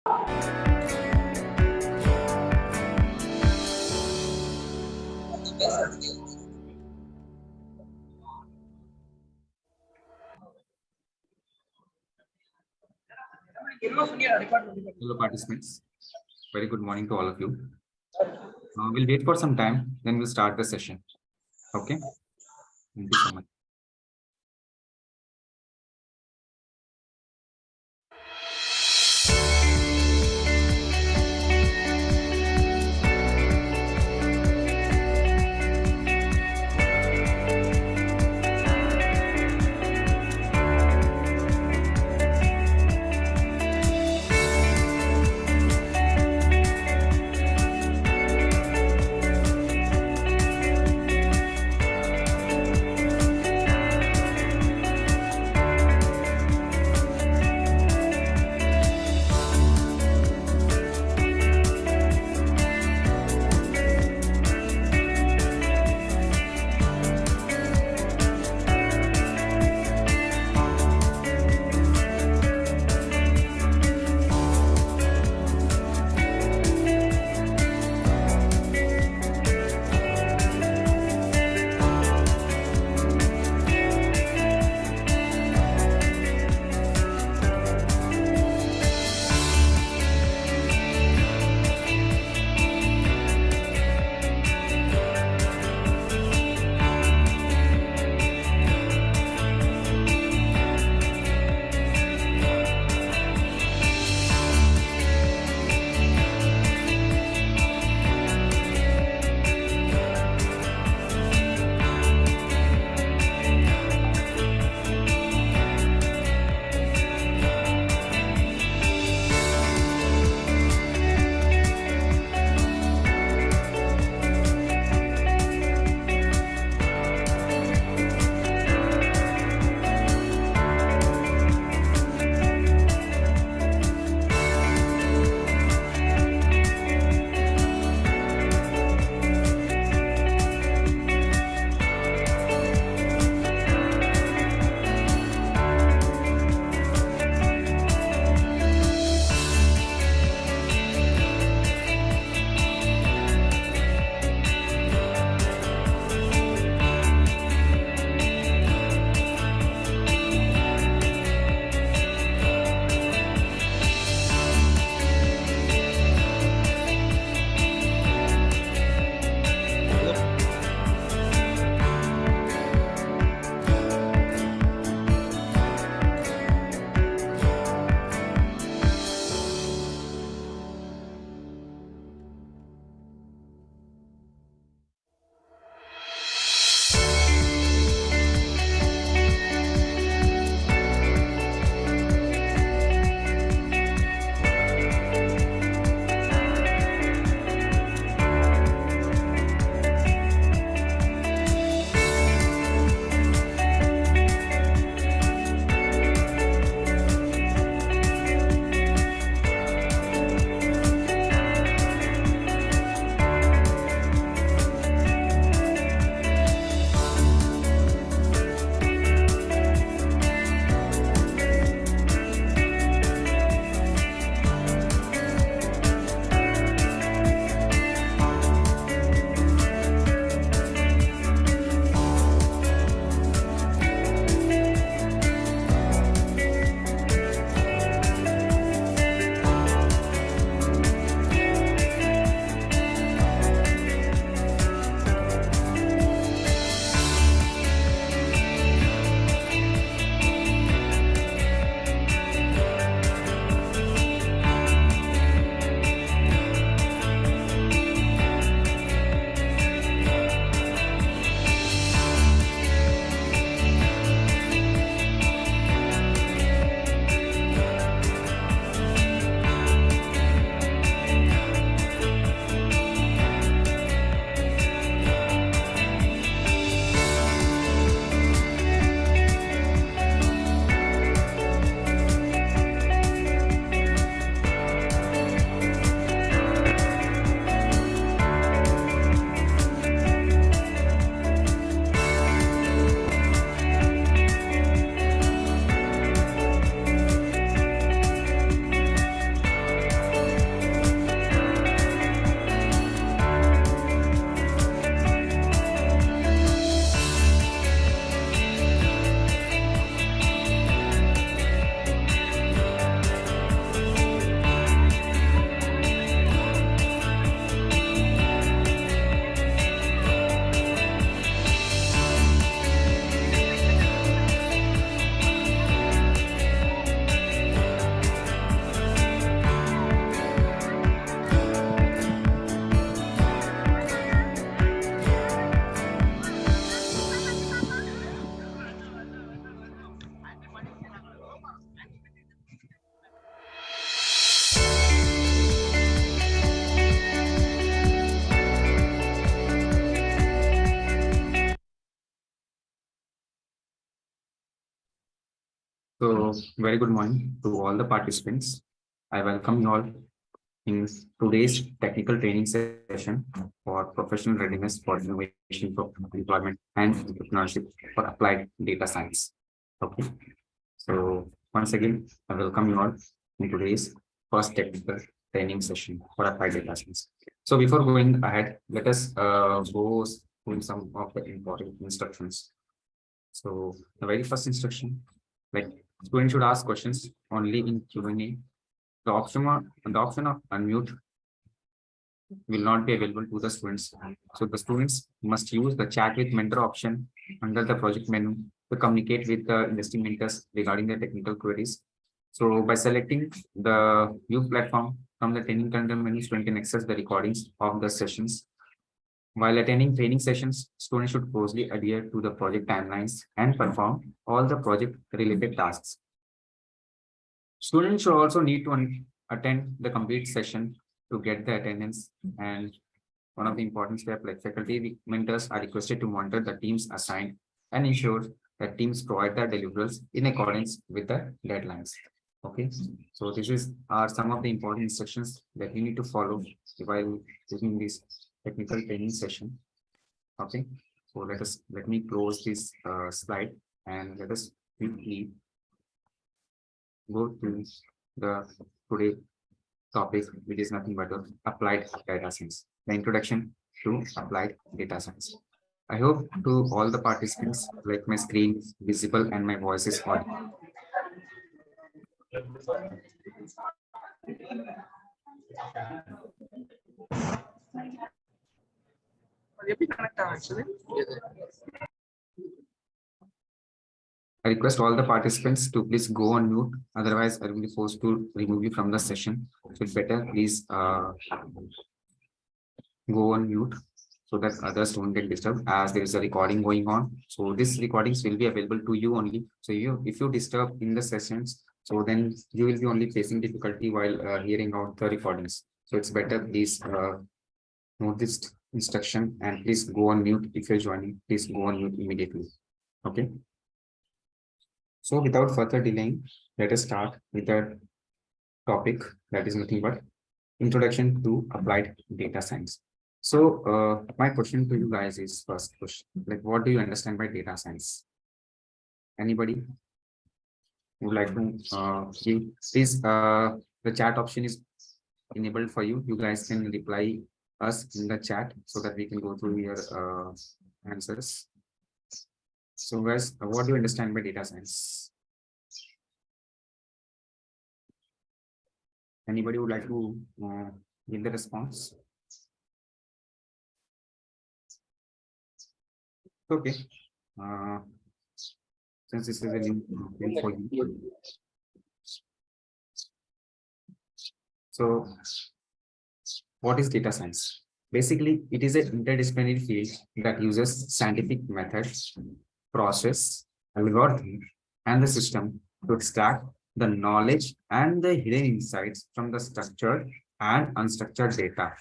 Hello participants, very good morning to all of you. We'll wait for some time, then we'll start the session. Okay, thank you so much. So, very good morning to all the participants. I welcome you all in today's technical training session for professional readiness for innovation, for employment, and entrepreneurship for applied data science. Okay. So, once again, I welcome you all in today's first technical training session for applied data science. So, before going ahead, let us go through some of the important instructions. So, the very first instruction, like students should ask questions only in Q&A. The option of unmute will not be available to the students. So the students must use the chat with mentor option under the project menu to communicate with the industry mentors regarding the technical queries. So by selecting the view platform from the training calendar menu, student can access the recordings of the sessions. While attending training sessions, students should closely adhere to the project timelines and perform all the project related tasks. Students should also need to attend the complete session to get the attendance, and one of the important steps, like faculty mentors are requested to monitor the teams assigned and ensure that teams provide the deliverables in accordance with the deadlines. Okay, so this are some of the important instructions that you need to follow while taking this technical training session. Okay, so let me close this slide and let us quickly go to the today topic, which is nothing but applied data science. The introduction to applied data science. I hope to all the participants, like my screen visible and my voice is audible. I request all the participants to please go on mute. Otherwise, I will be forced to remove you from the session. So it's better, please go on mute so that others don't get disturbed, as there is a recording going on. So these recordings will be available to you only. So if you disturb in the sessions, so then you will be only facing difficulty while hearing out the recordings. So it's better, please note this instruction and please go on mute. If you're joining, please go on mute immediately. Okay. So without further delaying, let us start with the topic, that is nothing but introduction to applied data science. So my question to you guys is, first question, like what do you understand by data science? Anybody would like to give? Please, the chat option is enabled for you. You guys can reply us in the chat so that we can go through your answers. So guys, what do you understand by data science? Anybody would like to give the response? Okay. Since this is a new thing for you. So what is data science? Basically, it is an interdisciplinary field that uses scientific methods, process, algorithm, and the system to extract the knowledge and the hidden insights from the structured and unstructured data,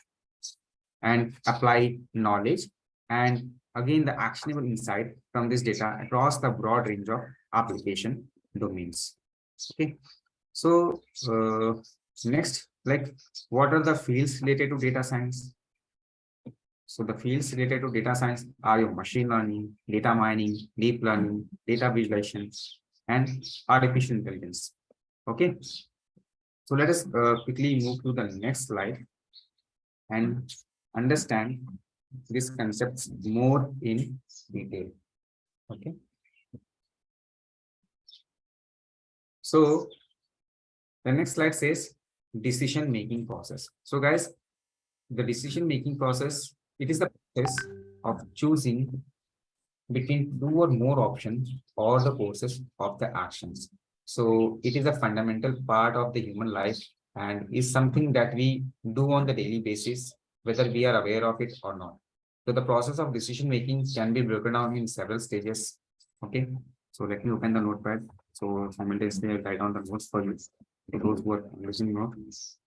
and apply knowledge and again the actionable insight from this data across the broad range of application domains. Okay, so next, like what are the fields related to data science? So the fields related to data science are your machine learning, data mining, deep learning, data visualization, and artificial intelligence. Okay, so let us quickly move to the next slide and understand these concepts more in detail. Okay. So the next slide says decision-making process. So guys, the decision-making process, it is the process of choosing between two or more options or the courses of the actions. So it is a fundamental part of the human life and is something that we do on the daily basis, whether we are aware of it or not. So the process of decision making can be broken down in several stages. Okay, so let me open the notepad. So simultaneously I'll write down the notes for you. For those who are using notes.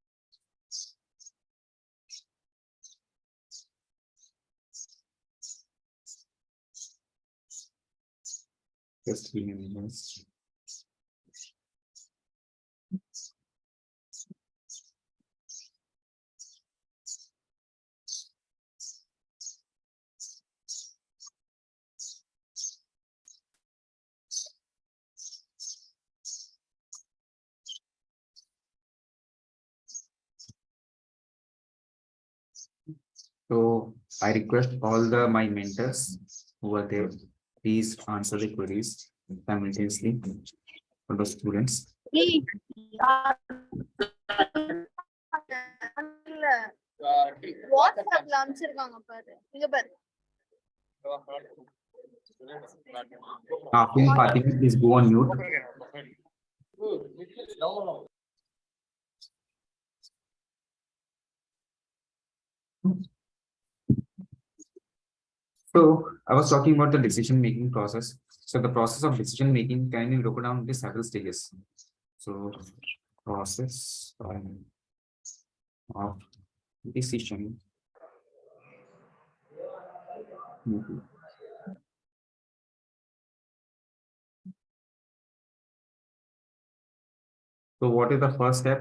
Just 3 minutes. So I request all the my mentors who are there, please answer the queries simultaneously for the students. வாட்ஸ்அப்ல அனுப்பிச்சிருக்காங்க பாரு இங்க பாரு Afin Fatima, please go on mute. So I was talking about the decision making process. So the process of decision making can be broken down into several stages. So process of decision making. So what is the first step?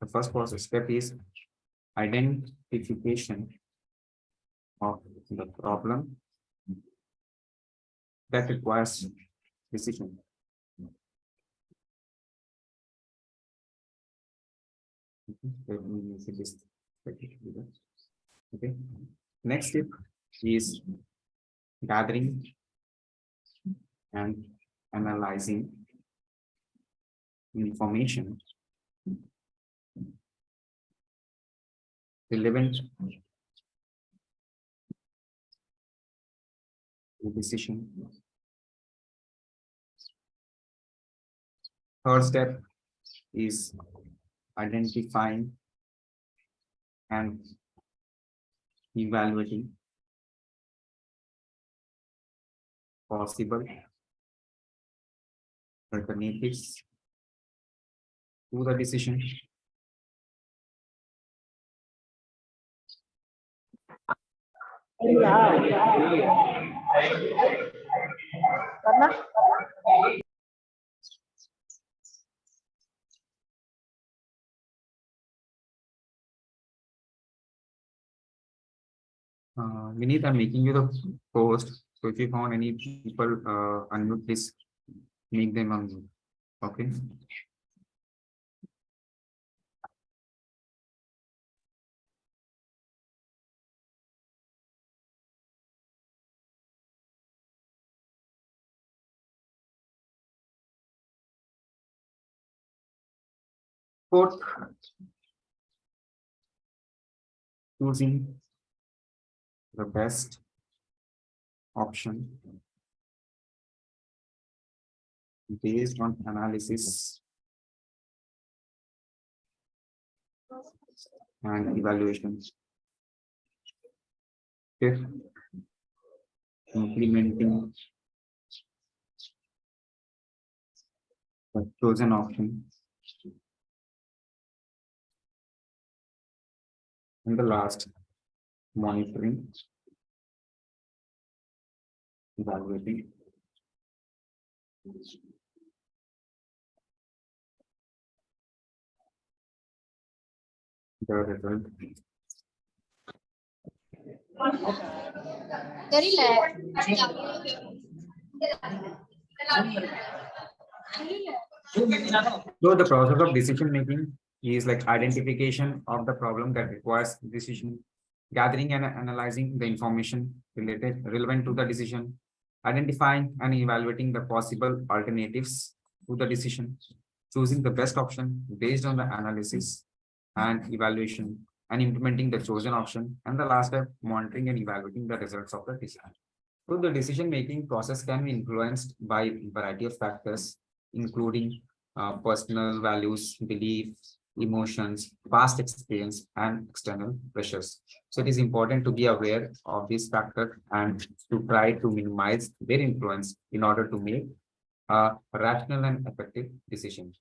The first process step is identification of the problem that requires decision. Let me use this. Okay. Next step is gathering and analyzing information relevant to decision. Third step is identifying and evaluating possible alternatives to the decision. Vineet, I'm making you the post. So if you found any people unmute, please make them unmute. Okay. Fourth, choosing the best option based on analysis and evaluations. Fifth, implementing the chosen option. And the last, monitoring, evaluating. The result. So the process of decision making is like identification of the problem that requires decision, gathering and analyzing the information relevant to the decision, identifying and evaluating the possible alternatives to the decision, choosing the best option based on the analysis and evaluation, and implementing the chosen option, and the last step, monitoring and evaluating the results of the decision. So the decision-making process can be influenced by a variety of factors, including personal values, beliefs, emotions, past experience, and external pressures. So it is important to be aware of these factors and to try to minimize their influence in order to make a rational and effective decision.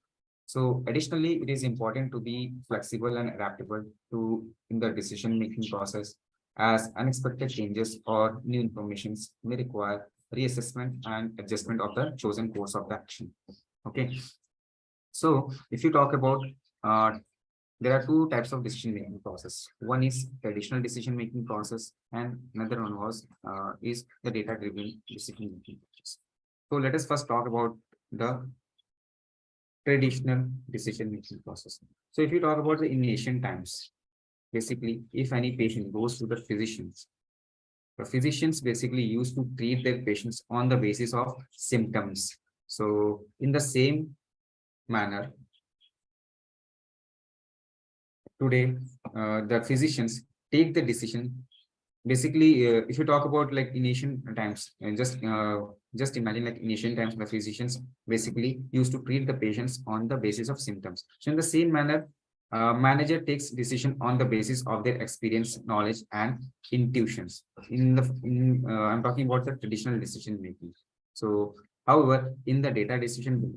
So additionally, it is important to be flexible and adaptable to in the decision-making process, as unexpected changes or new informations may require reassessment and adjustment of the chosen course of the action. Okay. So if you talk about there are two types of decision-making process. One is traditional decision-making process, and another one was is the data-driven decision-making process. So let us first talk about the traditional decision-making process. So if you talk about the in ancient times, basically, if any patient goes to the physicians, the physicians basically used to treat their patients on the basis of symptoms. So in the same manner, today, the physicians take the decision. Basically, if you talk about like in ancient times, and just imagine like in ancient times, the physicians basically used to treat the patients on the basis of symptoms. So in the same manner, manager takes decision on the basis of their experience, knowledge, and intuitions. I'm talking about the traditional decision making. So, however, in the data decision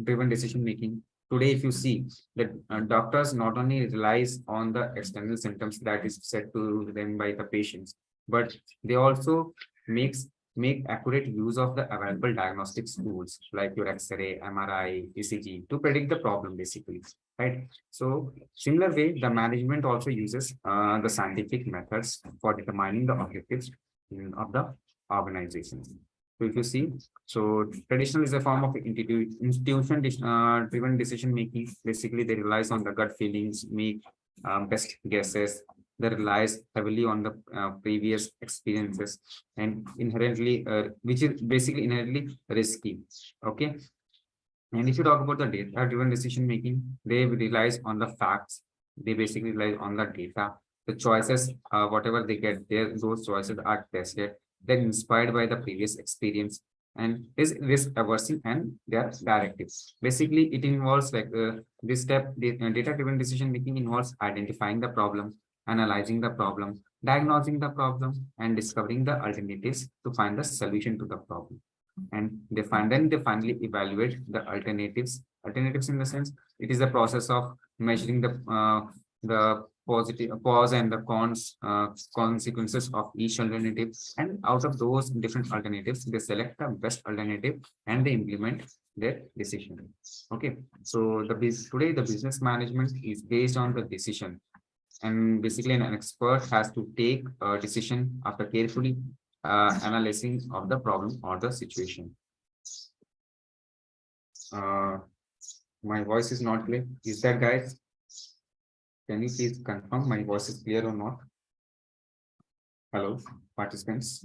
driven decision making, today, if you see that doctors not only relies on the external symptoms that is said to them by the patients, but they also make accurate use of the available diagnostics tools like your X-ray, MRI, ECG to predict the problem basically, right? So similar way, the management also uses the scientific methods for determining the objectives of the organization. So if you see, so traditional is a form of institution driven decision making. Basically, they relies on the gut feelings, make best guesses. They relies heavily on the previous experiences and inherently, which is basically inherently risky. Okay. And if you talk about the data driven decision making, they relies on the facts. They basically rely on the data. The choices, whatever they get there, those choices are tested, then inspired by the previous experience and is risk averse and their directives. Basically, it involves like this step, the data driven decision making involves identifying the problem, analyzing the problem, diagnosing the problem, and discovering the alternatives to find the solution to the problem. And they finally evaluate the alternatives in the sense it is a process of measuring the positive pros and the cons consequences of each alternative, and out of those different alternatives they select the best alternative and they implement their decision. Okay, so today the business management is based on the decision, and basically an expert has to take a decision after carefully analyzing of the problem or the situation. My voice is not clear. Is that, guys? Can you please confirm my voice is clear or not? Hello, participants.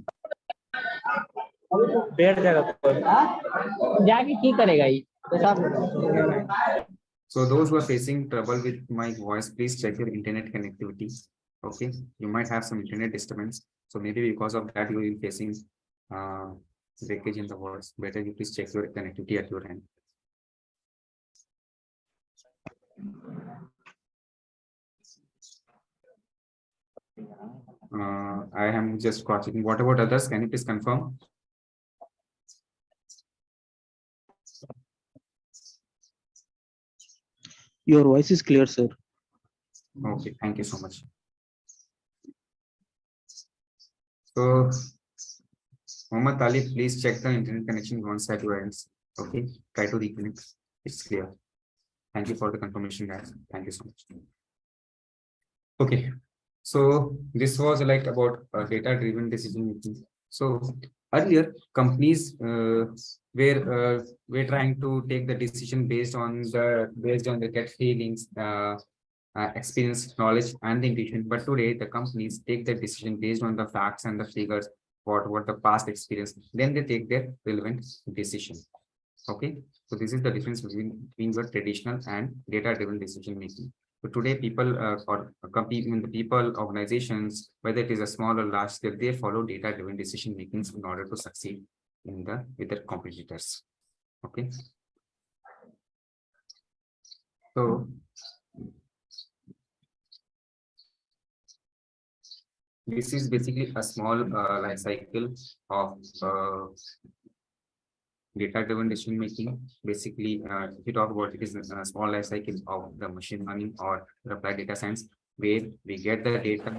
So those who are facing trouble with my voice, please check your internet connectivity. Okay, you might have some internet disturbance. So maybe because of that, you will be facing breakage in the voice. Better you please check your connectivity at your end. I am just watching. What about others? Can you please confirm? Your voice is clear, sir. Okay, thank you so much. So, Mohammed Ali, please check the internet connection once at your ends. Okay, try to reconnect. It's clear. Thank you for the confirmation, guys. Thank you so much. Okay, so this was like about data-driven decision making. So earlier, companies were trying to take the decision based on the gut feelings, experience, knowledge, and the intuition. But today, the companies take the decision based on the facts and the figures, what the past experience. Then they take their relevant decision. Okay, so this is the difference between the traditional and data-driven decision making. So today, people or compete when the people, organizations, whether it is a small or large scale, they follow data-driven decision makings in order to succeed in with their competitors. Okay. So this is basically a small life cycle of data-driven decision making. Basically, if you talk about it, is a small life cycle of the machine learning or the applied data science, where we get the data,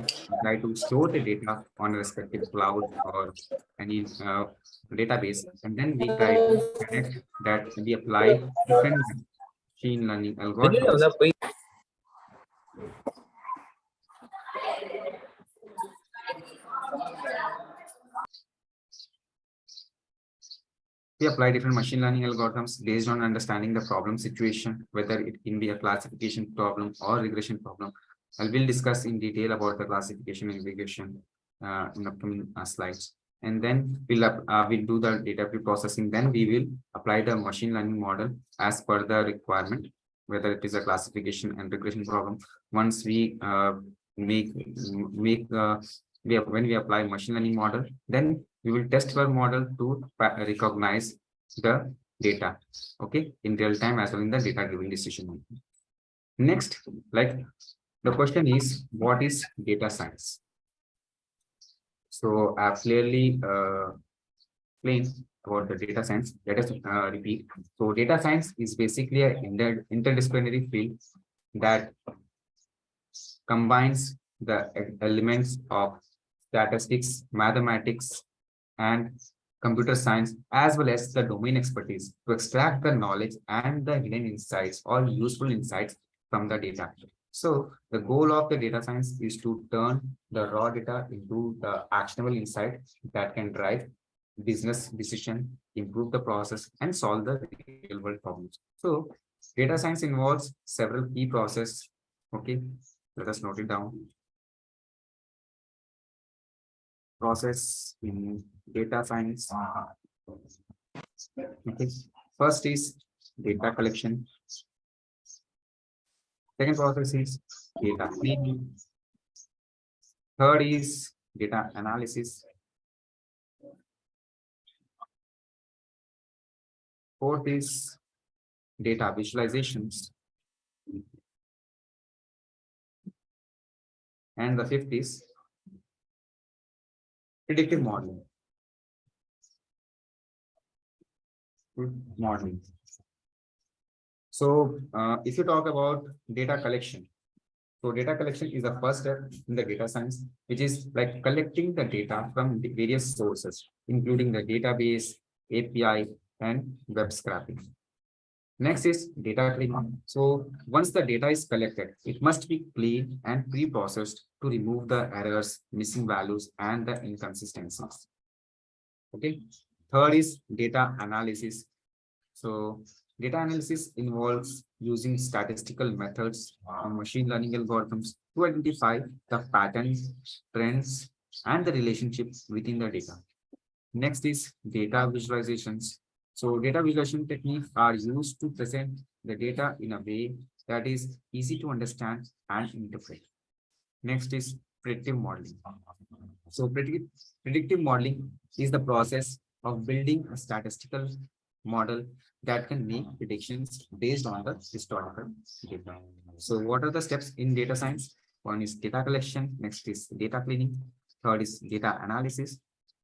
try to store the data on a respective cloud or any database, and then we try to connect that we apply different machine learning algorithms. We apply different machine learning algorithms based on understanding the problem situation, whether it can be a classification problem or regression problem. I will discuss in detail about the classification and aggregation in upcoming slides. And then we'll do the data pre-processing. Then we will apply the machine learning model as per the requirement, whether it is a classification and regression problem. Once we when we apply machine learning model, then we will test our model to recognize the data, okay, in real time as well in the data given decision. Next, like the question is, what is data science? So I've clearly explained about the data science. Let us repeat. So data science is basically an interdisciplinary field that combines the elements of statistics, mathematics, and computer science, as well as the domain expertise to extract the knowledge and the hidden insights or useful insights from the data. So the goal of the data science is to turn the raw data into the actionable insight that can drive business decision, improve the process, and solve the real world problems. So data science involves several key processes. Okay, let us note it down. Process in data science. Okay. First is data collection. Second process is data cleaning. Third is data analysis. Fourth is data visualizations. And the fifth is predictive modeling. So if you talk about data collection, so data collection is the first step in the data science, which is like collecting the data from the various sources, including the database, API, and web scraping. Next is data cleaning. So once the data is collected, it must be cleaned and pre-processed to remove the errors, missing values, and the inconsistencies. Okay. Third is data analysis. So data analysis involves using statistical methods and machine learning algorithms to identify the patterns, trends, and the relationships within the data. Next is data visualizations. So data visualization techniques are used to present the data in a way that is easy to understand and interpret. Next is predictive modeling. So predictive modeling is the process of building a statistical model that can make predictions based on the historical data. So what are the steps in data science? One is data collection, next is data cleaning, third is data analysis,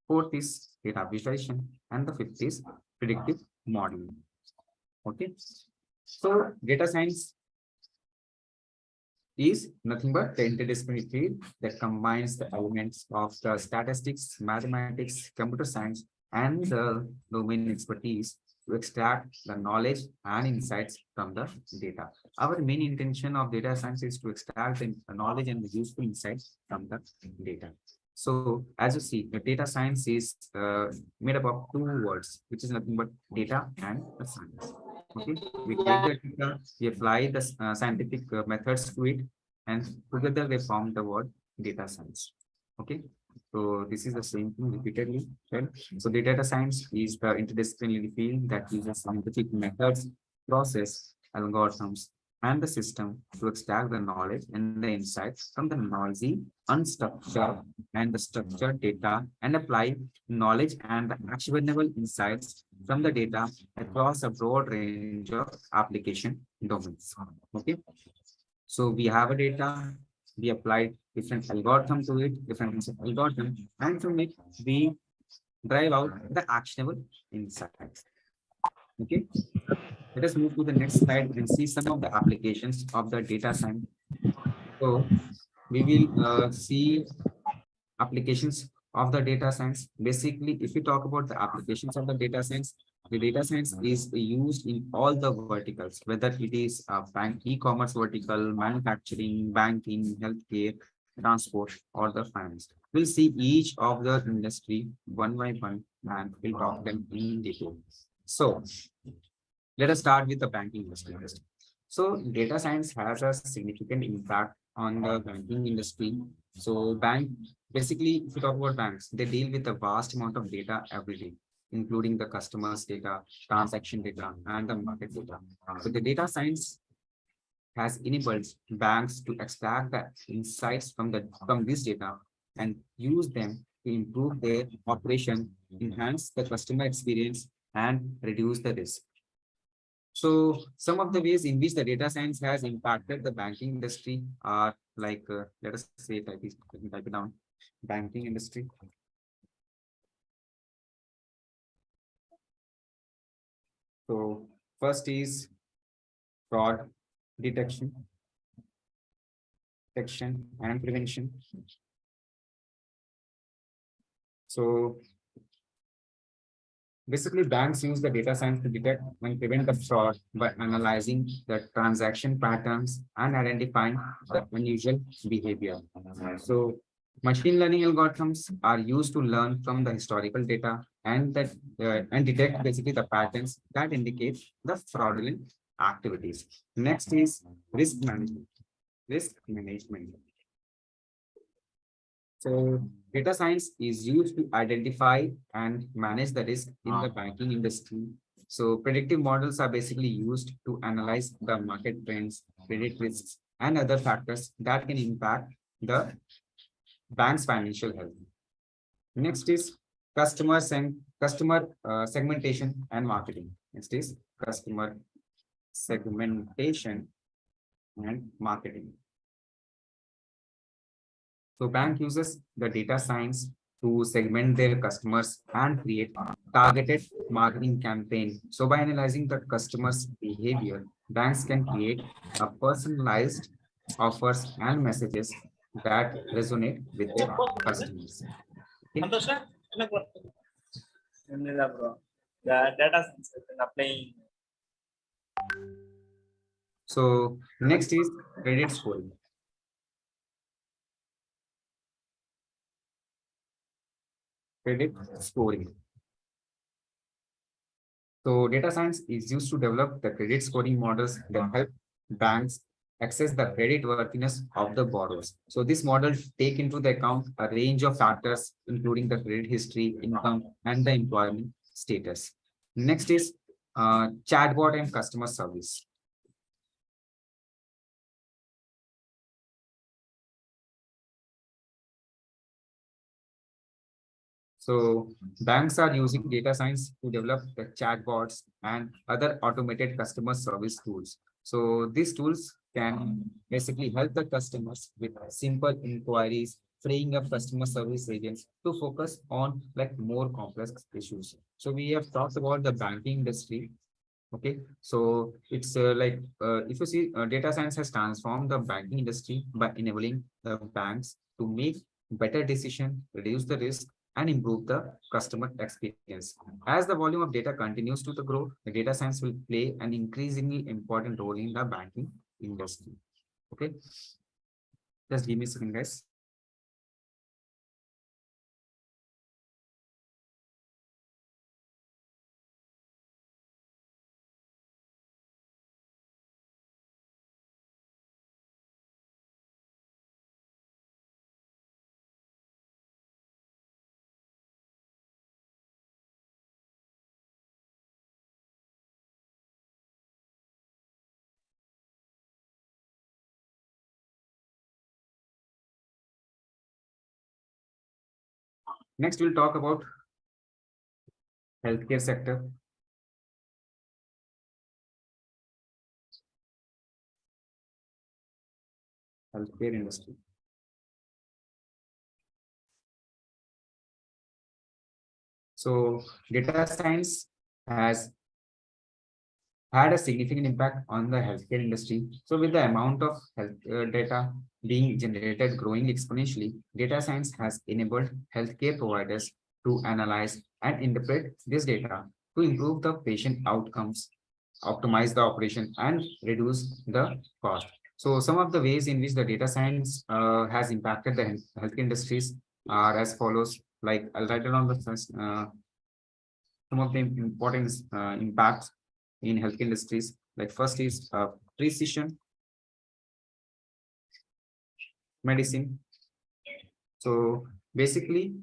fourth is data visualization, and the fifth is predictive modeling. Okay. So data science is nothing but the interdisciplinary field that combines the elements of the statistics, mathematics, computer science, and the domain expertise to extract the knowledge and insights from the data. Our main intention of data science is to extract the knowledge and the useful insights from the data. So as you see, the data science is made up of two words, which is nothing but data and the science. Okay, we take the data, we apply the scientific methods to it, and together they form the word data science. Okay, so this is the same thing repeatedly. Right? So the data science is the interdisciplinary field that uses scientific methods, process, algorithms, and the system to extract the knowledge and the insights from the noisy, unstructured, and the structured data and apply knowledge and the actionable insights from the data across a broad range of application domains. Okay. So we have a data, we apply different algorithm to it, different algorithm, and from it we drive out the actionable insights. Okay. Let us move to the next slide and see some of the applications of the data science. So we will see applications of the data science. Basically, if you talk about the applications of the data science is used in all the verticals, whether it is a bank, e-commerce vertical, manufacturing, banking, healthcare, transport, or the finance. We'll see each of the industry one by one, and we'll talk them in detail. So let us start with the banking industry. So data science has a significant impact on the banking industry. So basically, if you talk about banks, they deal with a vast amount of data every day, including the customers' data, transaction data, and the market data. So the data science has enabled banks to extract the insights from this data and use them to improve their operation, enhance the customer experience, and reduce the risk. So some of the ways in which the data science has impacted the banking industry are like, let us say, type it down, banking industry. So first is fraud detection and prevention. So basically, banks use the data science to detect and prevent the fraud by analyzing the transaction patterns and identifying the unusual behavior. So machine learning algorithms are used to learn from the historical data and detect basically the patterns that indicate the fraudulent activities. Next is risk management. Risk management. So data science is used to identify and manage the risk in the banking industry. So predictive models are basically used to analyze the market trends, credit risks, and other factors that can impact the bank's financial health. Next is customer segmentation and marketing. Next is customer segmentation and marketing. So bank uses the data science to segment their customers and create targeted marketing campaign. So by analyzing the customer's behavior, banks can create a personalized offers and messages that resonate with their customers. Okay. ಏನಿಲ್ಲ bro. The data science has been applying. So next is credit scoring. Credit scoring. So data science is used to develop the credit scoring models that help banks access the credit worthiness of the borrowers. So this model take into the account a range of factors, including the credit history, income, and the employment status. Next is chatbot and customer service. So banks are using data science to develop the chatbots and other automated customer service tools. So these tools can basically help the customers with simple inquiries, freeing up customer service agents to focus on like more complex issues. So we have talked about the banking industry. Okay, so it's if you see, data science has transformed the banking industry by enabling the banks to make better decisions, reduce the risk, and improve the customer experience. As the volume of data continues to grow, the data science will play an increasingly important role in the banking industry. Okay, just give me a second, guys. Next, we'll talk about healthcare sector. Healthcare industry. So data science has had a significant impact on the healthcare industry. So with the amount of health data being generated growing exponentially, data science has enabled healthcare providers to analyze and interpret this data to improve the patient outcomes, optimize the operation, and reduce the cost. So some of the ways in which the data science has impacted the healthcare industries are as follows. Like I'll write it on the first, some of the important impacts in healthcare industries. Like first is precision medicine. So basically,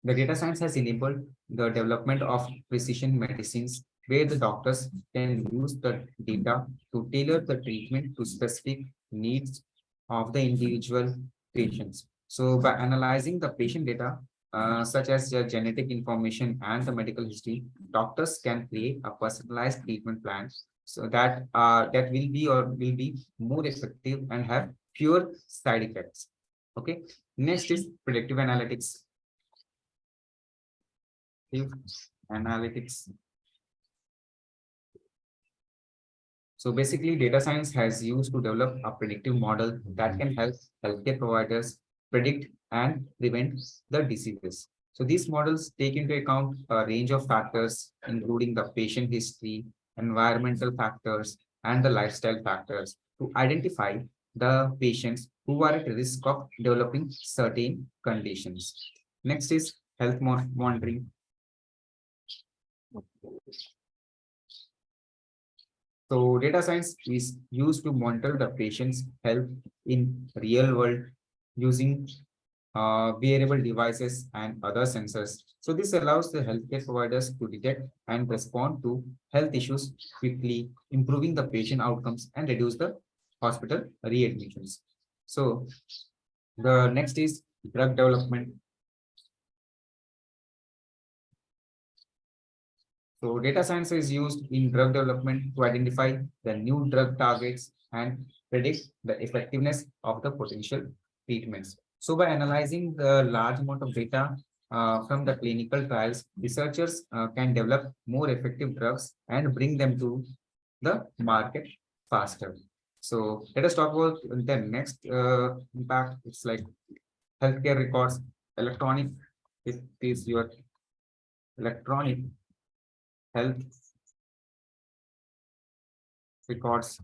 the data science has enabled the development of precision medicines where the doctors can use the data to tailor the treatment to specific needs of the individual patients. So by analyzing the patient data, such as the genetic information and the medical history, doctors can create a personalized treatment plan so that will be more effective and have fewer side effects. Okay. Next is predictive analytics. Analytics. So basically, data science has used to develop a predictive model that can help healthcare providers predict and prevent the diseases. So these models take into account a range of factors, including the patient history, environmental factors, and the lifestyle factors to identify the patients who are at risk of developing certain conditions. Next is health monitoring. So data science is used to monitor the patient's health in real world using wearable devices and other sensors. So this allows the healthcare providers to detect and respond to health issues quickly, improving the patient outcomes and reduce the hospital readmissions. So the next is drug development. So data science is used in drug development to identify the new drug targets and predict the effectiveness of the potential treatments. So by analyzing the large amount of data from the clinical trials, researchers can develop more effective drugs and bring them to the market faster. So let us talk about the next impact. It's like healthcare records, electronic. It is your electronic health records.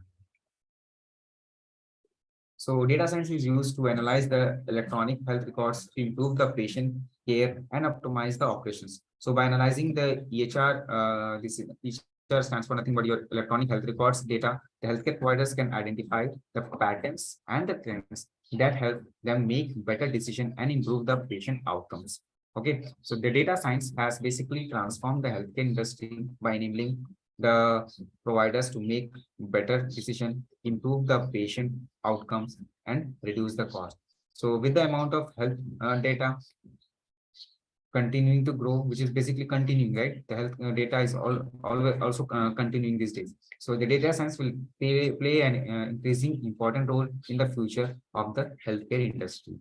So data science is used to analyze the electronic health records to improve the patient care and optimize the operations. So by analyzing the EHR, EHR stands for nothing but your electronic health records data, the healthcare providers can identify the patterns and the trends that help them make better decisions and improve the patient outcomes. Okay, so the data science has basically transformed the healthcare industry by enabling the providers to make better decision, improve the patient outcomes, and reduce the cost. So with the amount of health data continuing to grow, which is basically continuing, right? The health data is always also continuing these days. So the data science will play an increasing important role in the future of the healthcare industry.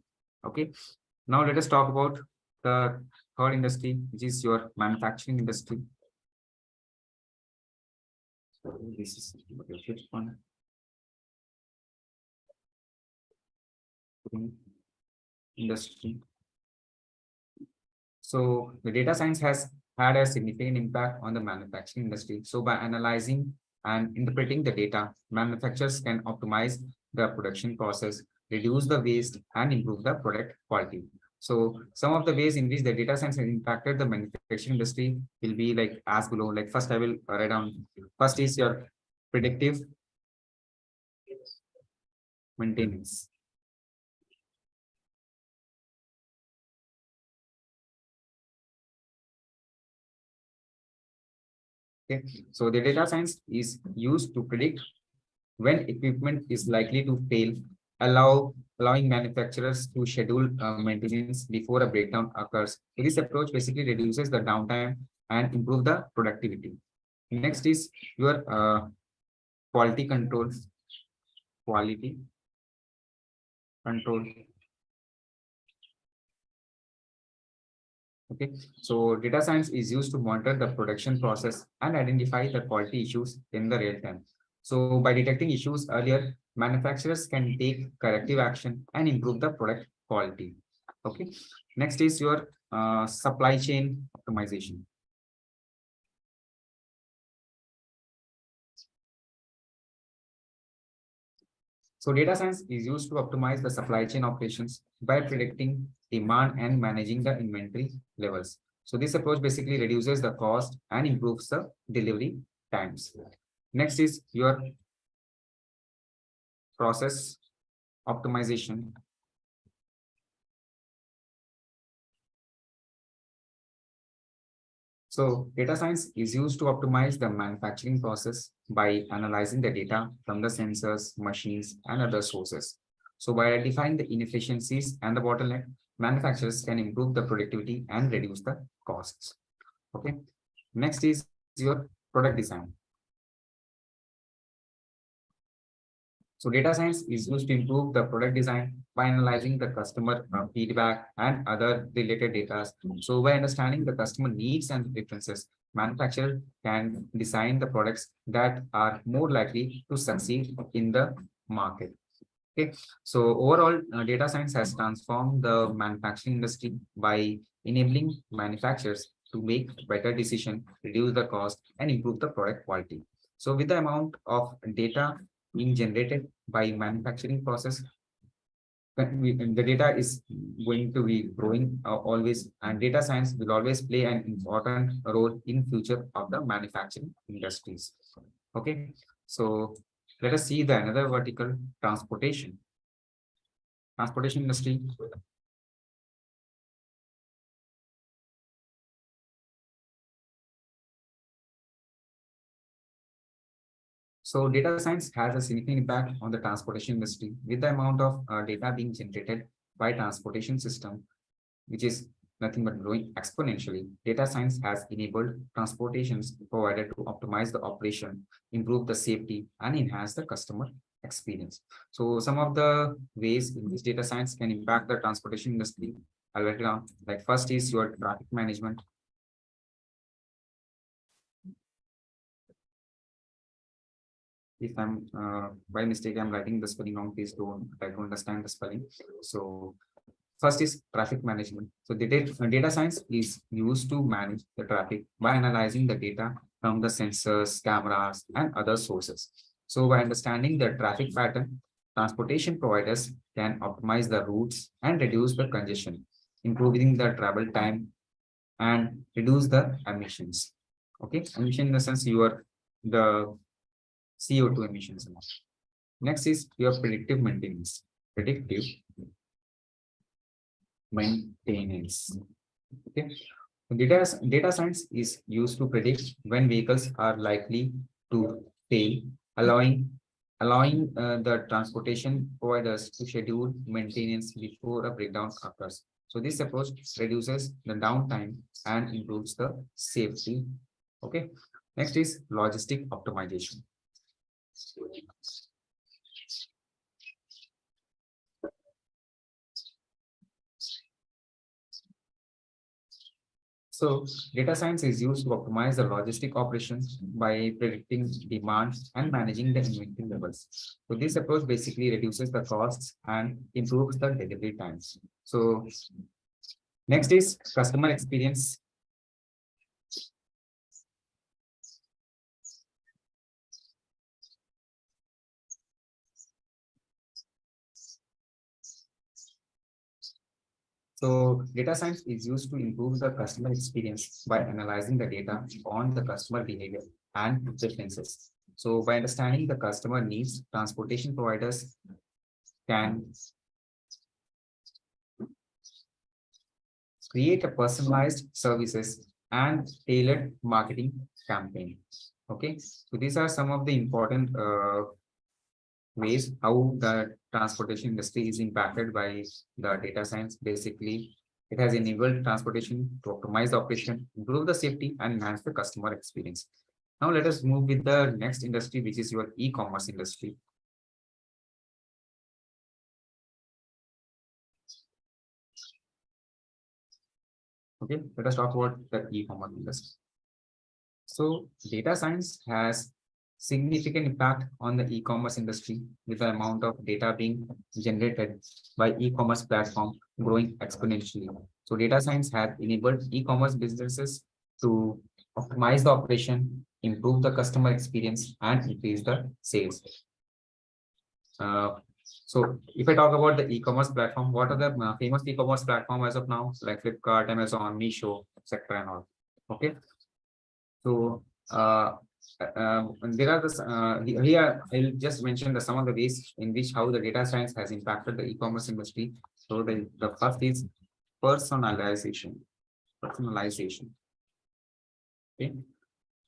Okay. Now let us talk about the third industry, which is your manufacturing industry. So this is your fifth one. Industry. So the data science has had a significant impact on the manufacturing industry. So by analyzing and interpreting the data, manufacturers can optimize the production process, reduce the waste, and improve the product quality. So some of the ways in which the data science has impacted the manufacturing industry will be like as below. Like first, I will write down. First is your predictive maintenance. Okay, so the data science is used to predict when equipment is likely to fail, allowing manufacturers to schedule maintenance before a breakdown occurs. So this approach basically reduces the downtime and improve the productivity. Next is your quality control. Quality control. Okay, so data science is used to monitor the production process and identify the quality issues in the real time. So by detecting issues earlier, manufacturers can take corrective action and improve the product quality. Okay, next is your supply chain optimization. So data science is used to optimize the supply chain operations by predicting demand and managing the inventory levels. So this approach basically reduces the cost and improves the delivery times. Next is your process optimization. So data science is used to optimize the manufacturing process by analyzing the data from the sensors, machines, and other sources. So by identifying the inefficiencies and the bottleneck, manufacturers can improve the productivity and reduce the costs. Okay. Next is your product design. So data science is used to improve the product design by analyzing the customer feedback and other related data. So by understanding the customer needs and preferences, manufacturer can design the products that are more likely to succeed in the market. Okay, so overall, data science has transformed the manufacturing industry by enabling manufacturers to make better decisions, reduce the cost, and improve the product quality. So with the amount of data being generated by manufacturing process, the data is going to be growing always, and data science will always play an important role in future of the manufacturing industries. Okay, so let us see the another vertical, transportation industry. So data science has a significant impact on the transportation industry with the amount of data being generated by transportation system, which is nothing but growing exponentially. Data science has enabled transportations provided to optimize the operation, improve the safety, and enhance the customer experience. So some of the ways in which data science can impact the transportation industry, I'll write it down. Like first is your traffic management. If I'm by mistake, I'm writing the spelling wrong, please don't try to understand the spelling. So first is traffic management. So the data science is used to manage the traffic by analyzing the data from the sensors, cameras, and other sources. So by understanding the traffic pattern, transportation providers can optimize the routes and reduce the congestion, improving the travel time and reduce the emissions. Okay, emission in the sense the CO2 emissions. Next is your predictive maintenance. Predictive maintenance. Okay. Data science is used to predict when vehicles are likely to fail, allowing the transportation providers to schedule maintenance before a breakdown occurs. So this approach reduces the downtime and improves the safety. Okay. Next is logistic optimization. So data science is used to optimize the logistic operations by predicting demand and managing the inventory levels. So this approach basically reduces the costs and improves the delivery times. So next is customer experience. So data science is used to improve the customer experience by analyzing the data on the customer behavior and preferences. So by understanding the customer needs, transportation providers can create a personalized services and tailored marketing campaign. Okay, so these are some of the important ways how the transportation industry is impacted by the data science. Basically, it has enabled transportation to optimize the operation, improve the safety, and enhance the customer experience. Now let us move with the next industry, which is your e-commerce industry. Okay, let us talk about the e-commerce industry. So data science has significant impact on the e-commerce industry with the amount of data being generated by e-commerce platform growing exponentially. So data science has enabled e-commerce businesses to optimize the operation, improve the customer experience, and increase the sales. So if I talk about the e-commerce platform, what are the famous e-commerce platform as of now, like Flipkart, Amazon, Meesho, etc. and all. Okay. So there are here I'll just mention some of the ways in which how the data science has impacted the e-commerce industry. So the first is personalization. Personalization. Okay.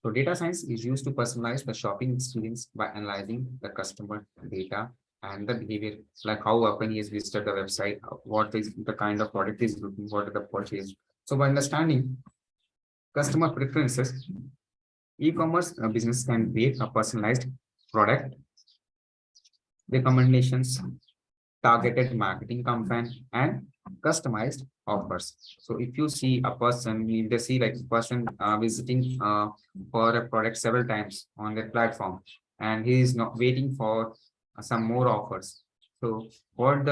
So data science is used to personalize the shopping experience by analyzing the customer data and the behavior, like how often he has visited the website, what is the kind of product he's looking for, the purchase. So by understanding customer preferences, e-commerce business can create a personalized product recommendations, targeted marketing campaign, and customized offers. So if you see a person, if they see like a person visiting for a product several times on their platform, and he is not waiting for some more offers. So what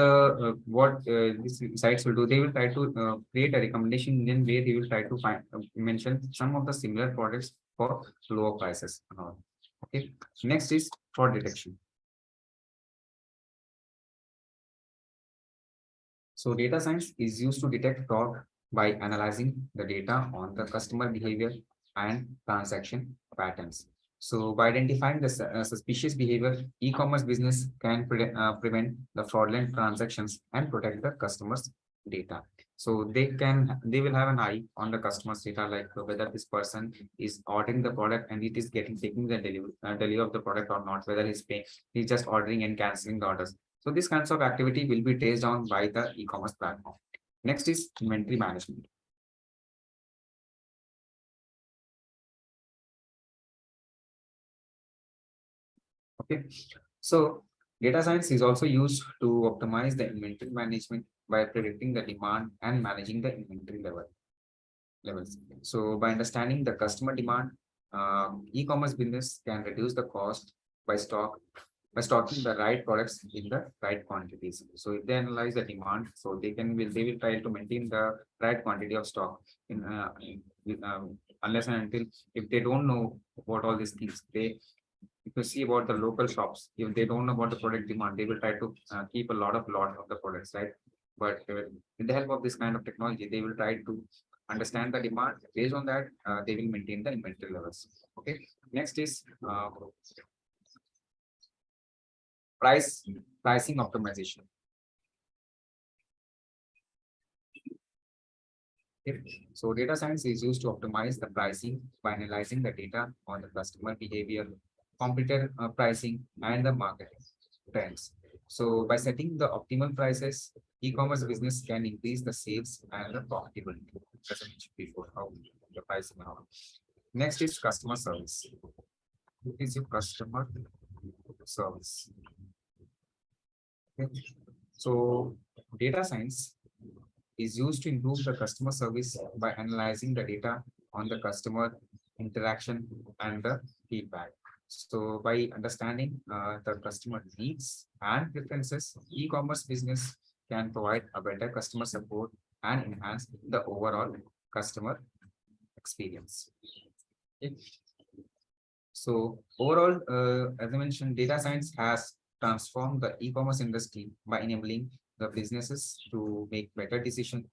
these sites will do, they will try to create a recommendation engine where they will try to find mention some of the similar products for lower prices and all. Okay. Next is fraud detection. So data science is used to detect fraud by analyzing the data on the customer behavior and transaction patterns. So by identifying the suspicious behavior, e-commerce business can prevent the fraudulent transactions and protect the customers' data. So they will have an eye on the customer's data, like whether this person is ordering the product and it is taking the delivery of the product or not, whether he's just ordering and canceling the orders. So this kinds of activity will be traced down by the e-commerce platform. Next is inventory management. Okay, so data science is also used to optimize the inventory management by predicting the demand and managing the inventory levels. So by understanding the customer demand, e-commerce business can reduce the cost by stocking the right products in the right quantities. So if they analyze the demand, so they will try to maintain the right quantity of stock unless and until if they don't know what all these things, if you see about the local shops, if they don't know about the product demand, they will try to keep a lot of the products, right? But with the help of this kind of technology, they will try to understand the demand. Based on that, they will maintain the inventory levels. Okay. Next is pricing optimization. Okay. So data science is used to optimize the pricing by analyzing the data on the customer behavior, competitor pricing, and the market trends. So by setting the optimal prices, e-commerce business can increase the sales and the profitability. As I mentioned before, how the pricing and all. Next is customer service. What is your customer service? Okay. So data science is used to improve the customer service by analyzing the data on the customer interaction and the feedback. So by understanding the customer needs and preferences, e-commerce business can provide a better customer support and enhance the overall customer experience. Okay. So overall, as I mentioned, data science has transformed the e-commerce industry by enabling the businesses to make better decisions,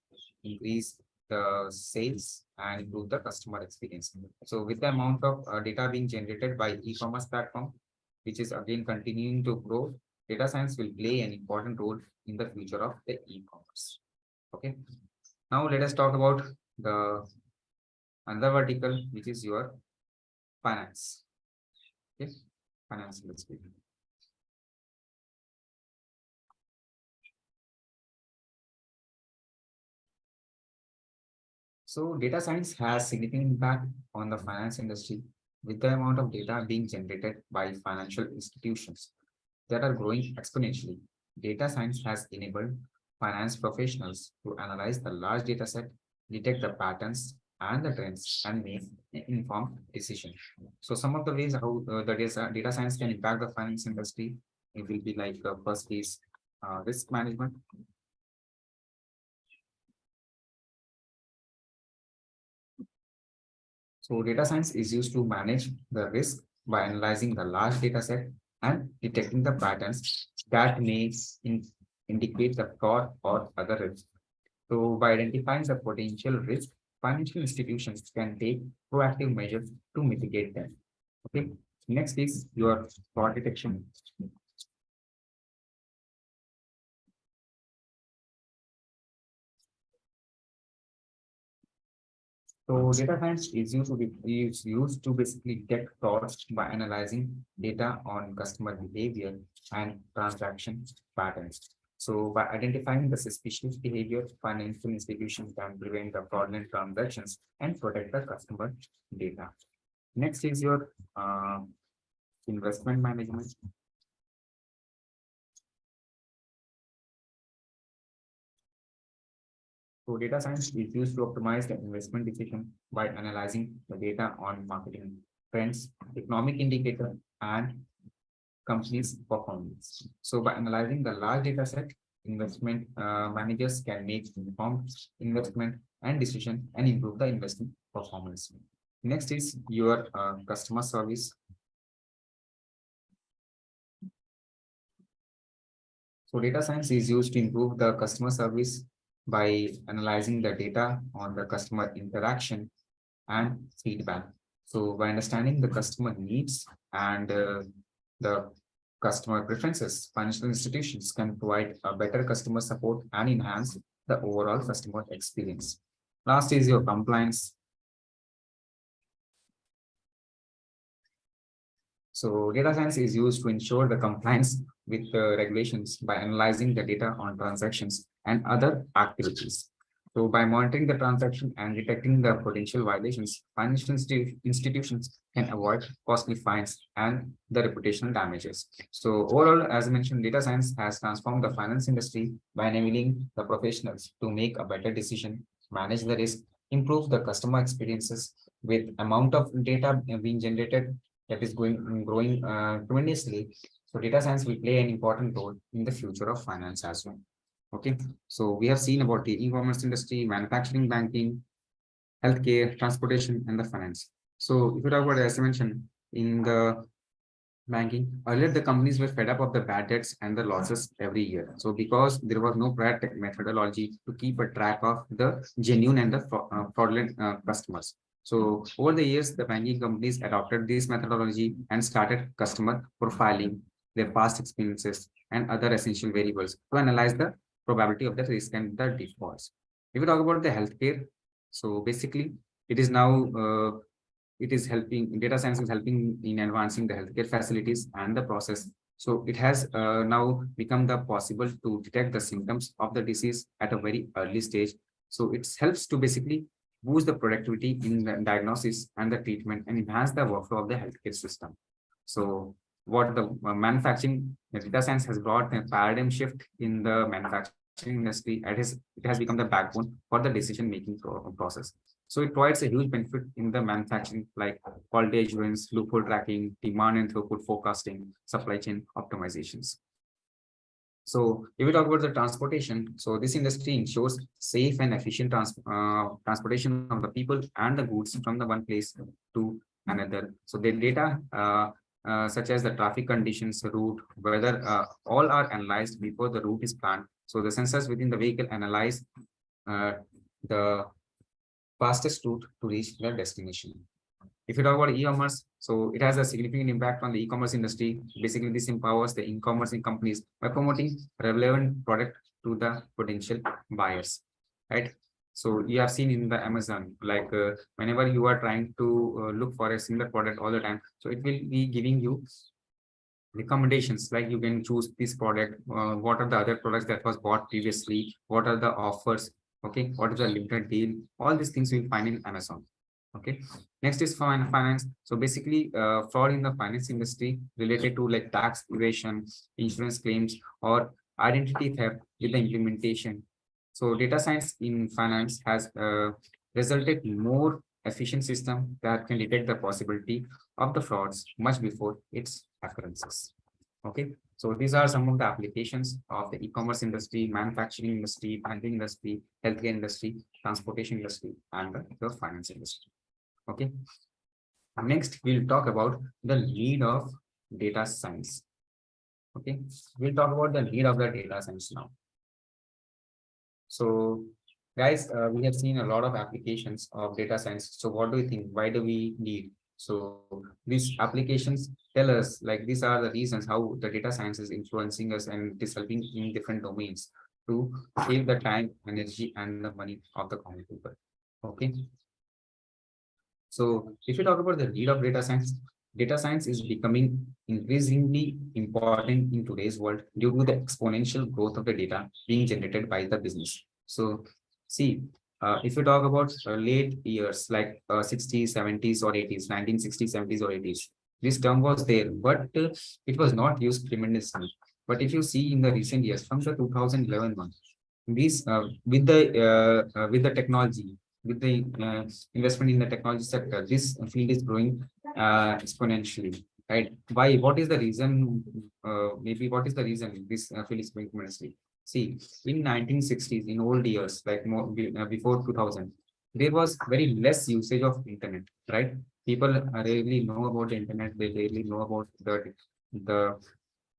increase the sales, and improve the customer experience. So with the amount of data being generated by e-commerce platform, which is again continuing to grow, data science will play an important role in the future of the e-commerce. Okay. Now let us talk about the another vertical, which is your finance. Okay. Finance industry. So data science has significant impact on the finance industry with the amount of data being generated by financial institutions that are growing exponentially. Data science has enabled finance professionals to analyze the large data set, detect the patterns and the trends, and make informed decisions. So some of the ways how the data science can impact the finance industry, it will be like first is risk management. So data science is used to manage the risk by analyzing the large data set and detecting the patterns that may indicate the fraud or other risk. So by identifying the potential risk, financial institutions can take proactive measures to mitigate them. Okay, next is your fraud detection. So data science is used to basically detect frauds by analyzing data on customer behavior and transaction patterns. So by identifying the suspicious behavior, financial institutions can prevent the fraudulent transactions and protect the customer data. Next is your investment management. So data science is used to optimize the investment decision by analyzing the data on marketing trends, economic indicator, and company's performance. So by analyzing the large data set, investment managers can make informed investment and decision and improve the investment performance. Next is your customer service. So data science is used to improve the customer service by analyzing the data on the customer interaction and feedback. So by understanding the customer needs and the customer preferences, financial institutions can provide a better customer support and enhance the overall customer experience. Last is your compliance. So data science is used to ensure the compliance with the regulations by analyzing the data on transactions and other activities. So by monitoring the transaction and detecting the potential violations, financial institutions can avoid costly fines and the reputational damages. So overall, as I mentioned, data science has transformed the finance industry by enabling the professionals to make a better decision, manage the risk, improve the customer experiences with amount of data being generated that is growing tremendously. So data science will play an important role in the future of finance as well. Okay, so we have seen about the e-commerce industry, manufacturing, banking, healthcare, transportation, and the finance. So if you talk about, as I mentioned, in the banking, earlier the companies were fed up of the bad debts and the losses every year. So because there was no prior methodology to keep a track of the genuine and the fraudulent customers. So over the years, the banking companies adopted this methodology and started customer profiling, their past experiences, and other essential variables to analyze the probability of the risk and the defaults. If we talk about the healthcare, so basically it is now it is helping, data science is helping in advancing the healthcare facilities and the process. So it has now become the possible to detect the symptoms of the disease at a very early stage. So it helps to basically boost the productivity in the diagnosis and the treatment and enhance the workflow of the healthcare system. So what the manufacturing, the data science has brought a paradigm shift in the manufacturing industry. It has become the backbone for the decision making process. So it provides a huge benefit in the manufacturing, like quality assurance, loophole tracking, demand and throughput forecasting, supply chain optimizations. So if we talk about the transportation, so this industry ensures safe and efficient transportation of the people and the goods from the one place to another. So the data such as the traffic conditions, route, weather, all are analyzed before the route is planned. So the sensors within the vehicle analyze the fastest route to reach their destination. If you talk about e-commerce, so it has a significant impact on the e-commerce industry. Basically, this empowers the e-commerce companies by promoting relevant product to the potential buyers, right? So you have seen in the Amazon, like whenever you are trying to look for a similar product all the time, so it will be giving you recommendations, like you can choose this product, what are the other products that was bought previously, what are the offers, okay, what is the limited deal, all these things you'll find in Amazon. Okay, next is finance. So basically fraud in the finance industry related to like tax evasion, insurance claims, or identity theft with the implementation. So data science in finance has resulted in more efficient system that can detect the possibility of the frauds much before its occurrences. Okay, so these are some of the applications of the e-commerce industry, manufacturing industry, banking industry, healthcare industry, transportation industry, and the finance industry. Okay, next we'll talk about the need of data science. Okay, we'll talk about the need of the data science now. So guys, we have seen a lot of applications of data science. So what do you think? Why do we need So these applications tell us like these are the reasons how the data science is influencing us and it is helping in different domains to save the time, energy, and the money of the common people. Okay. So if you talk about the need of data science is becoming increasingly important in today's world due to the exponential growth of the data being generated by the business. So see, if you talk about late years like 60s, 70s or 80s, 1960s, 70s or 80s, this term was there, but it was not used tremendously. But if you see in the recent years from the 2011 one, these with the technology, with the investment in the technology sector, this field is growing exponentially, right? Why? What is the reason? Maybe what is the reason this field is growing exponentially? See, in 1960s, in old years, like more before 2000, there was very less usage of internet, right? People rarely know about the internet. They rarely know about the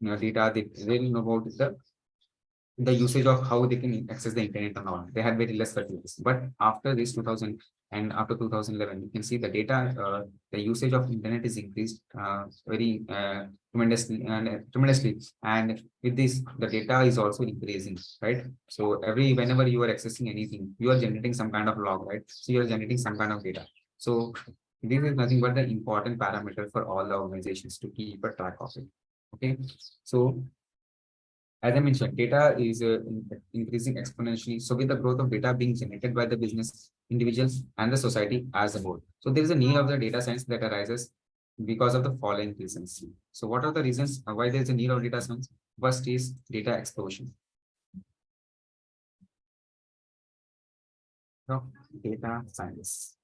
data. They rarely know about the usage of how they can access the internet and all. They had very less facilities. But after this 2000 and after 2011, you can see the data, the usage of internet is increased very tremendously. And with this, the data is also increasing, right? So whenever you are accessing anything, you are generating some kind of log, right? So you are generating some kind of data. So this is nothing but the important parameter for all the organizations to keep a track of it. Okay, so as I mentioned, data is increasing exponentially. So with the growth of data being generated by the business, individuals, and the society as a whole. So there is a need of the data science that arises because of the following reasons. So what are the reasons why there is a need of data science? First is data explosion. So, data science.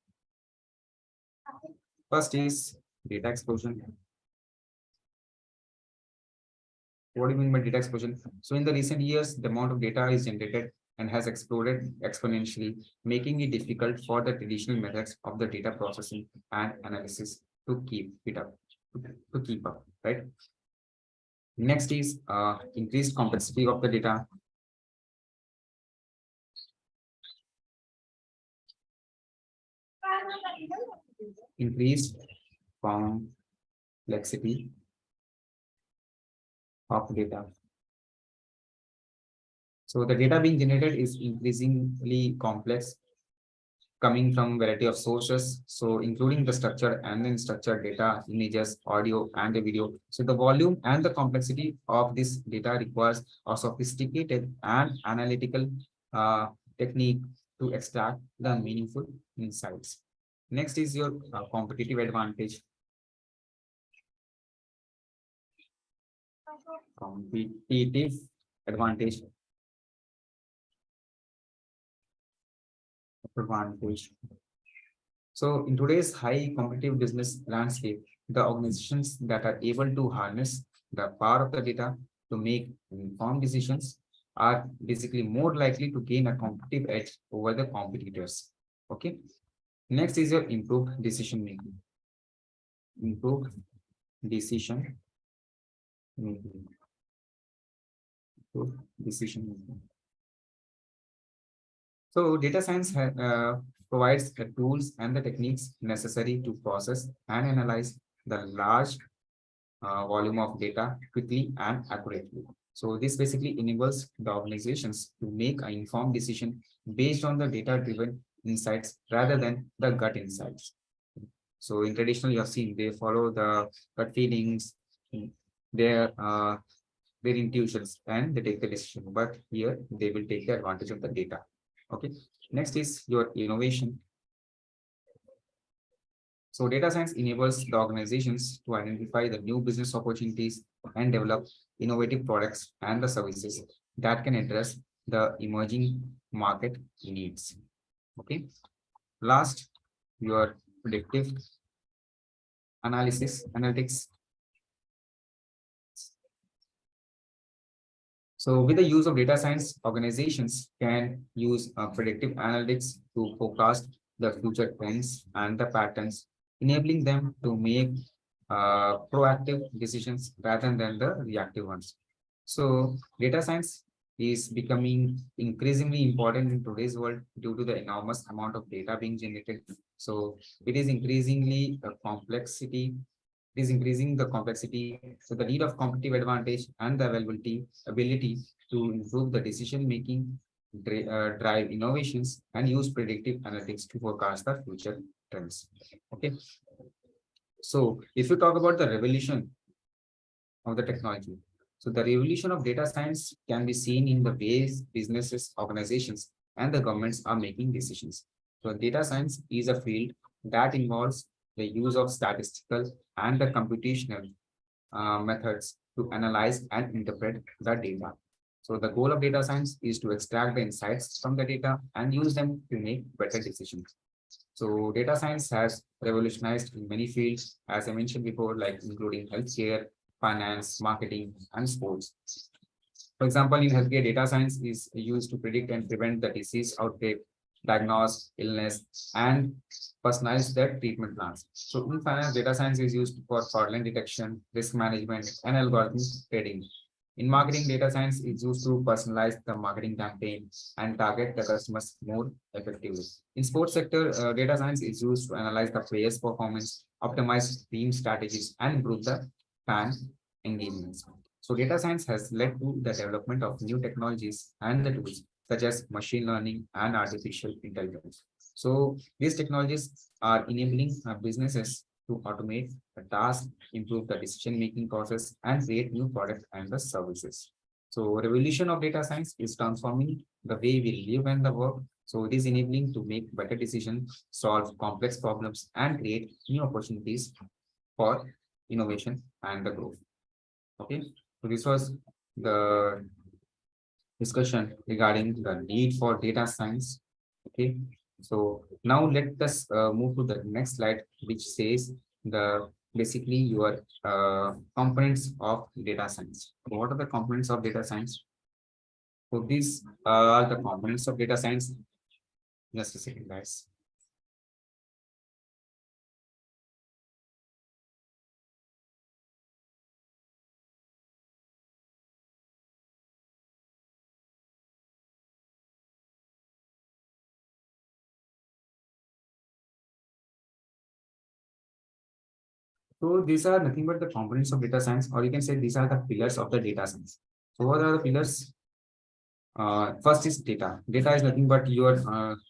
First is data explosion. What do you mean by data explosion? So in the recent years, the amount of data is generated and has exploded exponentially, making it difficult for the traditional methods of the data processing and analysis to keep it up, to keep up, right? Next is increased complexity of the data. Increased complexity of data. So the data being generated is increasingly complex, coming from variety of sources, so including the structured and unstructured data, images, audio, and the video. So the volume and the complexity of this data requires a sophisticated and analytical technique to extract the meaningful insights. Next is your competitive advantage. Competitive advantage. So in today's high competitive business landscape, the organizations that are able to harness the power of the data to make informed decisions are basically more likely to gain a competitive edge over the competitors. Okay. Next is your improved decision making. Improved decision making. Improved decision making. So data science provides the tools and the techniques necessary to process and analyze the large volume of data quickly and accurately. So this basically enables the organizations to make an informed decision based on the data-driven insights rather than the gut insights. So in traditional, you have seen they follow the gut feelings, their intuitions, and they take the decision. But here they will take the advantage of the data. Okay. Next is your innovation. So data science enables the organizations to identify the new business opportunities and develop innovative products and the services that can address the emerging market needs. Okay. Last, your predictive analytics. So with the use of data science, organizations can use predictive analytics to forecast the future trends and the patterns, enabling them to make proactive decisions rather than the reactive ones. So data science is becoming increasingly important in today's world due to the enormous amount of data being generated. So it is increasingly a complexity. It is increasing the complexity. So the need of competitive advantage and the ability to improve the decision making, drive innovations, and use predictive analytics to forecast the future trends. Okay. So if you talk about the revolution of the technology, so the revolution of data science can be seen in the ways businesses, organizations, and the governments are making decisions. So data science is a field that involves the use of statistical and the computational methods to analyze and interpret the data. So the goal of data science is to extract the insights from the data and use them to make better decisions. So data science has revolutionized in many fields, as I mentioned before, like including healthcare, finance, marketing, and sports. For example, in healthcare, data science is used to predict and prevent the disease outbreak, diagnose illness, and personalize the treatment plans. So in finance, data science is used for fraudulent detection, risk management, and algorithm trading. In marketing, data science is used to personalize the marketing campaign and target the customers more effectively. In sports sector, data science is used to analyze the players' performance, optimize team strategies, and improve the fan engagement. So data science has led to the development of new technologies and the tools such as machine learning and artificial intelligence. So these technologies are enabling businesses to automate the task, improve the decision-making process, and create new products and the services. So revolution of data science is transforming the way we live and the work. So it is enabling to make better decisions, solve complex problems, and create new opportunities for innovation and the growth. Okay, so this was the discussion regarding the need for data science. Okay, so now let us move to the next slide, which says the basically your components of data science. So what are the components of data science? So these are the components of data science. Just a second, guys. So these are nothing but the components of data science, or you can say these are the pillars of the data science. So what are the pillars? First is data. Data is nothing but your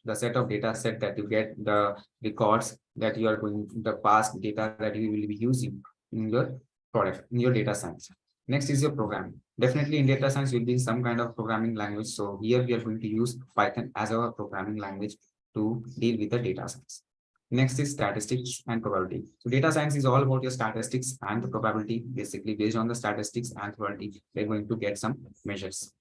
the set of data set that you get, the records that you are going, the past data that you will be using in your product, in your data science. Next is your programming. Definitely in data science will be some kind of programming language. So here we are going to use Python as our programming language to deal with the data science. Next is statistics and probability. So data science is all about your statistics and the probability. Basically, based on the statistics and probability, we're going to get some measures.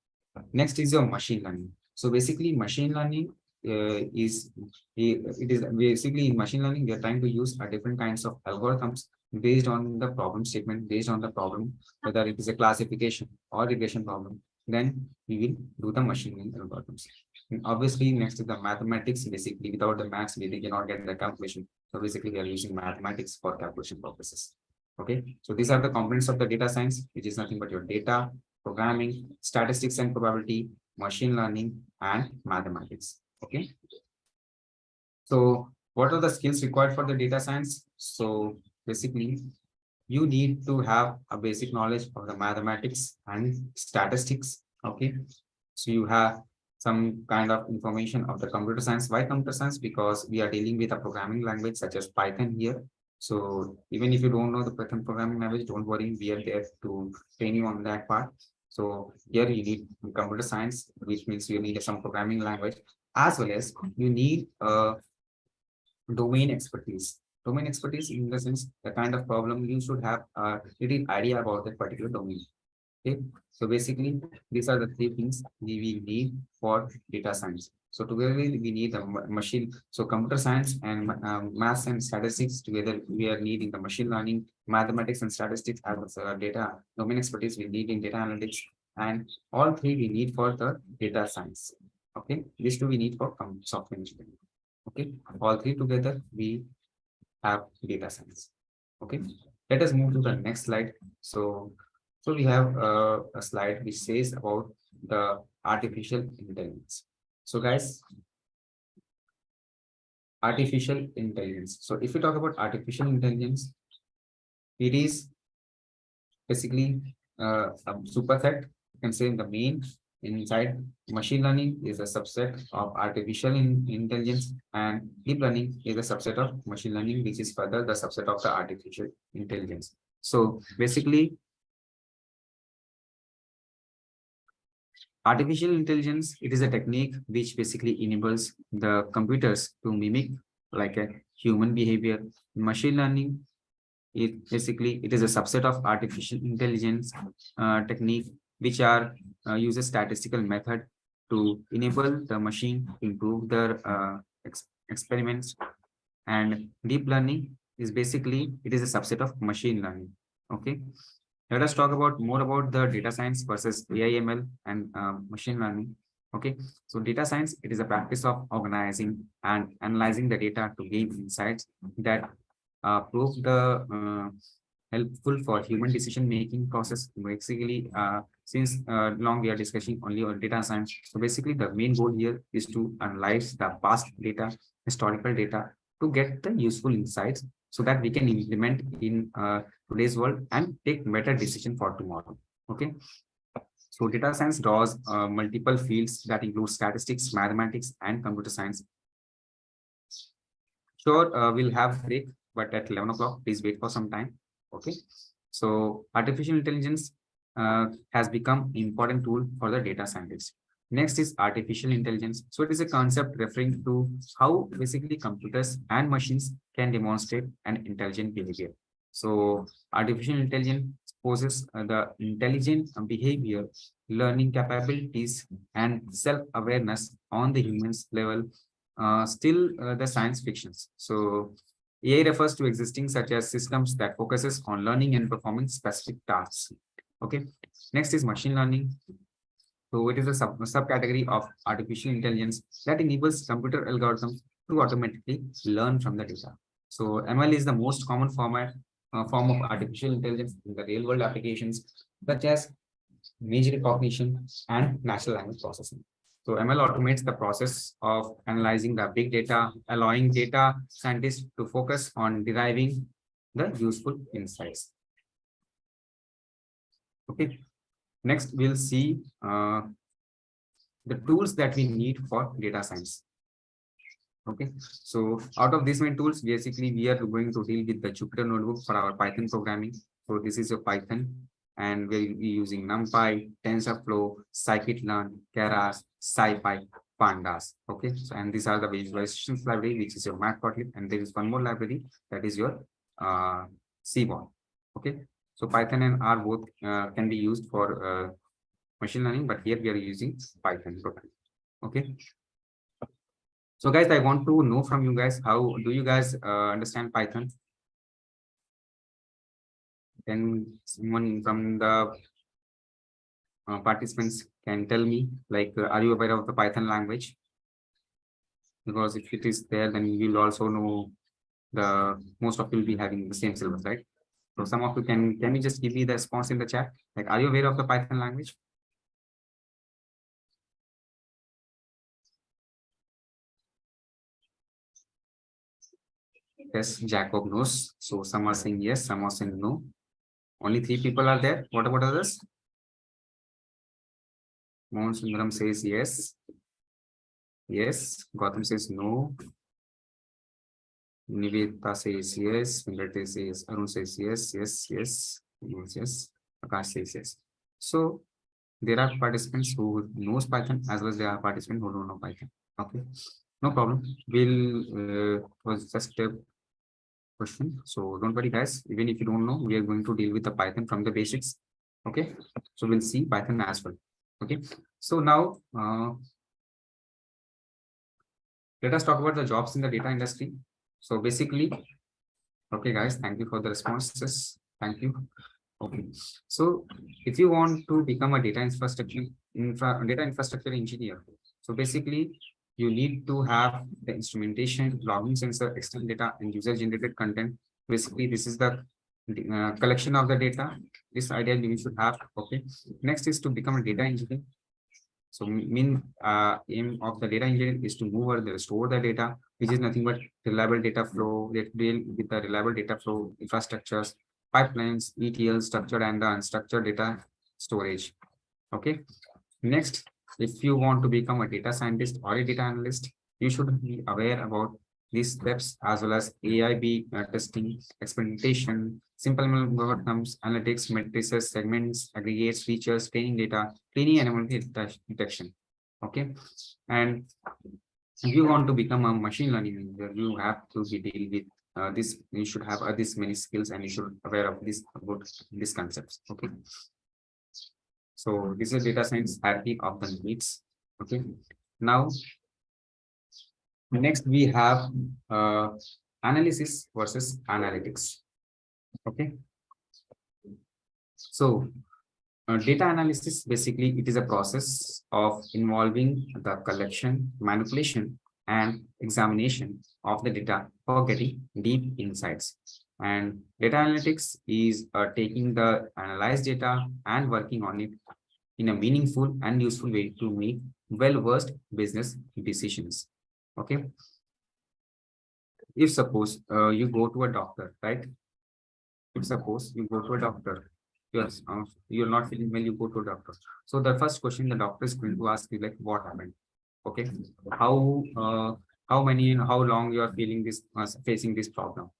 Next is your machine learning. So basically, machine learning it is basically in machine learning we are trying to use different kinds of algorithms based on the problem statement, based on the problem, whether it is a classification or regression problem. Then we will do the machine learning algorithms. And obviously, next is the mathematics. Basically, without the maths, we cannot get the calculation. So basically, we are using mathematics for calculation purposes. Okay, so these are the components of the data science, which is nothing but your data, programming, statistics and probability, machine learning, and mathematics. Okay. So what are the skills required for the data science? So basically, you need to have a basic knowledge of the mathematics and statistics. Okay. So you have some kind of information of the computer science. Why computer science? Because we are dealing with a programming language such as Python here. So even if you don't know the Python programming language, don't worry, we are there to train you on that part. So here you need computer science, which means you need some programming language, as well as you need domain expertise. Domain expertise in the sense the kind of problem you should have a little idea about that particular domain. Okay, so basically these are the three things we will need for data science. So together we need the machine. So computer science and maths and statistics together we are needing the machine learning, mathematics and statistics as data domain expertise we need in data analytics, and all three we need for the data science. Okay, these two we need for software engineering. Okay, all three together we have data science. Okay, let us move to the next slide. So we have a slide which says about the artificial intelligence. So guys, artificial intelligence. So if we talk about artificial intelligence, it is basically a superset. You can say the main inside machine learning is a subset of artificial intelligence, and deep learning is a subset of machine learning, which is further the subset of the artificial intelligence. So basically, artificial intelligence, it is a technique which basically enables the computers to mimic like a human behavior. Machine learning, it is a subset of artificial intelligence technique which are uses statistical method to enable the machine to improve their experiments. And deep learning is basically, it is a subset of machine learning. Okay, let us talk about more about the data science versus AI ML and machine learning. Okay, so data science, it is a practice of organizing and analyzing the data to gain insights that prove the helpful for human decision making process. Basically, since long we are discussing only on data science, so basically the main goal here is to analyze the past data, historical data, to get the useful insights so that we can implement in today's world and take better decision for tomorrow. Okay, so data science draws multiple fields that include statistics, mathematics, and computer science. Sure, we'll have break, but at 11 o'clock, please wait for some time. Okay, so artificial intelligence has become important tool for the data scientists. Next is artificial intelligence. So it is a concept referring to how basically computers and machines can demonstrate an intelligent behavior. So artificial intelligence poses the intelligent behavior, learning capabilities, and self-awareness on the human's level. Still the science fictions. So AI refers to existing such as systems that focuses on learning and performing specific tasks. Okay. Next is machine learning. So it is a subcategory of artificial intelligence that enables computer algorithms to automatically learn from the data. So ML is the most common form of artificial intelligence in the real world applications, such as image recognition and natural language processing. So ML automates the process of analyzing the big data, allowing data scientists to focus on deriving the useful insights. Okay. Next, we'll see the tools that we need for data science. Okay, so out of these main tools, basically we are going to deal with the Jupyter Notebook for our Python programming. So this is a Python, and we'll be using NumPy, TensorFlow, Scikit-learn, Keras, SciPy, Pandas. Okay, so and these are the visualizations library, which is your Matplotlib, and there is one more library that is your Seaborn. Okay, so Python and R both can be used for machine learning, but here we are using Python program. Okay. So guys, I want to know from you guys, how do you guys understand Python? Can someone from the participants can tell me, like, are you aware of the Python language? Because if it is there, then you will also know the most of you will be having the same syllabus, right? So some of you can you just give me the response in the chat? Like, are you aware of the Python language? Yes, Jacob knows. So some are saying yes, some are saying no. Only 3 people are there. What about others? Mohan Sundaram says yes. Yes. Gautam says no. Nivedita says yes. Venkat says, Arun says yes, yes, yes, yes. Akash says yes. So there are participants who knows Python, as well as there are participants who don't know Python. Okay, no problem. We'll was just a question. So don't worry, guys. Even if you don't know, we are going to deal with the Python from the basics. Okay, so we'll see Python as well. Okay, so now let us talk about the jobs in the data industry. So basically, okay, guys, thank you for the responses. Thank you. Okay, so if you want to become a data infrastructure engineer, so basically you need to have the instrumentation, logging sensor, external data, and user generated content. Basically, this is the collection of the data. This idea you should have. Okay, next is to become a data engineer. So aim of the data engineering is to move or store the data, which is nothing but reliable data flow. They deal with the reliable data flow infrastructures, pipelines, ETL, structured and the unstructured data storage. Okay. Next, if you want to become a data scientist or a data analyst, you should be aware about these steps as well as AIB testing, experimentation, simple algorithms, analytics, matrices, segments, aggregates, features, training data, cleaning anomaly detection. Okay. And if you want to become a machine learning engineer, you have to be deal with this. You should have this many skills and you should aware of this about these concepts. Okay. So this is data science hierarchy of the needs. Okay. Now, next we have analysis versus analytics. Okay. So data analysis, basically, it is a process of involving the collection, manipulation, and examination of the data for getting deep insights. And data analytics is taking the analyzed data and working on it in a meaningful and useful way to make well-versed business decisions. Okay. If suppose you go to a doctor, right? If suppose you go to a doctor, yes, you're not feeling well, you go to a doctor. So the first question the doctor is going to ask you, like, what happened? Okay, how many and how long you are feeling this, facing this problem?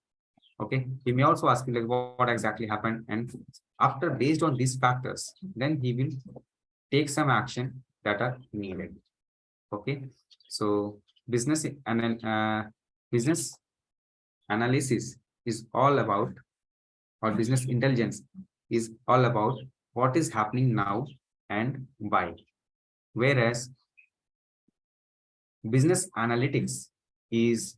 Okay, he may also ask you like what exactly happened, and after based on these factors, then he will take some action that are needed. Okay, so business analysis is all about, or business intelligence is all about what is happening now and why. Whereas business analytics is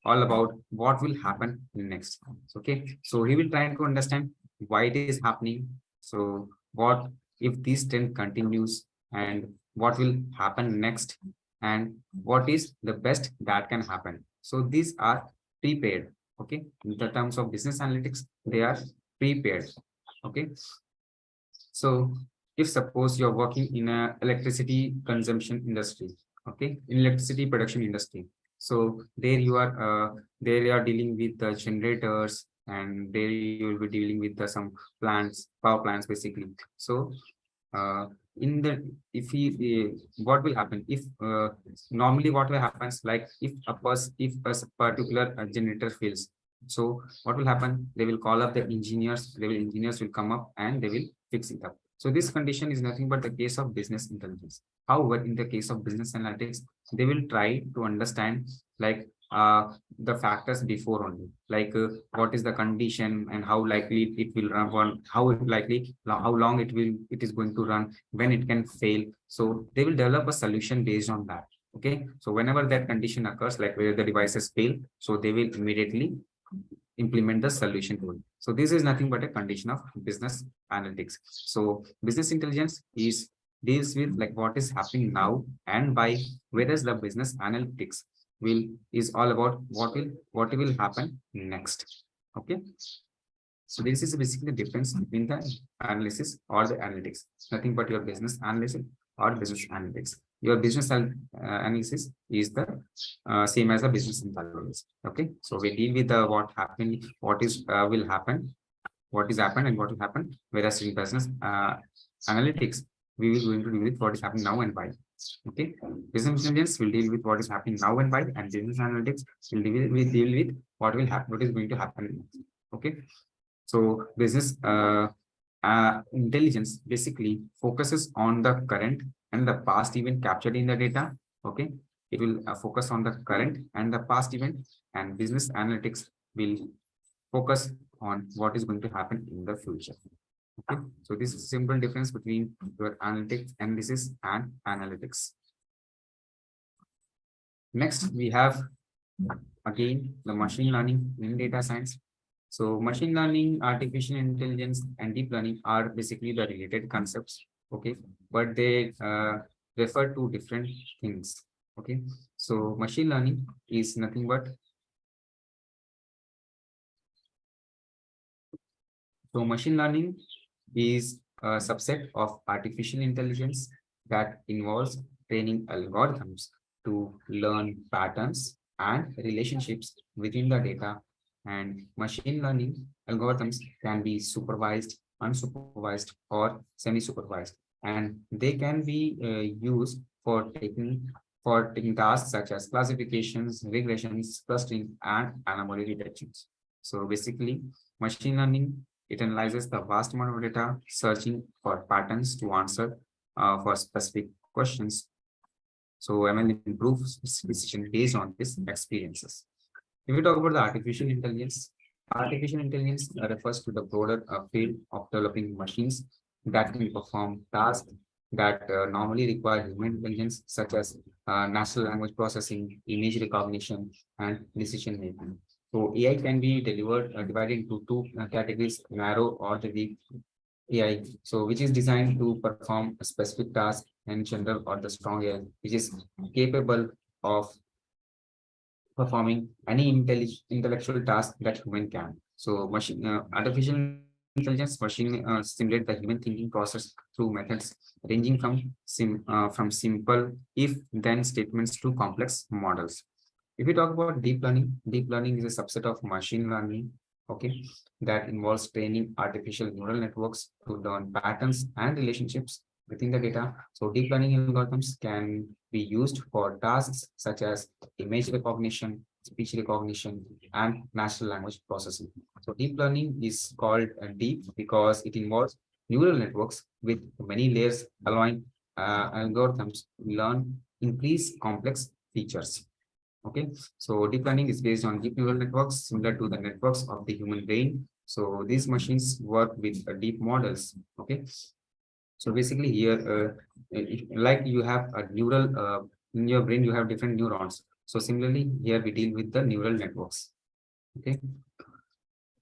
all about what will happen next. Okay, so he will try to understand why it is happening. So what if this trend continues, and what will happen next, and what is the best that can happen. So these are prepared. Okay, in the terms of business analytics, they are prepared. Okay, so if suppose you're working in a electricity consumption industry, okay, in electricity production industry, so there you are dealing with the generators, and there you will be dealing with some plants, power plants basically. So in the if he what will happen if normally what will happens, like if a particular generator fails, so what will happen, they will call up the engineers, engineers will come up and they will fix it up. So this condition is nothing but the case of business intelligence. However, in the case of business analytics, they will try to understand like the factors before only, like what is the condition and how likely it will run, how long it is going to run, when it can fail. So they will develop a solution based on that. Okay, so whenever that condition occurs, like where the devices fail, so they will immediately implement the solution to it. So this is nothing but a condition of business analytics. So business intelligence is deals with like what is happening now and why, whereas the business analytics will is all about what will happen next. Okay, so this is basically the difference between the analysis or the analytics. Nothing but your business analysis or business analytics. Your business analysis is the same as the business intelligence. Okay, so we deal with the what happened, what is will happen, what is happened, and what will happen. Whereas in business analytics, we will going to deal with what is happening now and why. Okay, business intelligence will deal with what is happening now and why, and business analytics will deal with what will happen, what is going to happen. Okay, so business intelligence basically focuses on the current and the past event captured in the data. Okay, it will focus on the current and the past event, and business analytics will focus on what is going to happen in the future. Okay, so this is a simple difference between your analytics analysis and analytics. Next, we have again the machine learning in data science. So machine learning, artificial intelligence, and deep learning are basically the related concepts. Okay, but they refer to different things. Okay, so machine learning is nothing but machine learning is a subset of artificial intelligence, that involves training algorithms to learn patterns and relationships within the data. And machine learning algorithms can be supervised, unsupervised, or semi-supervised, and they can be used for taking tasks such as classifications, regressions, clustering, and anomaly detections. So basically, machine learning, it analyzes the vast amount of data, searching for patterns to answer for specific questions. So ML improves its decision based on these experiences. If we talk about the artificial intelligence refers to the broader field of developing machines that can perform tasks that normally require human intelligence, such as natural language processing, image recognition, and decision making. So AI can be divided into two categories: narrow or the deep AI. So which is designed to perform a specific task, and general or the strong AI, which is capable of performing any intellectual task that human can. So artificial intelligence machine simulate the human thinking process through methods ranging from simple if then statements to complex models. If we talk about deep learning is a subset of machine learning, okay, that involves training artificial neural networks to learn patterns and relationships within the data. So deep learning algorithms can be used for tasks such as image recognition, speech recognition, and natural language processing. So deep learning is called deep because it involves neural networks with many layers, allowing algorithms to learn increase complex features. Okay, so deep learning is based on deep neural networks similar to the networks of the human brain. So these machines work with deep models. Okay, so basically here, like you have a neural in your brain, you have different neurons. So similarly, here we deal with the neural networks. Okay.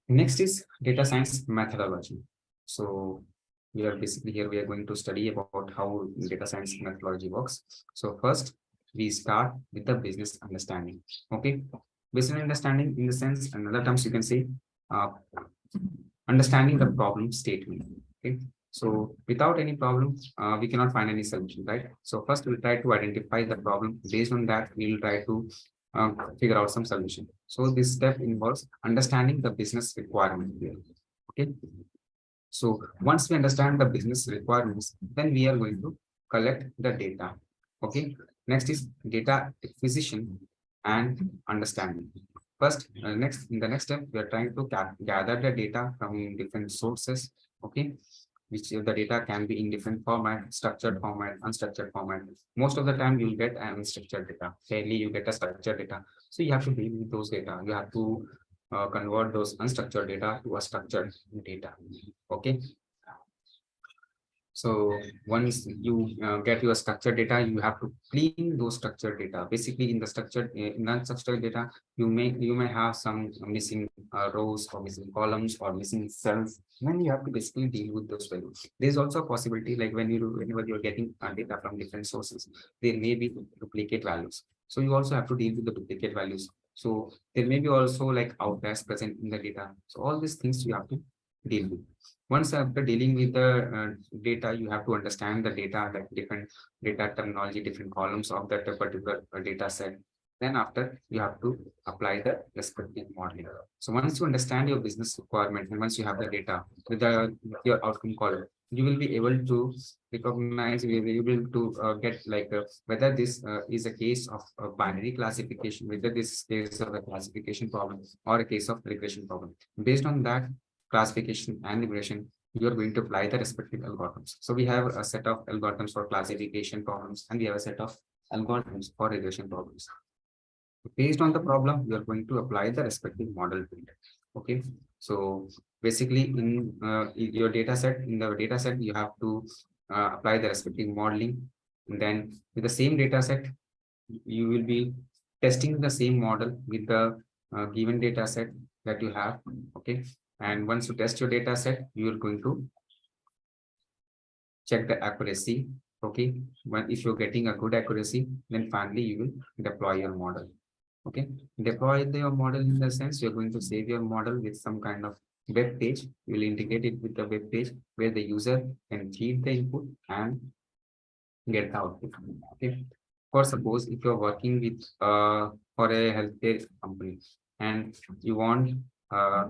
Next is data science methodology. So we are basically here, we are going to study about how data science methodology works. So first, we start with the business understanding. Okay. Business understanding in the sense, another terms you can say, uh, understanding the problem statement. Okay. So without any problem, we cannot find any solution, right? So first we'll try to identify the problem. Based on that, we'll try to figure out some solution. So this step involves understanding the business requirement here. Okay. So once we understand the business requirements, then we are going to collect the data. Okay. Next is data acquisition and understanding. First, in the next step, we are trying to gather the data from different sources. Okay, which the data can be in different format, structured format, unstructured format. Most of the time you'll get an unstructured data. Fairly you get a structured data. So you have to deal with those data. You have to convert those unstructured data to a structured data. Okay. So once you get your structured data, you have to clean those structured data. Basically, in the structured, in unstructured data, you may have some missing rows or missing columns or missing cells. Then you have to basically deal with those values. There's also a possibility, like whenever you're getting data from different sources, there may be duplicate values. So you also have to deal with the duplicate values. So there may be also like outliers present in the data. So all these things you have to deal with. Once after dealing with the data, you have to understand the data, like different data terminology, different columns of that particular data set. Then after you have to apply the respective modeling. So once you understand your business requirement and once you have the data with your outcome column, you will be able to recognize, you will be able to get like whether this is a case of a binary classification, whether this is case of a classification problem or a case of regression problem. Based on that classification and regression, you are going to apply the respective algorithms. So we have a set of algorithms for classification problems, and we have a set of algorithms for regression problems. Based on the problem, you are going to apply the respective model to it. Okay. So basically, in your data set, you have to apply the respective modeling. And then with the same data set, you will be testing the same model with the given data set that you have. Okay. And once you test your data set, you are going to check the accuracy. Okay. If you're getting a good accuracy, then finally you will deploy your model. Okay. Deploy your model in the sense you're going to save your model with some kind of web page. You will integrate it with the web page where the user can feed the input and get the output. Okay. For suppose if you're working with for a healthcare company and you want uh,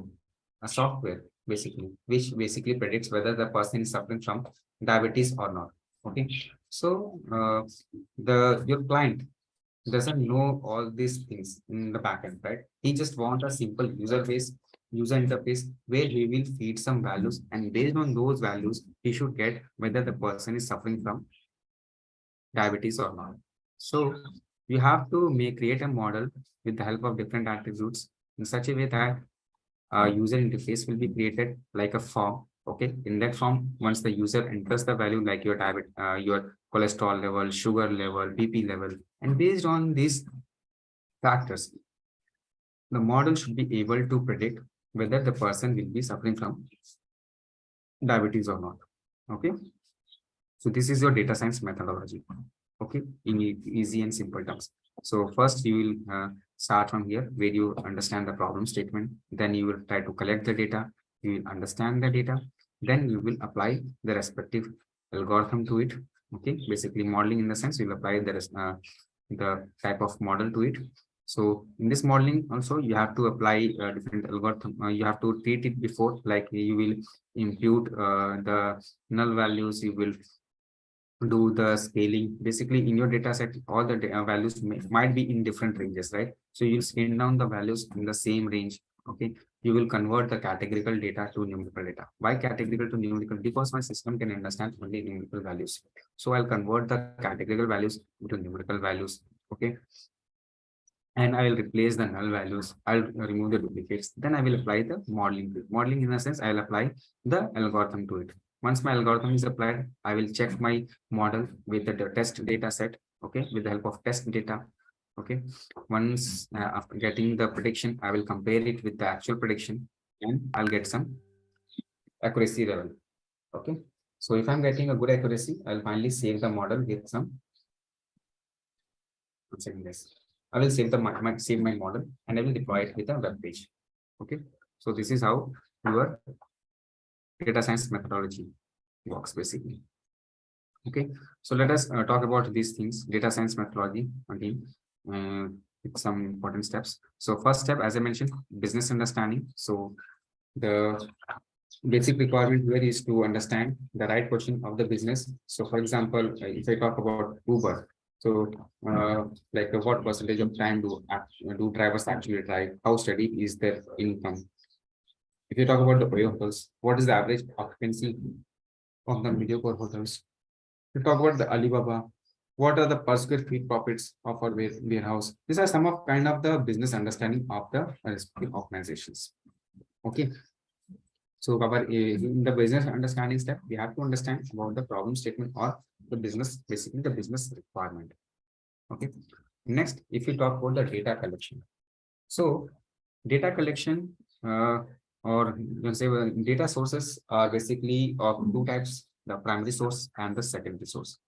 a software basically, which basically predicts whether the person is suffering from diabetes or not. Okay. So the your client doesn't know all these things in the backend, right? He just wants a simple user interface where he will feed some values, and based on those values, he should get whether the person is suffering from diabetes or not. So you have to create a model with the help of different attributes in such a way that user interface will be created like a form. Okay, in that form, once the user enters the value like your diabetes, your cholesterol level, sugar level, BP level, and based on these factors, the model should be able to predict whether the person will be suffering from diabetes or not. Okay, so this is your data science methodology. Okay, in easy and simple terms. So first you will start from here where you understand the problem statement. Then you will try to collect the data. You will understand the data. Then you will apply the respective algorithm to it. Okay, basically modeling in the sense you will apply the type of model to it. So in this modeling also you have to apply different algorithm. You have to treat it before, like you will impute the null values. You will do the scaling. Basically in your data set, all the values might be in different ranges, right? So you'll scale down the values in the same range. Okay, you will convert the categorical data to numerical data. Why categorical to numerical? Because my system can understand only numerical values, so I'll convert the categorical values into numerical values. Okay, and I will replace the null values. I'll remove the duplicates. Then I will apply the modeling. Modeling in a sense, I'll apply the algorithm to it. Once my algorithm is applied, I will check my model with the test data set. Okay, with the help of test data. Okay, once after getting the prediction, I will compare it with the actual prediction, and I'll get some accuracy level. Okay, so if I'm getting a good accuracy, I'll finally save the model with some. I'm saying this. I will save save my model and I will deploy it with a web page. Okay, so this is how your data science methodology works basically. Okay, so let us talk about these things. Data science methodology again with some important steps. So first step, as I mentioned, business understanding. So the basic requirement here is to understand the right question of the business. So for example, if I talk about Uber, so like what percentage of time do drivers actually drive? How steady is their income? If you talk about the Oyo hotels, what is the average occupancy of the mediocre hotels? If you talk about the Alibaba, what are the per square feet profits of our warehouse? These are some of kind of the business understanding of the respective organizations. Okay. So in the business understanding step, we have to understand about the problem statement or the business, basically the business requirement. Okay. Next, if we talk about the data collection. So data collection or you can say data sources are basically of two types, the primary source and the secondary source.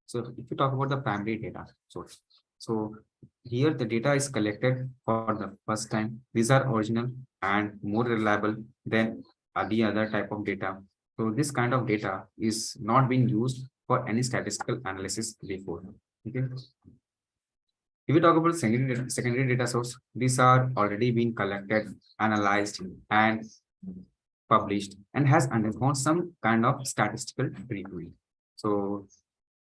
So if you talk about the primary data source, so here the data is collected for the first time. These are original and more reliable than the other type of data. So this kind of data is not being used for any statistical analysis before. Okay. If we talk about secondary data source, these are already been collected, analyzed, and published, and has undergone some kind of statistical reviewing. So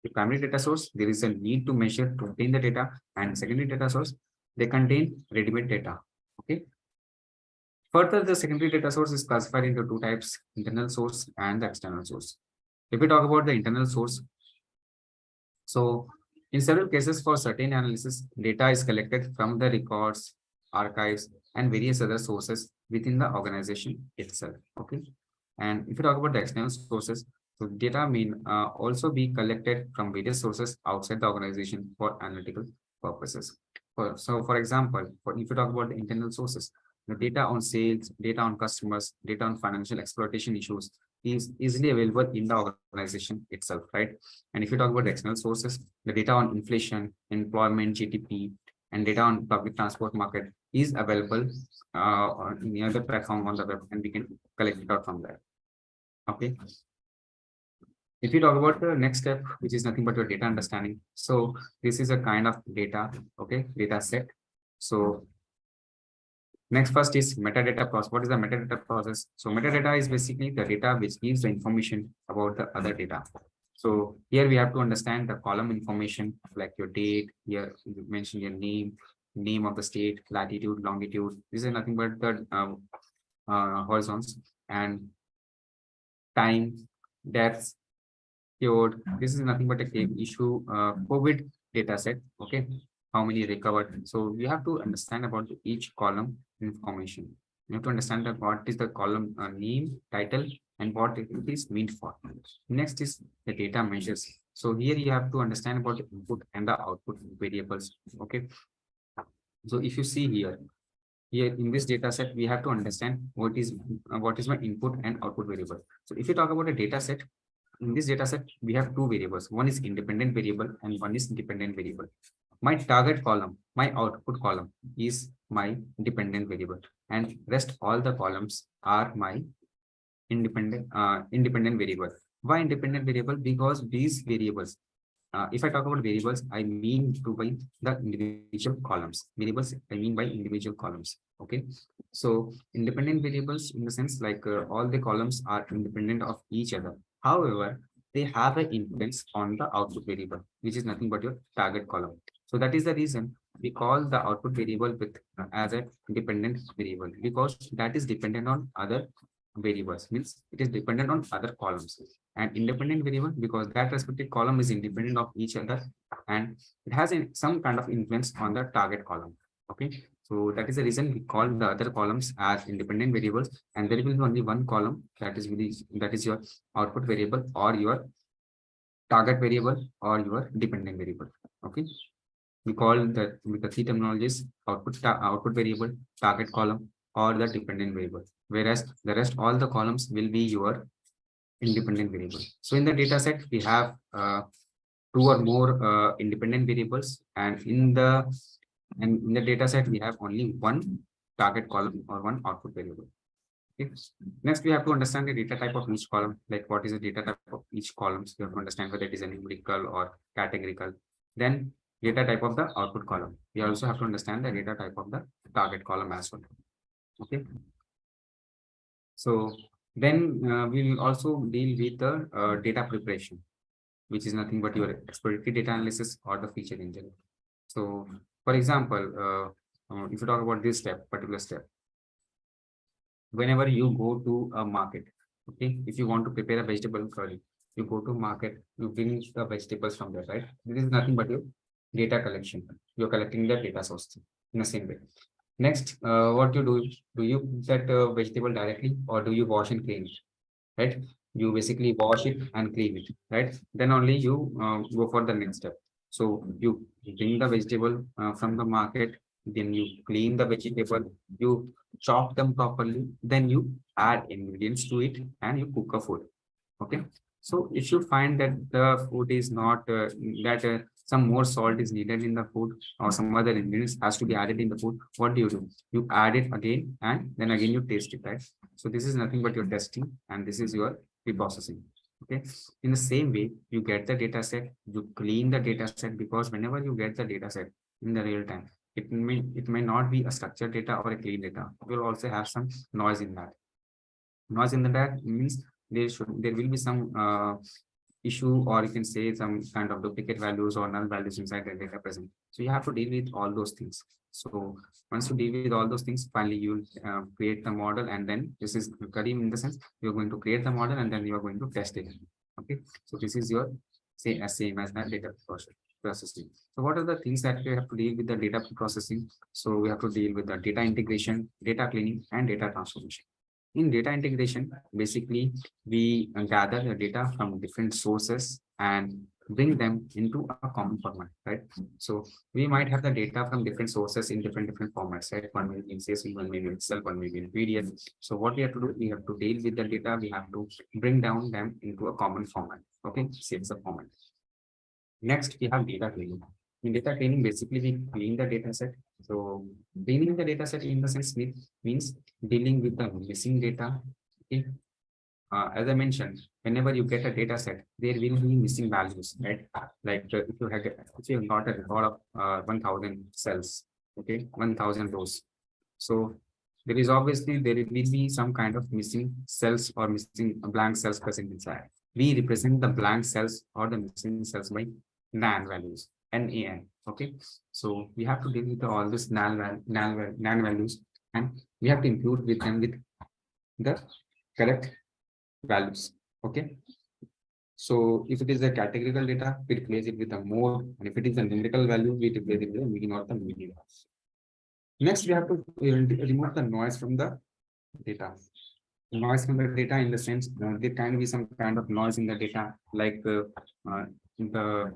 the primary data source, there is a need to measure to obtain the data, and secondary data source, they contain ready-made data. Okay. Further, the secondary data source is classified into two types: internal source and the external source. If we talk about the internal source, so in several cases for certain analysis, data is collected from the records, archives, and various other sources within the organization itself. Okay. And if you talk about the external sources, so data may also be collected from various sources outside the organization for analytical purposes. So for example, if you talk about the internal sources, the data on sales, data on customers, data on financial exploitation issues is easily available in the organization itself, right? And if you talk about the external sources, the data on inflation, employment, GDP, and data on public transport market is available on the other platform on the web, and we can collect it out from there. Okay. If you talk about the next step, which is nothing but your data understanding. So this is a kind of data, okay, data set. So next first is metadata process. What is the metadata process? So metadata is basically the data which gives the information about the other data. So here we have to understand the column information like your date, here you mention your name of the state, latitude, longitude. This is nothing but the horizons and time, depth, cured. This is nothing but a issue COVID data set. Okay, how many recovered? So we have to understand about each column information. You have to understand that what is the column name, title, and what it is meant for. Next is the data measures. So here you have to understand about the input and the output variables. Okay. So if you see here in this data set, we have to understand what is my input and output variable. So if you talk about a data set, in this data set, we have two variables. One is independent variable and one is dependent variable. My target column, my output column is my dependent variable, and rest all the columns are my independent variable. Why independent variable? Because these variables, if I talk about variables, I mean to by the individual columns. Variables, I mean by individual columns. Okay. So independent variables in the sense like all the columns are independent of each other. However, they have an influence on the output variable, which is nothing but your target column. So that is the reason we call the output variable with as a dependent variable, because that is dependent on other variables, means it is dependent on other columns. And independent variable because that respective column is independent of each other and it has some kind of influence on the target column. Okay, so that is the reason we call the other columns as independent variables, and there will be only one column that is your output variable or your target variable or your dependent variable. Okay, we call that with the three terminologies: output variable, target column, or the dependent variable, whereas the rest all the columns will be your independent variable. So in the data set, we have two or more independent variables, and in the data set, we have only one target column or one output variable. Okay. Next, we have to understand the data type of each column, like what is the data type of each columns. We have to understand whether it is a numerical or categorical. Then data type of the output column. We also have to understand the data type of the target column as well. Okay. So then we will also deal with the data preparation, which is nothing but your exploratory data analysis or the feature engine. So, for example, if you talk about this particular step, whenever you go to a market, okay, if you want to prepare a vegetable curry, you go to market, you bring the vegetables from there, right? This is nothing but your data collection. You're collecting the data source in the same way. Next, what you do you put that vegetable directly or do you wash and clean it, right? You basically wash it and clean it, right? Then only you go for the next step. So you bring the vegetable from the market, then you clean the vegetable, you chop them properly, then you add ingredients to it and you cook a food. Okay. So if you find that the food is not that some more salt is needed in the food or some other ingredients has to be added in the food, what do? You add it again and then again you taste it, right? So this is nothing but your testing and this is your pre-processing. Okay. In the same way, you get the data set, you clean the data set, because whenever you get the data set in the real time, it may not be a structured data or a clean data. You will also have some noise in that. Noise in the data means there will be some issue, or you can say some kind of duplicate values or null values inside the data present. So you have to deal with all those things. So once you deal with all those things, finally you create the model, and then this is Kareem in the sense you're going to create the model and then you are going to test it. Okay, so this is your same as that data processing. So what are the things that you have to deal with the data processing? So we have to deal with the data integration, data cleaning, and data transformation. In data integration, basically, we gather the data from different sources and bring them into a common format, right? So we might have the data from different sources in different formats, right? One may be in CSV, one may be in Excel, one may be in PDF. So what we have to do, we have to deal with the data. We have to bring down them into a common format. Okay, saves the format. Next, we have data cleaning. In data cleaning, basically we clean the data set. So cleaning the data set in the sense means dealing with the missing data. Okay. as I mentioned, whenever you get a data set, there will be missing values, right? Like if you have got a record of 1,000 cells, okay, 1,000 rows. So there is obviously there will be some kind of missing cells or missing blank cells present inside. We represent the blank cells or the missing cells by NaN values, NaN. Okay, so we have to deal with all this NaN values, and we have to include with them with the correct values. Okay, so if it is a categorical data, we replace it with a mode, and if it is a numerical value, we replace it with a mean or the median. Next, we have to remove the noise from the data. Noise from the data in the sense there can be some kind of noise in the data, like the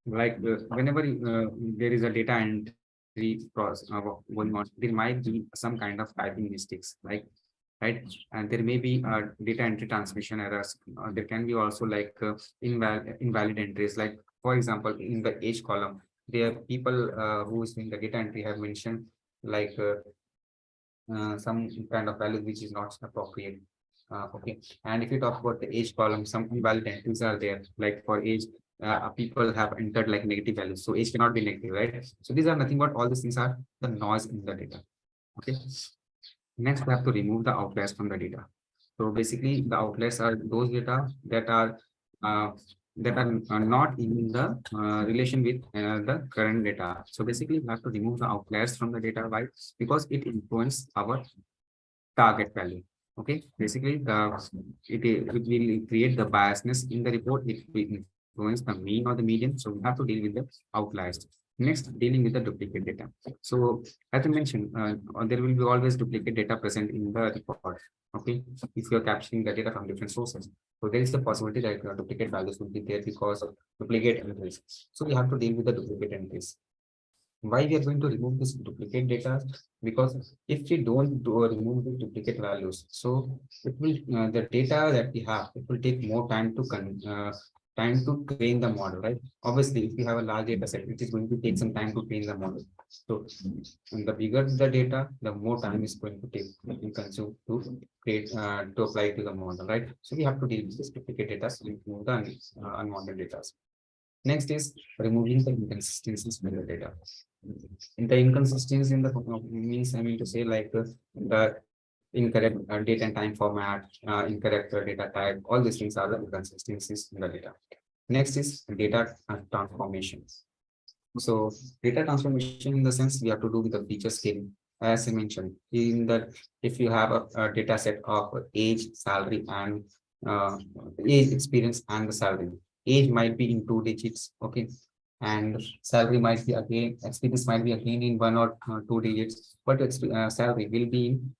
whenever there is a data entry process going on, there might be some kind of typing mistakes, like right, and there may be data entry transmission errors. There can be also like invalid entries, like for example in the age column, there are people who is doing the data entry have mentioned like some kind of value which is not appropriate. Okay, and if you talk about the age column, some invalid entries are there, like for age people have entered like negative values, so age cannot be negative, right? So these are nothing but all these things are the noise in the data. Okay, next we have to remove the outliers from the data. So basically the outliers are those data uh, that are not in the relation with the current data. So basically we have to remove the outliers from the data. Why? Because it influences our target value. Okay, basically it will create the biasness in the report. It will influence the mean or the median. So we have to deal with the outliers. Next, dealing with the duplicate data. So as I mentioned, there will be always duplicate data present in the report. Okay, if you are capturing the data from different sources, so there is the possibility that duplicate values will be there because of duplicate entries. So we have to deal with the duplicate entries. Why we are going to remove this duplicate data? Because if we don't remove the duplicate values, so it will the data that we have, it will take more time to train the model, right? Obviously, if you have a large data set, it is going to take some time to train the model. So the bigger the data, the more time is going to take to consume to create to apply to the model, right? So we have to deal with this duplicate data, so we remove the unwanted data. Next is removing the inconsistencies in the data. In the inconsistencies in the means, I mean to say like the incorrect date and time format, incorrect data type, all these things are the inconsistencies in the data. Next is data transformations. So data transformation in the sense we have to do with the feature scaling. As I mentioned, in that if you have a data set of age, salary, and age, experience, and the salary. Age might be in 2 digits, okay, and salary might be again, experience might be again in 1 or 2 digits, but salary will be in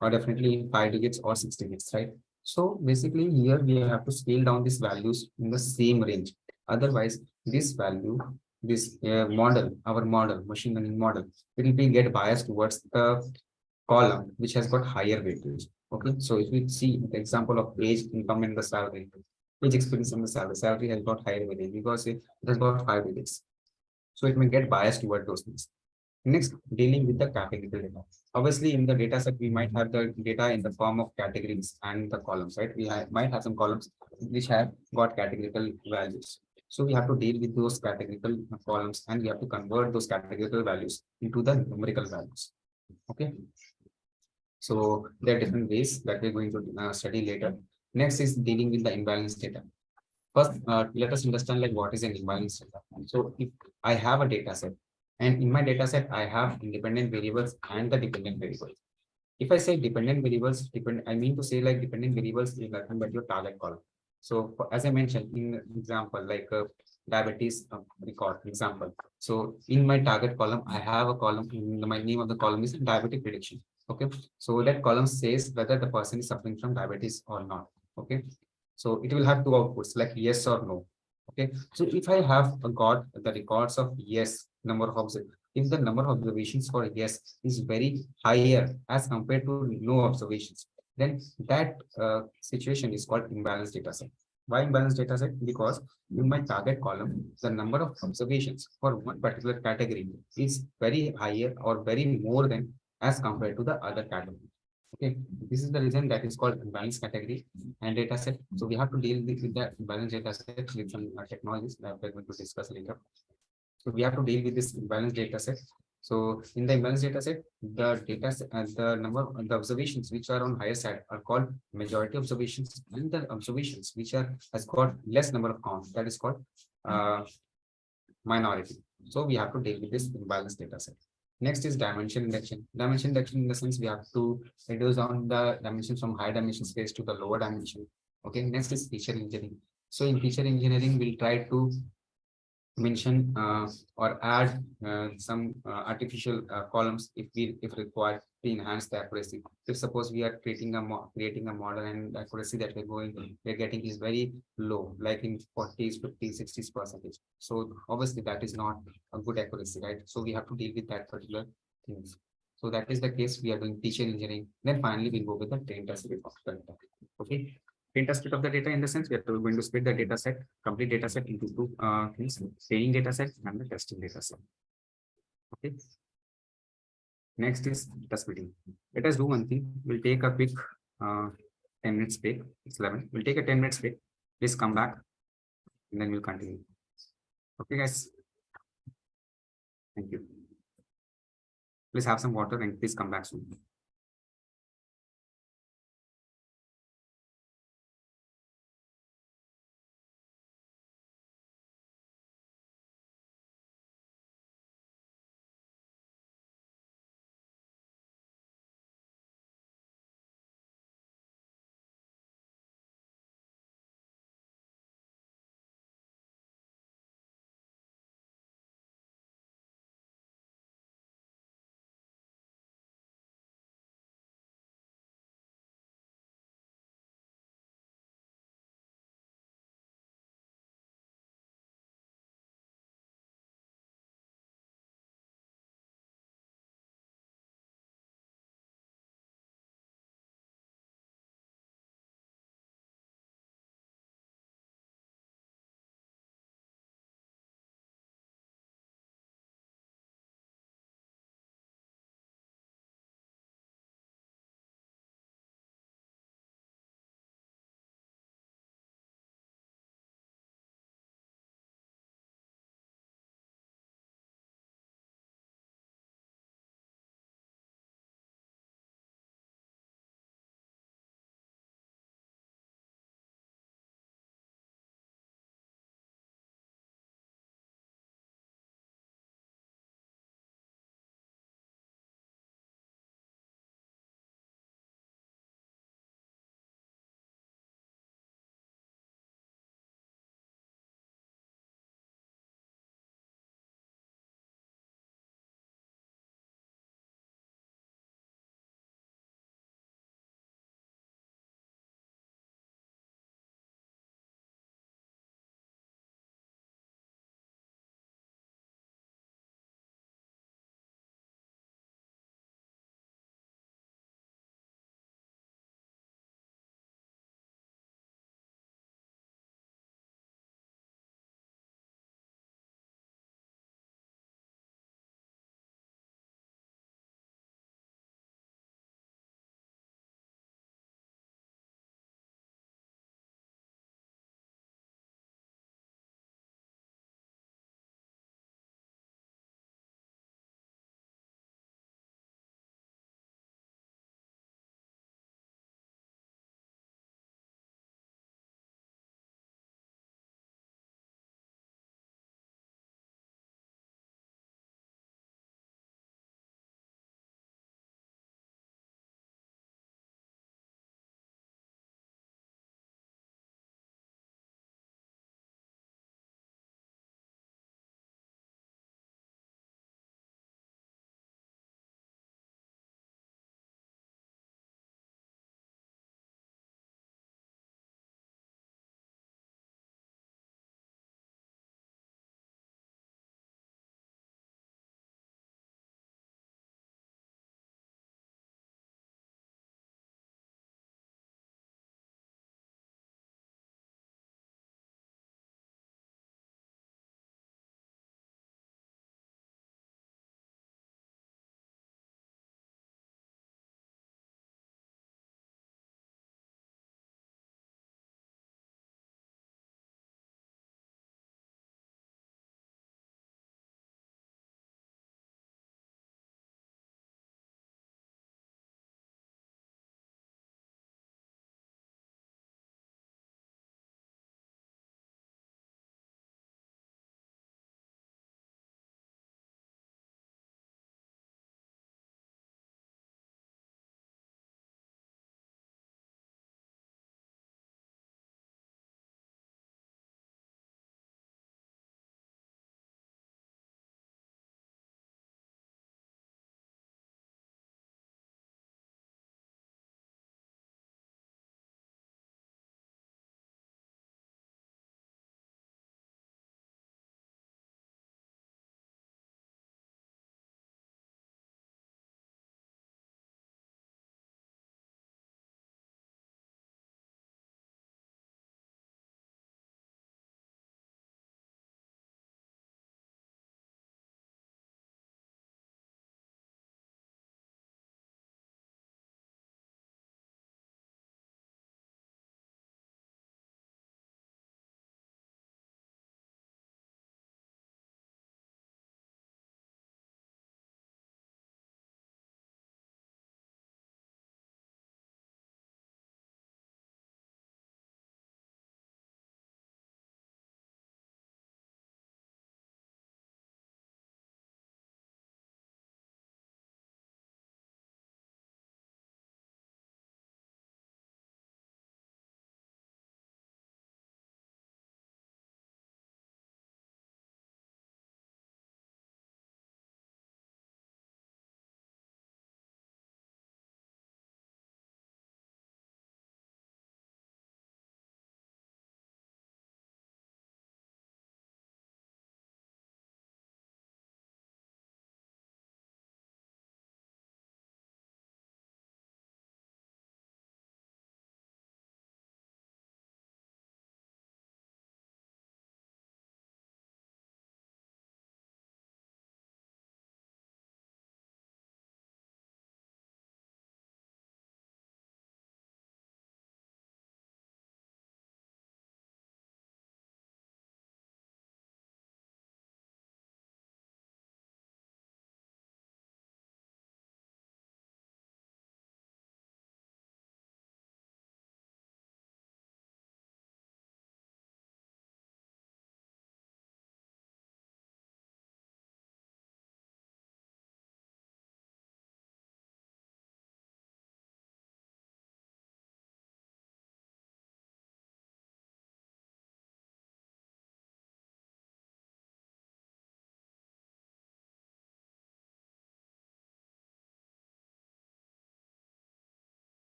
or definitely in 5 digits or 6 digits, right? So basically here we have to scale down these values in the same range. Otherwise, this value, this model, our model, machine learning model, will be get biased towards the column which has got higher weightage. Okay, so if we see the example of age, income, and the salary, age, experience, and the salary has got higher weightage because it has got 5 digits. So it may get biased toward those things. Next, dealing with the categorical data. Obviously, in the data set, we might have the data in the form of categories and the columns, right? Might have some columns which have got categorical values. So we have to deal with those categorical columns and we have to convert those categorical values into the numerical values. Okay. So there are different ways that we're going to study later. Next is dealing with the imbalanced data. First, let us understand like what is an imbalanced data. So if I have a data set and in my data set, I have independent variables and the dependent variables. If I say dependent variables, I mean to say like dependent variables is nothing but your target column. So as I mentioned in example, like diabetes record example. So in my target column, I have a column, my name of the column is diabetic prediction. Okay, so that column says whether the person is suffering from diabetes or not. Okay, so it will have two outputs like yes or no. Okay, so if I have got the records of yes, number of if the number of observations for yes is very higher as compared to no observations, then that situation is called imbalanced data set. Why imbalanced data set? Because in my target column, the number of observations for one particular category is very higher or very more than as compared to the other category. Okay, this is the reason that is called balance category and data set. So we have to deal with the balance data set with some technologies that we're going to discuss later. So we have to deal with this imbalance data set. So in the imbalance data set, the data the number of the observations which are on higher side are called majority observations, and the observations which are has got less number of counts, that is called minority. So we have to deal with this imbalance data set. Next is dimension indection. Dimension indection in the sense we have to reduce down the dimensions from high dimension space to the lower dimension. Okay, next is feature engineering. So in feature engineering, we'll try to mention or add some artificial columns if required to enhance the accuracy. If suppose we are creating a model and accuracy that we're getting is very low, like in 40s, 50s, 60s%. So obviously that is not a good accuracy, right? So we have to deal with that particular things. So that is the case. We are doing feature engineering. Then finally we'll go with the train test of the data. Okay. Train test of the data in the sense we are going to split the data set, complete data set into two things: training data set and the testing data set. Okay. Next is data splitting. Let us do one thing. We'll take a quick 10 minutes break. It's 11. We'll take a 10 minutes break. Please come back and then we'll continue. Okay, guys. Thank you. Please have some water and please come back soon.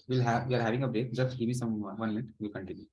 we are having a break. Just give me some 1 minute. We'll continue.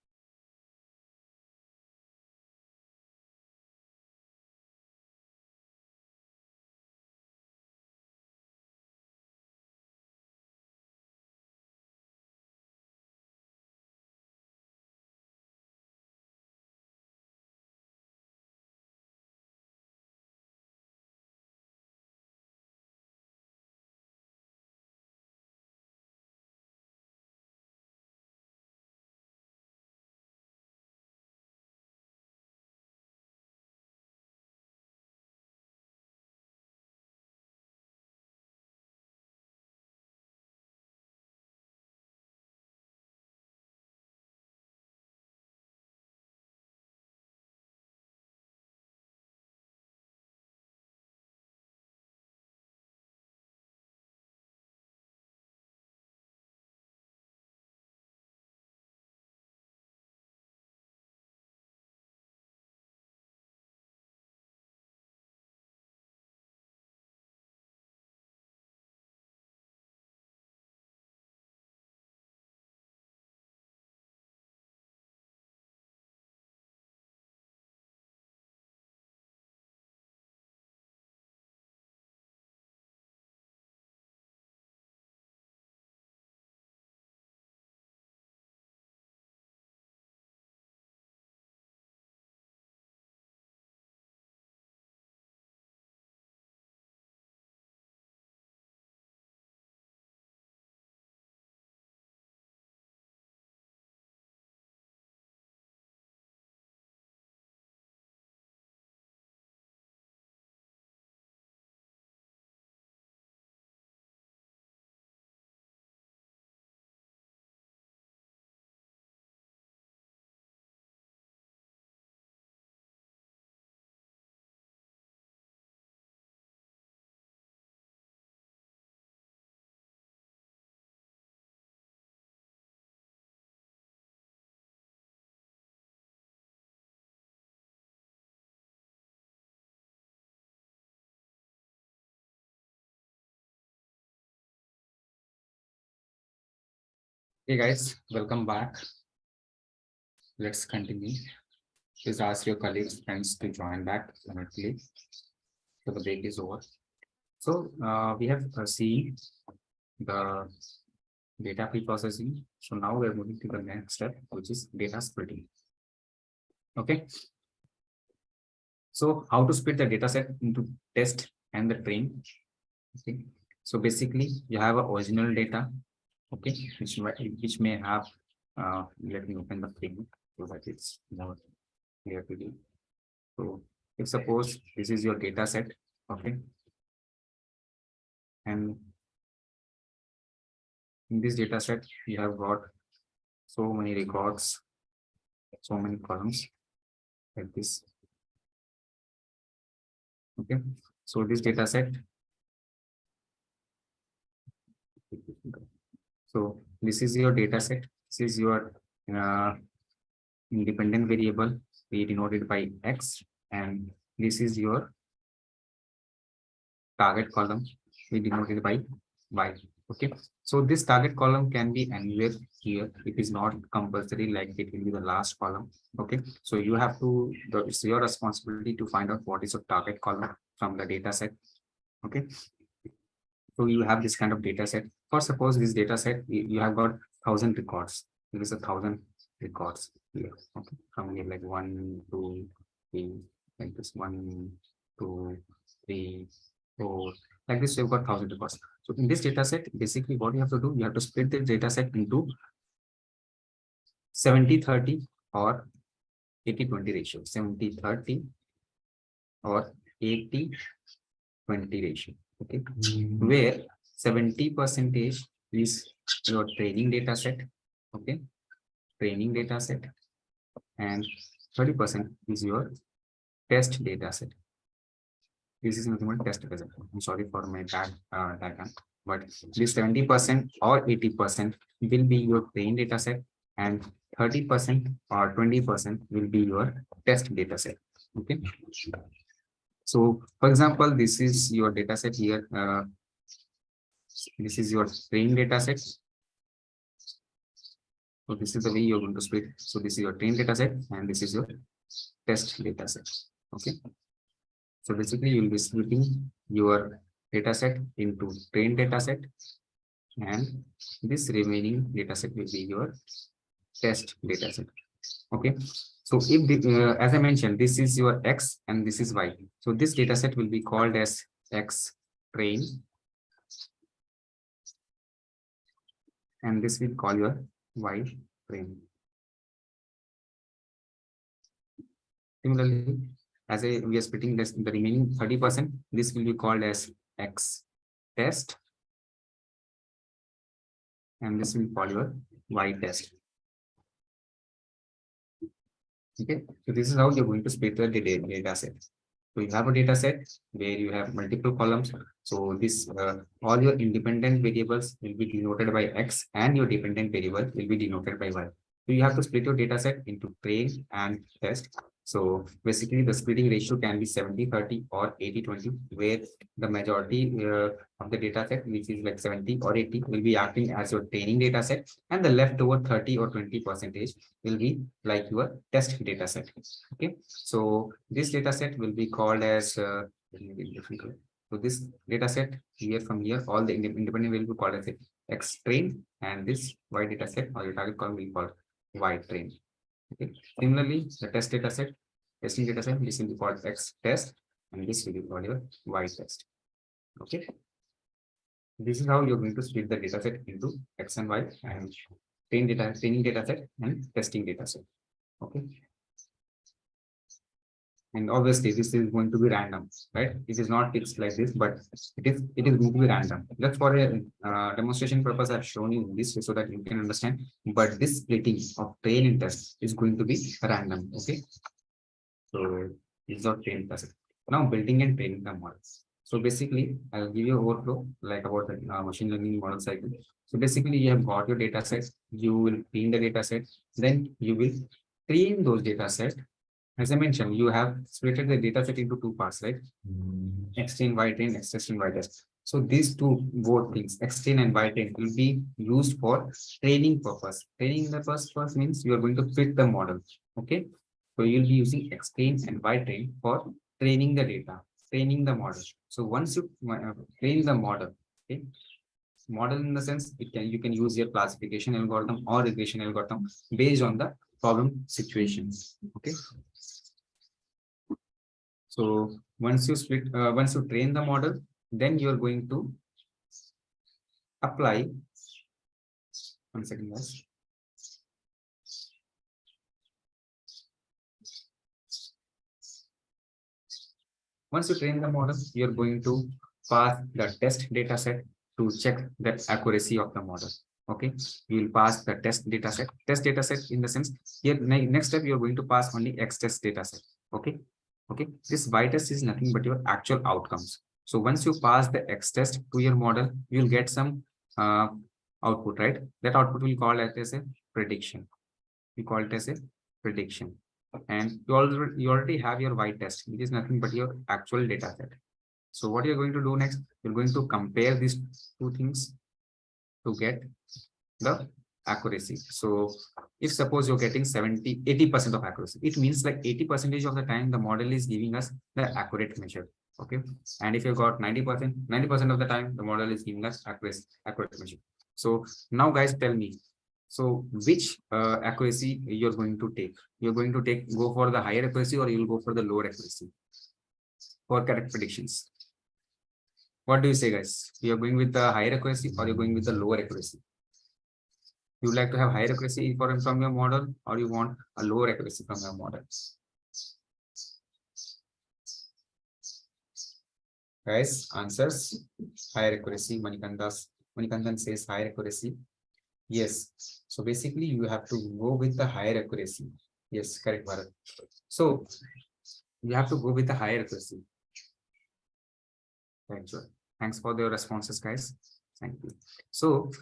Hey guys, welcome back. Let's continue. Please ask your colleagues, friends to join back immediately. So the break is over. So we have seen the data pre-processing. So now we're moving to the next step, which is data splitting. Okay. So how to split the data set into test and the train. Okay. So basically you have a original data, okay, which may have let me open the thing so that it's more clear to you. So if suppose this is your data set, okay, and in this data set you have got so many records, so many columns like this. Okay, so this data set, so this is your data set, this is your independent variable, we denoted by X, and this is your target column, we denoted by Y. Okay, so this target column can be anywhere here. It is not compulsory like it will be the last column. Okay, so you have to, it's your responsibility to find out what is your target column from the data set. Okay, so you have this kind of data set. For suppose this data set, you have got 1,000 records. There is 1,000 records here. Okay, from here like 1, 2, 3, like this 1, 2, 3, 4, like this. You've got 1,000 records. So in this data set, basically what you have to do, you have to split the data set into 70-30 or 80-20 ratio. 70-30 or 80-20 ratio. Okay, where 70% is your training data set, okay, training data set, and 30% is your test data set. This is nothing but test data set. I'm sorry for my bad diagram, but this 70% or 80% will be your training data set, and 30% or 20% will be your test data set. Okay, so for example, this is your data set here. This is your training data set, So this is the way you're going to split. So this is your train data set and this is your test data set. Okay. So basically you'll be splitting your data set into train data set, and this remaining data set will be your test data set. Okay. So if as I mentioned, this is your X and this is Y. So this data set will be called as X train, and this will call your Y train. Similarly, as we are splitting this, the remaining 30%, this will be called as X test, and this will call your Y test. Okay, so this is how you're going to split the data set. So you have a data set where you have multiple columns. So this all your independent variables will be denoted by X and your dependent variable will be denoted by Y. So you have to split your data set into train and test. So basically the splitting ratio can be 70-30 or 80-20, where the majority of the data set, which is like 70 or 80, will be acting as your training data set, and the leftover 30 or 20% will be like your test data set. Okay, so this data set will be called as so this data set here from here, all the independent will be called as X train, and this Y data set or your target column will be called Y train. Okay. Similarly, the test data set, testing data set, this will be called X test, and this will be called your Y test. Okay. This is how you're going to split the data set into X and Y, and training data set and testing data set. Okay. And obviously this is going to be random, right? It is not fixed like this, but it is going to be random. Just for a demonstration purpose, I've shown you this so that you can understand. But this splitting of train and test is going to be random. Okay, so it's not train test. Now building and training the models. So basically, I'll give you a workflow like about the machine learning model cycle. So basically, you have got your data set. You will train the data set. Then you will train those data set. As I mentioned, you have split the data set into two parts, right? X train, Y train, X test and Y test. So these two both things, X train and Y train, will be used for training purpose. Training in the first means you are going to fit the model. Okay. So you'll be using X train and Y train for training the data, training the model. So once you train the model, okay, model in the sense you can use your classification algorithm or regression algorithm based on the problem situations. Okay. So once you train the model, then you're going to apply. One second, guys. Once you train the model, you're going to pass the test data set to check the accuracy of the model. Okay, you will pass the test data set in the sense here next step you're going to pass only X test data set. Okay. Okay, this Y test is nothing but your actual outcomes. So once you pass the X test to your model, you'll get some output, right? That output will call it as a prediction. We call it as a prediction. And you already have your Y test, which is nothing but your actual data set. So what you're going to do next, you're going to compare these two things to get the accuracy. So if suppose you're getting 80% of accuracy, it means like 80% of the time the model is giving us the accurate measure. Okay, and if you got 90% of the time the model is giving us accurate measure. So now guys, tell me, so which accuracy you're going to take? You're going to go for the higher accuracy, or you'll go for the lower accuracy for correct predictions? What do you say, guys? You're going with the higher accuracy or you're going with the lower accuracy? You like to have higher accuracy from your model, or you want a lower accuracy from your model? Guys, answers higher accuracy. Manikandan says higher accuracy. Yes. So basically, you have to go with the higher accuracy. Yes, correct, Bharat. So you have to go with the higher accuracy. Thank you. Thanks for the responses, guys. Thank you. So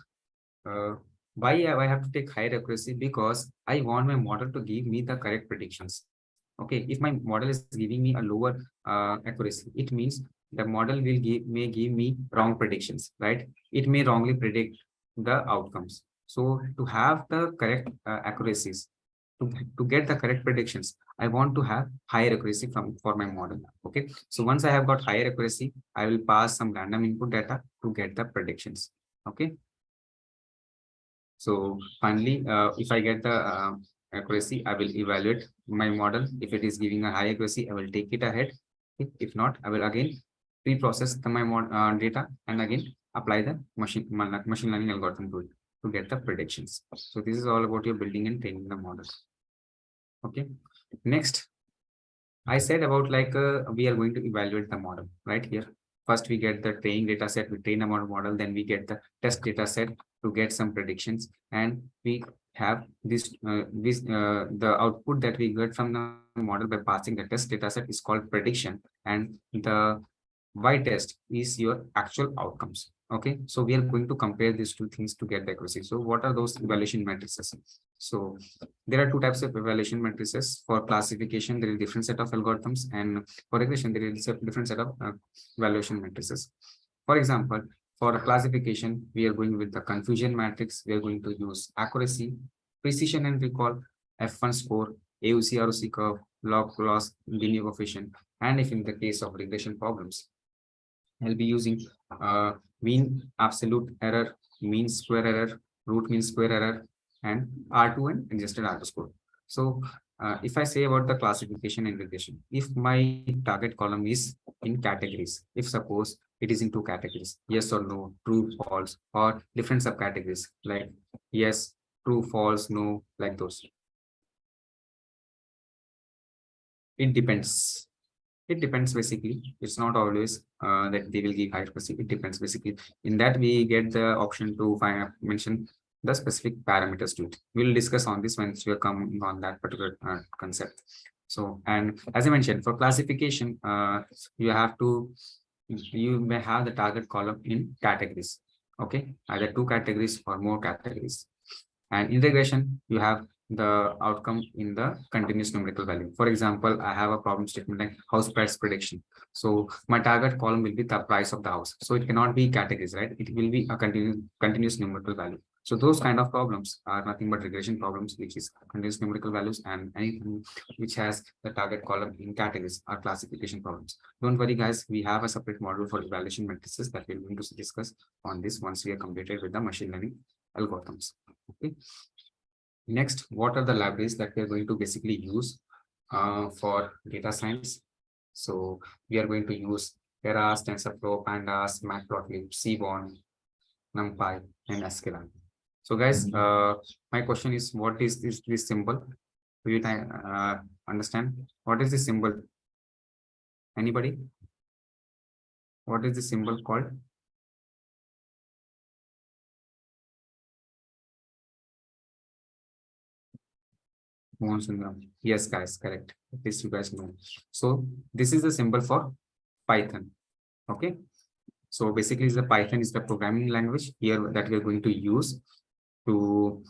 why I have to take higher accuracy? Because I want my model to give me the correct predictions. Okay, if my model is giving me a lower accuracy, it means the model may give me wrong predictions, right? It may wrongly predict the outcomes. So to have the correct accuracies, to get the correct predictions, I want to have higher accuracy for my model. Okay. So once I have got higher accuracy, I will pass some random input data to get the predictions. Okay. So finally, if I get the accuracy, I will evaluate my model. If it is giving a high accuracy, I will take it ahead. If not, I will again pre-process my data and again apply the machine learning algorithm to it to get the predictions. So this is all about your building and training the model. Okay. Next, I said about like we are going to evaluate the model right here. First, we get the training data set, we train a model, then we get the test data set to get some predictions, and we have the output that we get from the model by passing the test data set is called prediction, and the Y test is your actual outcomes. Okay, so we are going to compare these two things to get the accuracy. So what are those evaluation matrices? So there are two types of evaluation matrices. For classification, there is different set of algorithms, and for regression, there is a different set of evaluation matrices. For example, for classification, we are going with the confusion matrix. We are going to use accuracy, precision and recall, F1 score, AUC, ROC curve, log loss, linear coefficient, and if in the case of regression problems, I'll be using mean absolute error, mean square error, root mean square error, and R2 and adjusted R2 score. So if I say about the classification and regression, if my target column is in categories, if suppose it is in two categories, yes or no, true, false, or different subcategories like yes, true, false, no, like those. It depends. It depends basically. It's not always that they will give high accuracy. It depends basically. In that we get the option to mention the specific parameters to it. We'll discuss on this once we are coming on that particular concept. So, and as I mentioned, for classification, you may have the target column in categories. Okay, either two categories or more categories. And in regression, you have the outcome in the continuous numerical value. For example, I have a problem statement like house price prediction. So my target column will be the price of the house. So it cannot be categories, right? It will be a continuous numerical value. So those kind of problems are nothing but regression problems, which is continuous numerical values, and anything which has the target column in categories are classification problems. Don't worry, guys. We have a separate model for evaluation matrices that we're going to discuss on this once we are completed with the machine learning algorithms. Okay. Next, what are the libraries that we are going to basically use for data science? So we are going to use Keras, TensorFlow, Pandas, Matplotlib, Seaborn, NumPy, and sklearn. So guys, my question is, what is this symbol? Do you understand? What is this symbol? Anybody? What is this symbol called? Yes, guys, correct. At least you guys know. So this is the symbol for Python. Okay. So basically, the Python is the programming language here that we are going to use for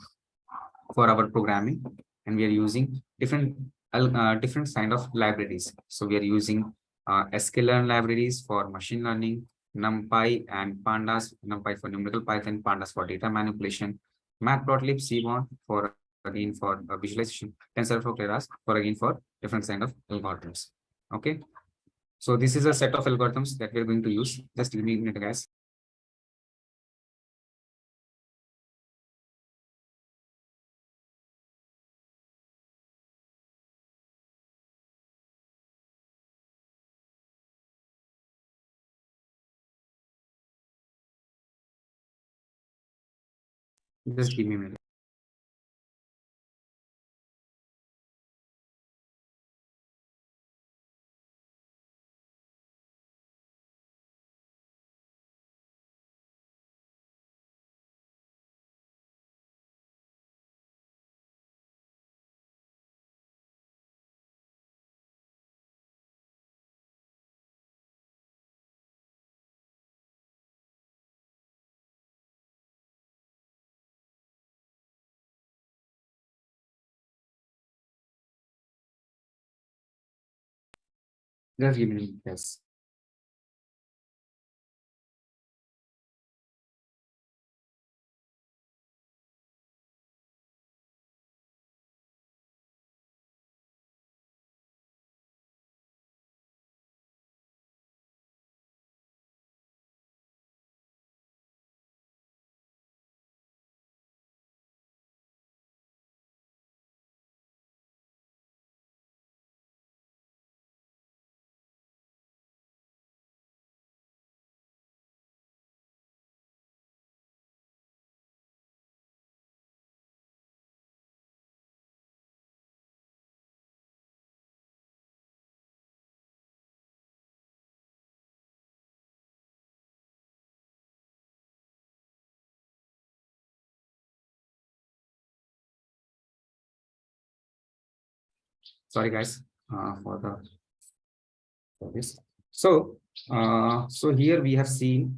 our programming, and we are using different kind of libraries. So we are using sklearn libraries for machine learning, NumPy and Pandas. NumPy for numerical Python, Pandas for data manipulation, Matplotlib, Seaborn for again for visualization, TensorFlow, Keras for again for different kind of algorithms. Okay. So this is a set of algorithms that we're going to use. Just give me a minute, guys. Just give me a minute. Just give me a minute, guys. Sorry guys, for this. So, so here we have seen,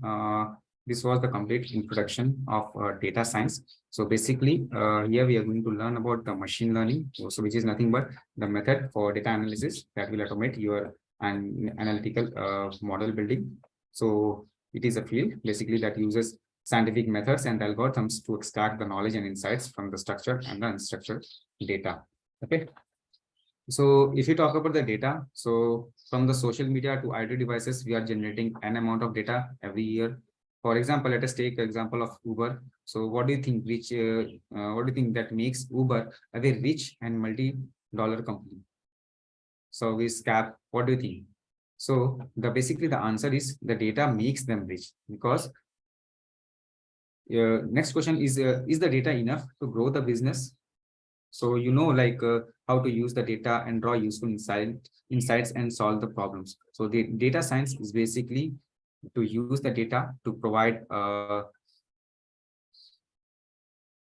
this was the complete introduction of data science. So basically, here we are going to learn about the machine learning, so which is nothing but the method for data analysis that will automate your analytical model building. So it is a field basically that uses scientific methods and algorithms to extract the knowledge and insights from the structured and the unstructured data. Okay. So if you talk about the data, so from the social media to IoT devices, we are generating an amount of data every year. For example, let us take the example of Uber. So what do you think, what do you think that makes Uber a very rich and multi-dollar company? So with Cap, what do you think? So basically the answer is the data makes them rich, because next question is the data enough to grow the business? So like how to use the data and draw useful insights and solve the problems. So the data science is basically to use the data to provide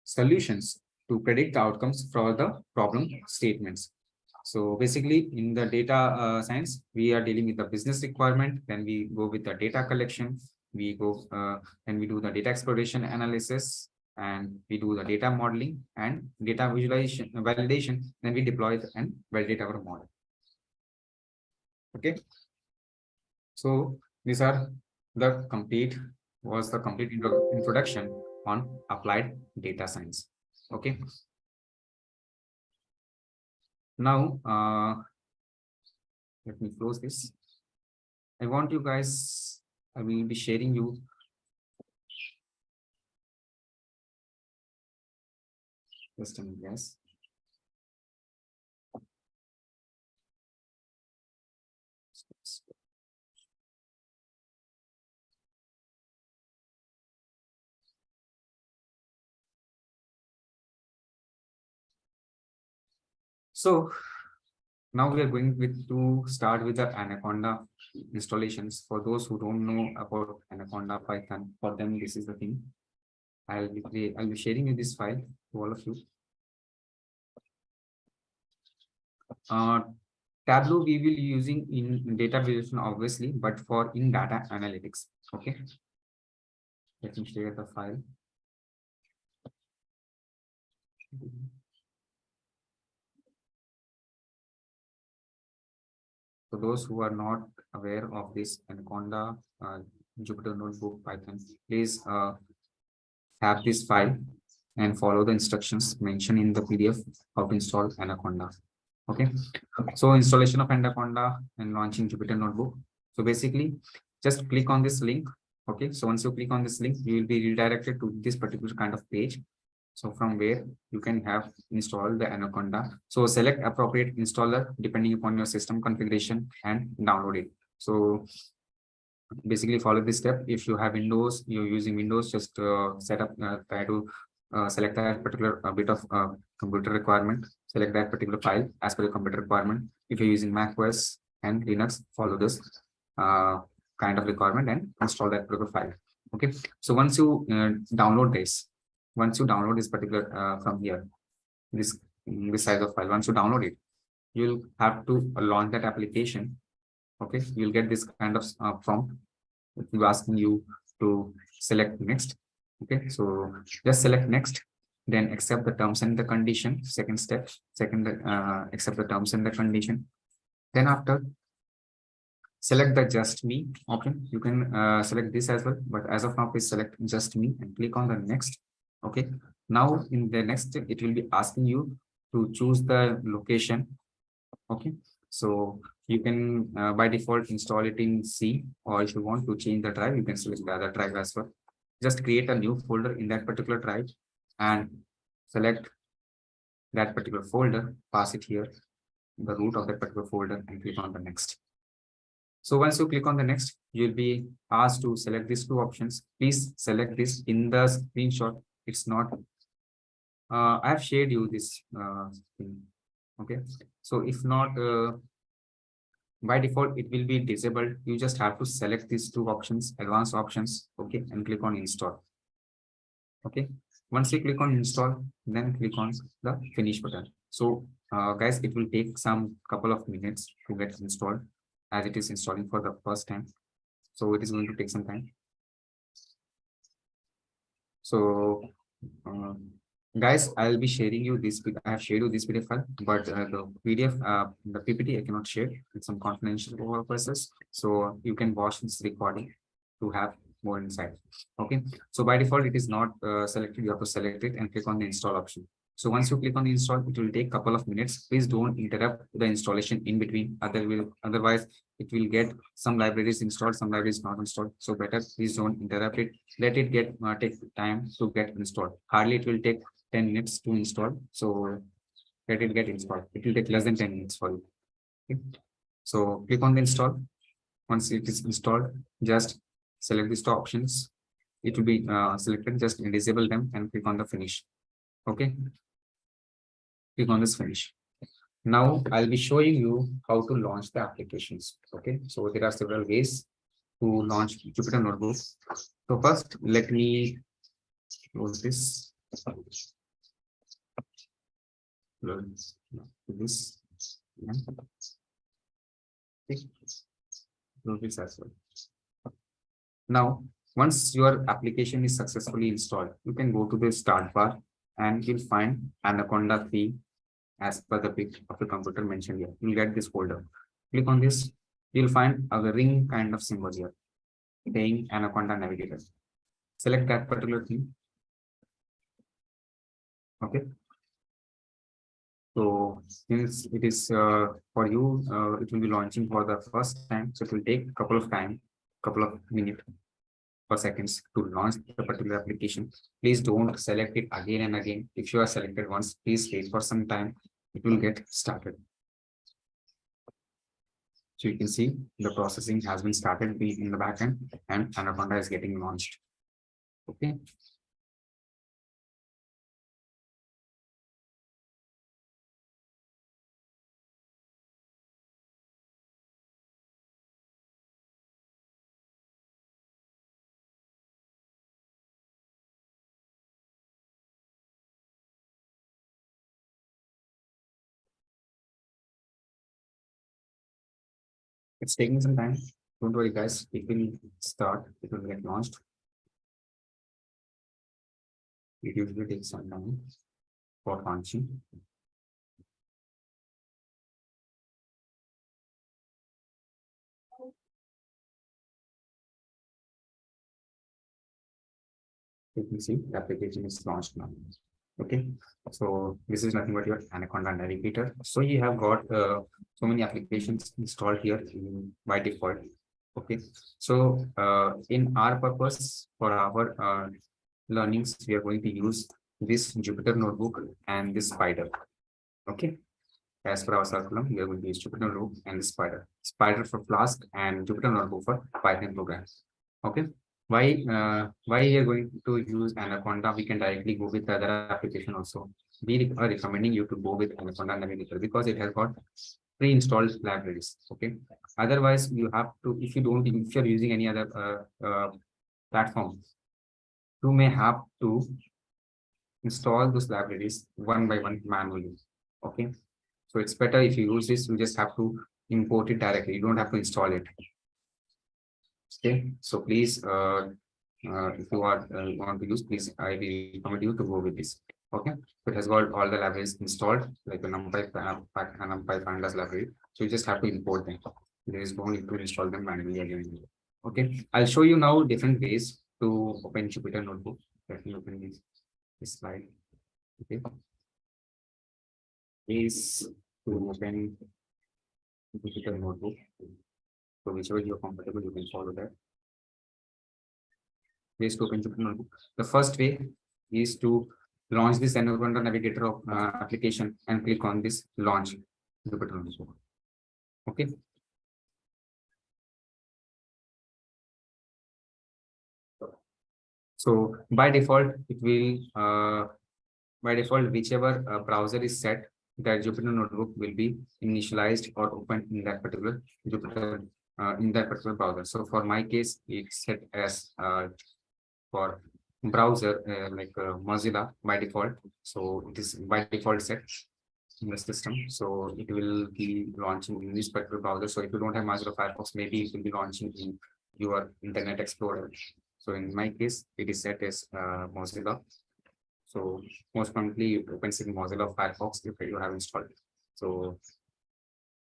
solutions to predict the outcomes for the problem statements. So basically in the data science, we are dealing with the business requirement, then we go with the data collection, we go and we do the data exploration analysis, and we do the data modeling and data visualization validation, then we deploy and validate our model. Okay, so these are the complete introduction on applied data science. Okay, now let me close this. I want you guys, I will be sharing you just a minute, guys. So now we are going to start with the Anaconda installations. For those who don't know about Anaconda Python, for them this is the thing. I'll be sharing you this file to all of you. Tableau we will be using in data visualization obviously, but for in data analytics. Okay, let me share the file. For those who are not aware of this Anaconda Jupyter Notebook Python, please have this file and follow the instructions mentioned in the PDF how to install Anaconda. Okay, so installation of Anaconda and launching Jupyter Notebook. So basically, just click on this link. Okay, so once you click on this link, you will be redirected to this particular kind of page. So from where you can have installed the Anaconda. So select appropriate installer depending upon your system configuration and download it. So basically follow this step. If you have Windows, you're using Windows, just try to select that particular bit of computer requirement, select that particular file as per the computer requirement. If you're using Mac OS and Linux, follow this kind of requirement and install that particular file. Okay, so once you download this, particular from here, this size of file, once you download it, you'll have to launch that application. Okay, you'll get this kind of prompt. It will be asking you to select next. Okay, so just select next, then accept the terms and the condition. Second step, accept the terms and the condition. Then after, select the just me option. You can select this as well, but as of now, please select just me and click on the next. Okay, now in the next, it will be asking you to choose the location. Okay, so you can by default install it in C, or if you want to change the drive, you can select the other drive as well. Just create a new folder in that particular drive and select that particular folder, pass it here, the root of that particular folder, and click on the next. So once you click on the next, you'll be asked to select these two options. Please select this in the screenshot. It's not, I have shared you this thing. Okay, so if not, by default, it will be disabled. You just have to select these two options, advanced options, okay, and click on install. Okay, once you click on install, then click on the finish button. So guys, it will take some couple of minutes to get installed as it is installing for the first time. So it is going to take some time. So guys, I'll be sharing you this. I have shared you this PDF file, but the PDF, the PPT, I cannot share. It's some confidential purposes. So you can watch this recording to have more insight. Okay. So by default, it is not selected. You have to select it and click on the install option. So once you click on the install, it will take a couple of minutes. Please don't interrupt the installation in between. Otherwise, it will get some libraries installed, some libraries not installed. So better, please don't interrupt it. Let it get take time to get installed. Hardly it will take 10 minutes to install. So let it get installed. It will take less than 10 minutes for you. Okay. So click on the install. Once it is installed, just select these two options. It will be selected. Just disable them and click on the finish. Okay. Click on this finish. Now I'll be showing you how to launch the applications. Okay. So there are several ways to launch Jupyter Notebook. So first, let me close this. Close this. Close this as well. Now, once your application is successfully installed, you can go to the start bar and you'll find Anaconda 3 as per the pic of the computer mentioned here. You'll get this folder. Click on this. You'll find a ring kind of symbol here saying Anaconda Navigator. Select that particular thing. Okay. So since it is for you, it will be launching for the first time. So it will take a couple of minutes or seconds to launch the particular application. Please don't select it again and again. If you are selected once, please wait for some time. It will get started. So you can see the processing has been started in the backend and Anaconda is getting launched. Okay. It's taking some time. Don't worry, guys. It will start. It will get launched. It usually takes some time for launching. You can see the application is launched now. Okay, so this is nothing but your Anaconda Navigator. So you have got so many applications installed here by default. Okay, so in our purpose for our learnings, we are going to use this Jupyter Notebook and this Spider. Okay, as per our curriculum, we are going to use Jupyter Notebook and the Spider. Spider for Flask and Jupyter Notebook for Python programs. Okay. Why we are going to use Anaconda? We can directly go with the other application also. We are recommending you to go with Anaconda Navigator because it has got pre-installed libraries. Okay. Otherwise, you have to, if you're using any other platform, you may have to install those libraries one by one manually. Okay. So it's better if you use this, you just have to import it directly. You don't have to install it. Okay, so please, if you are want to use, please, I will recommend you to go with this. Okay, so it has got all the libraries installed, like the NumPy, Pandas library. So you just have to import them. There is no need to install them manually again. Okay, I'll show you now different ways to open Jupyter Notebook. Let me open this slide. Okay, is to open Jupyter Notebook. So whichever you're comfortable, you can follow that. Ways to open Jupyter Notebook. The first way is to launch this Anaconda Navigator application and click on this launch Jupyter Notebook. Okay. So by default, it will whichever browser is set, that Jupyter Notebook will be initialized or opened in that particular Jupyter in that particular browser. So for my case, it's set as for browser like Mozilla by default. So it is by default set. in the system. So it will be launching in this particular browser. So if you don't have Mozilla Firefox, maybe it will be launching in your Internet Explorer. So in my case, it is set as Mozilla. So most commonly it opens in Mozilla Firefox if you have installed. So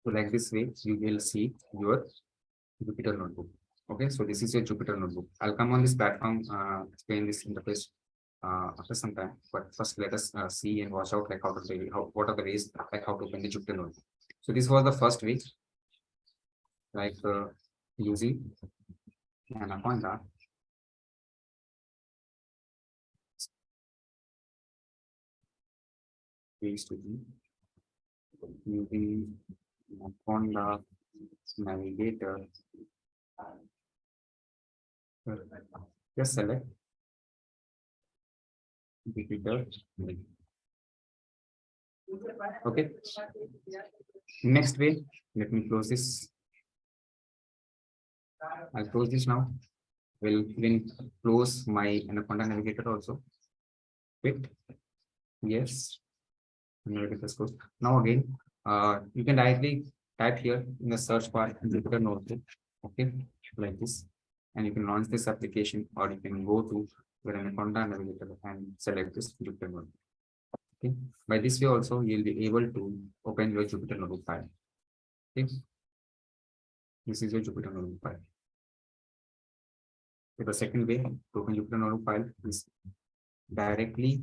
like this way, you will see your Jupyter notebook. Okay, so this is your Jupyter notebook. I'll come on this platform, explain this interface after some time. But first, let us see and watch out like how to say what are the ways like how to open the Jupyter notebook. So this was the first way, like using Anaconda. Ways to be using Anaconda navigator. Just select Jupyter. Okay. Next way, let me close this. I'll close this now. Will even close my Anaconda navigator also. Wait. Yes. Navigator is closed. Now again, you can directly type here in the search bar Jupyter notebook. Okay, like this, and you can launch this application, or you can go to your Anaconda navigator and select this Jupyter notebook. Okay, by this way also you'll be able to open your Jupyter notebook file. Okay, this is your Jupyter notebook file. So the second way to open Jupyter notebook file is directly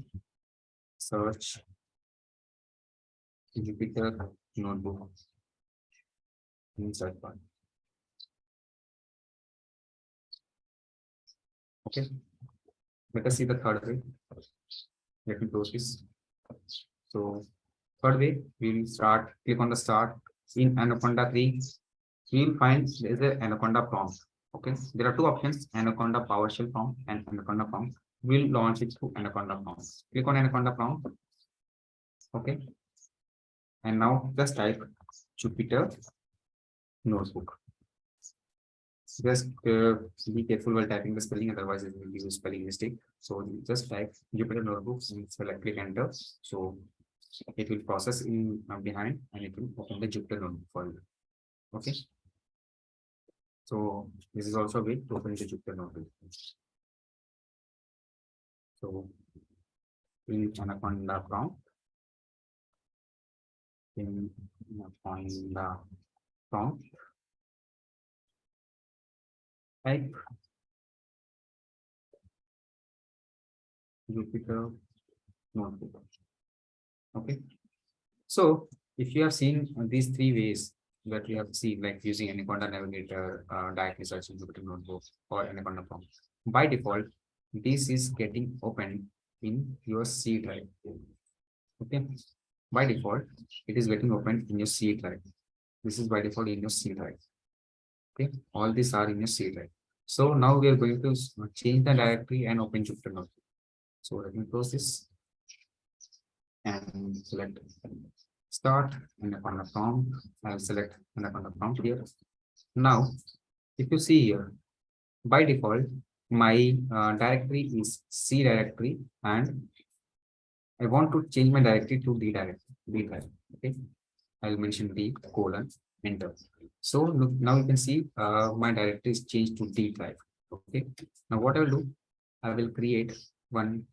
search Jupyter notebook in search bar. Okay, let us see the third way. Let me close this. So third way, we will start, click on the start in Anaconda 3. We will find there is an Anaconda prompt. Okay, there are two options, Anaconda PowerShell prompt and Anaconda prompt. We'll launch it through Anaconda prompt. Click on Anaconda prompt. Okay, and now just type Jupyter notebook. Just be careful while typing the spelling, otherwise it will give you spelling mistake. So just type Jupyter notebooks and select click enter. So it will process in behind and it will open the Jupyter notebook for you. Okay. So this is also a way to open the Jupyter notebook. So in Anaconda prompt, in Anaconda prompt, type Jupyter notebook. Okay. So if you have seen these three ways that we have seen, like using Anaconda navigator, directly searching Jupyter notebook or Anaconda prompt, by default, this is getting opened in your C drive. Okay. By default, it is getting opened in your C drive. This is by default in your C drive. Okay. All these are in your C drive. So now we are going to change the directory and open Jupyter notebook. So let me close this and select start Anaconda prompt. I'll select Anaconda prompt here. Now, if you see here, by default, my directory is C directory, and I want to change my directory to D directory. D drive. Okay, I'll mention D colon enter. So look, now you can see my directory is changed to D drive. Okay, now what I will do, I will create one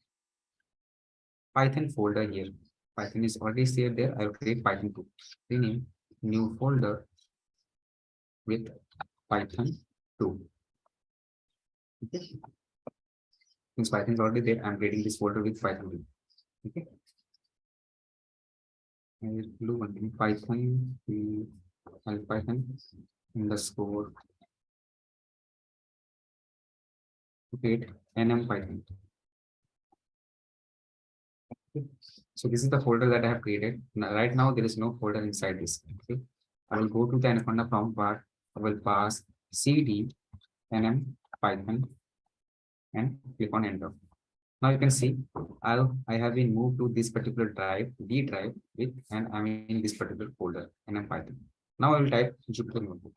Python folder here. Python is already saved there. I will create Python 2. Rename new folder with Python 2. Okay. Since Python is already there, I'm creating this folder with Python 2. Okay. I will do one thing, Python underscore create nm Python. Okay. So this is the folder that I have created. Now, right now, there is no folder inside this. Okay. I will go to the Anaconda prompt bar. I will pass cd nm Python and click on enter. Now you can see I have been moved to this particular drive, D drive, and I'm in this particular folder nm Python. Now I will type Jupyter notebook.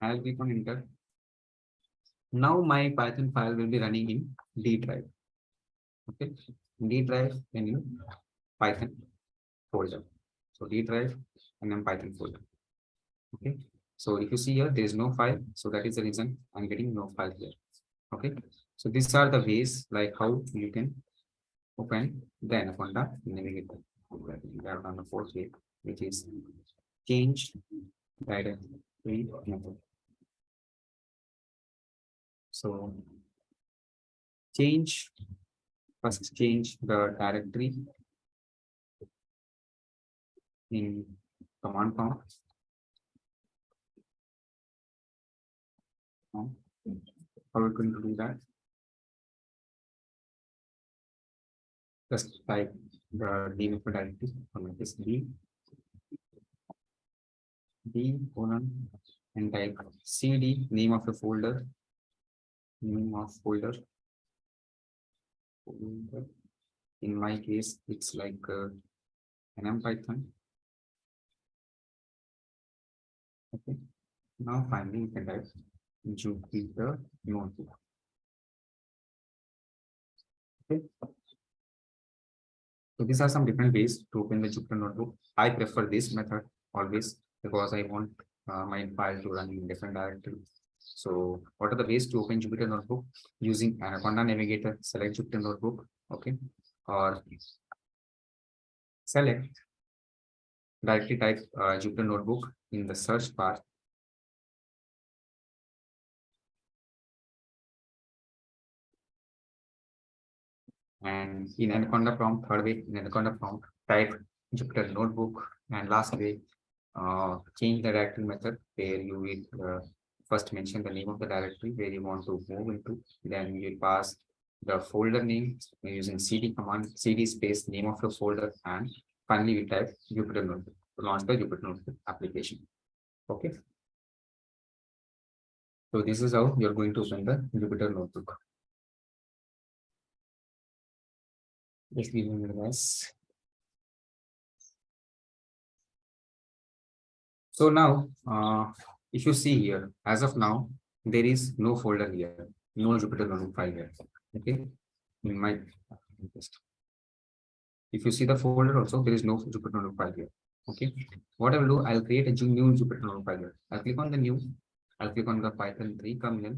I'll click on enter. Now my Python file will be running in D drive. Okay, D drive a new Python folder. So D drive and then Python folder. Okay, so if you see here, there is no file, so that is the reason I'm getting no file here. Okay, so these are the ways like how you can open the Anaconda Navigator. We are on the fourth way, which is change directory method. So first change the directory in command prompt. How are we going to do that? Just type the name of the directory, this D colon and type cd, name of the folder, folder. In my case, it's like NMPython. Okay, now finally you can type Jupyter Notebook. Okay, so these are some different ways to open the Jupyter Notebook. I prefer this method always because I want my file to run in different directories. So what are the ways to open Jupyter Notebook? Using Anaconda Navigator, select Jupyter Notebook, okay, or select directly type Jupyter Notebook in the search bar. And in Anaconda prompt, third way, in Anaconda prompt, type Jupyter Notebook, and last way, change the directory method where you will first mention the name of the directory where you want to move into, then you pass the folder name using cd command, cd space name of the folder, and finally we type Jupyter Notebook to launch the Jupyter Notebook application. Okay. So this is how you're going to open the Jupyter Notebook. Just give me a minute. So now, if you see here, as of now, there is no folder here, no Jupyter Notebook file here. Okay, in my if you see the folder also, there is no Jupyter Notebook file here. Okay, what I will do, I'll create a new Jupyter Notebook file here. I'll click on the new, I'll click on the Python 3 terminal.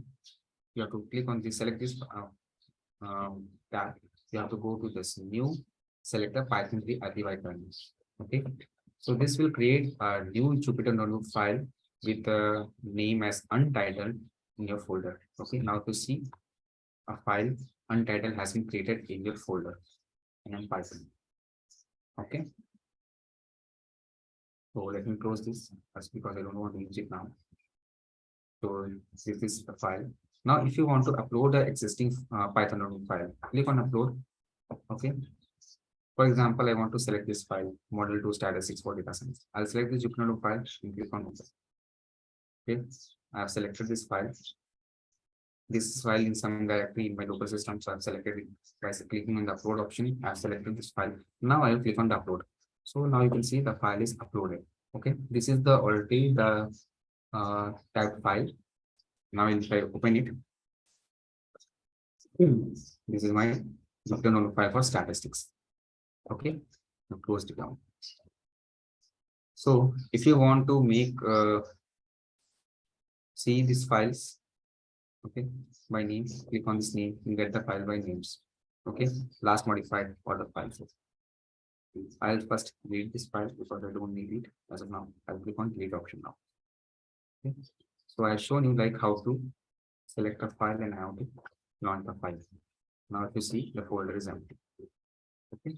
You have to click on this, select this tab. You have to go to this new, select the Python 3 RTY terminal. Okay, so this will create a new Jupyter Notebook file with the name as untitled in your folder. Okay, now to see a file untitled has been created in your folder in Python. Okay, so let me close this just because I don't want to use it now. So this is the file. Now, if you want to upload the existing Python notebook file, click on upload. Okay. For example, I want to select this file, model 2 statistics for data science. I'll select the Jupyter Notebook file and click on open. Okay, I have selected this file. This file in some directory in my local system, so I've selected it by clicking on the upload option. I've selected this file. Now I will click on the upload. So now you can see the file is uploaded. Okay, this is the already the tagged file. Now if I open it, this is my Jupyter Notebook file for statistics. Okay, now close it down. So if you want to make see these files, okay, by name, click on this name, you get the file by names. Okay, last modified for the files. I'll first delete this file because I don't need it as of now. I'll click on delete option now. Okay, so I've shown you like how to select a file and how to launch the file. Now if you see, the folder is empty. Okay,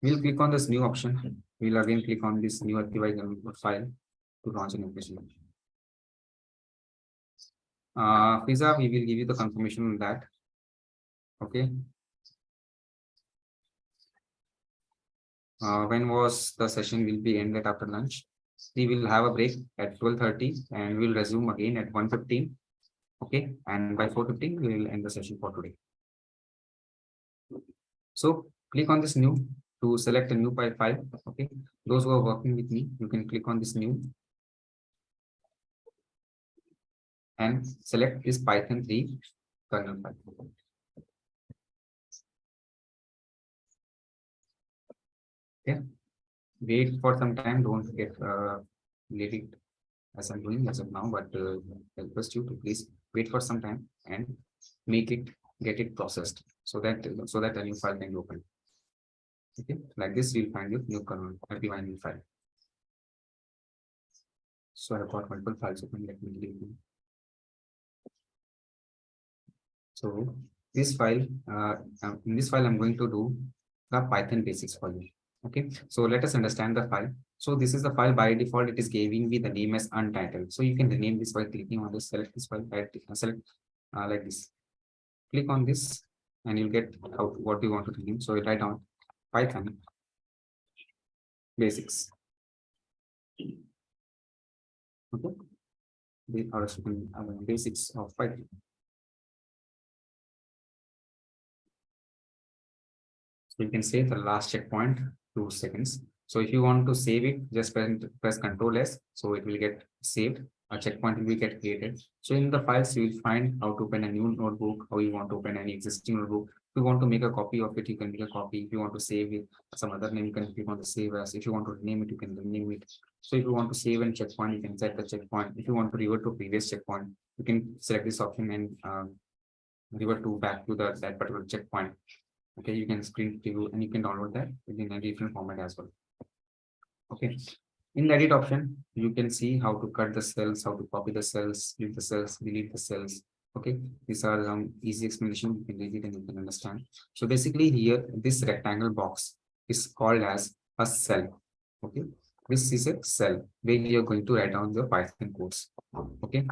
we'll click on this new option. We'll again click on this new RTY file to launch an application. Fiza, we will give you the confirmation on that. Okay. When was the session will be ended after lunch? We will have a break at 12:30 and we'll resume again at 1:15. Okay, and by 4:15 we will end the session for today. So click on this new to select a new file. Okay, those who are working with me, you can click on this new and select this Python 3 kernel file. Okay, wait for some time. Don't get let it as I'm doing as of now, but I request you to please wait for some time and make it get it processed so that a new file can be opened. Okay, like this you'll find your new new file. So I've got multiple files open. Let me delete them. So this file, in this file, I'm going to do the Python basics for you. Okay, so let us understand the file. So this is the file. By default, it is giving me the name as untitled. So you can rename this by clicking on this, select this file, select like this. Click on this and you'll get out what you want to rename. So you write down Python basics. Okay, the basics of Python. So you can save the last checkpoint 2 seconds. So if you want to save it, just press Ctrl S. So it will get saved. A checkpoint will get created. So in the files, you will find how to open a new notebook, how you want to open any existing notebook. If you want to make a copy of it, you can make a copy. If you want to save it, some other name, you can, if you want to save as. If you want to rename it, you can rename it. So if you want to save and checkpoint, you can set the checkpoint. If you want to revert to previous checkpoint, you can select this option and revert to back to that particular checkpoint. Okay, you can screen preview and you can download that in a different format as well. Okay, in the edit option, you can see how to cut the cells, how to copy the cells, leave the cells, delete the cells. Okay, these are some easy explanation. You can read it and you can understand. So basically here, this rectangle box is called as a cell. Okay, this is a cell where you are going to write down the Python codes. Okay,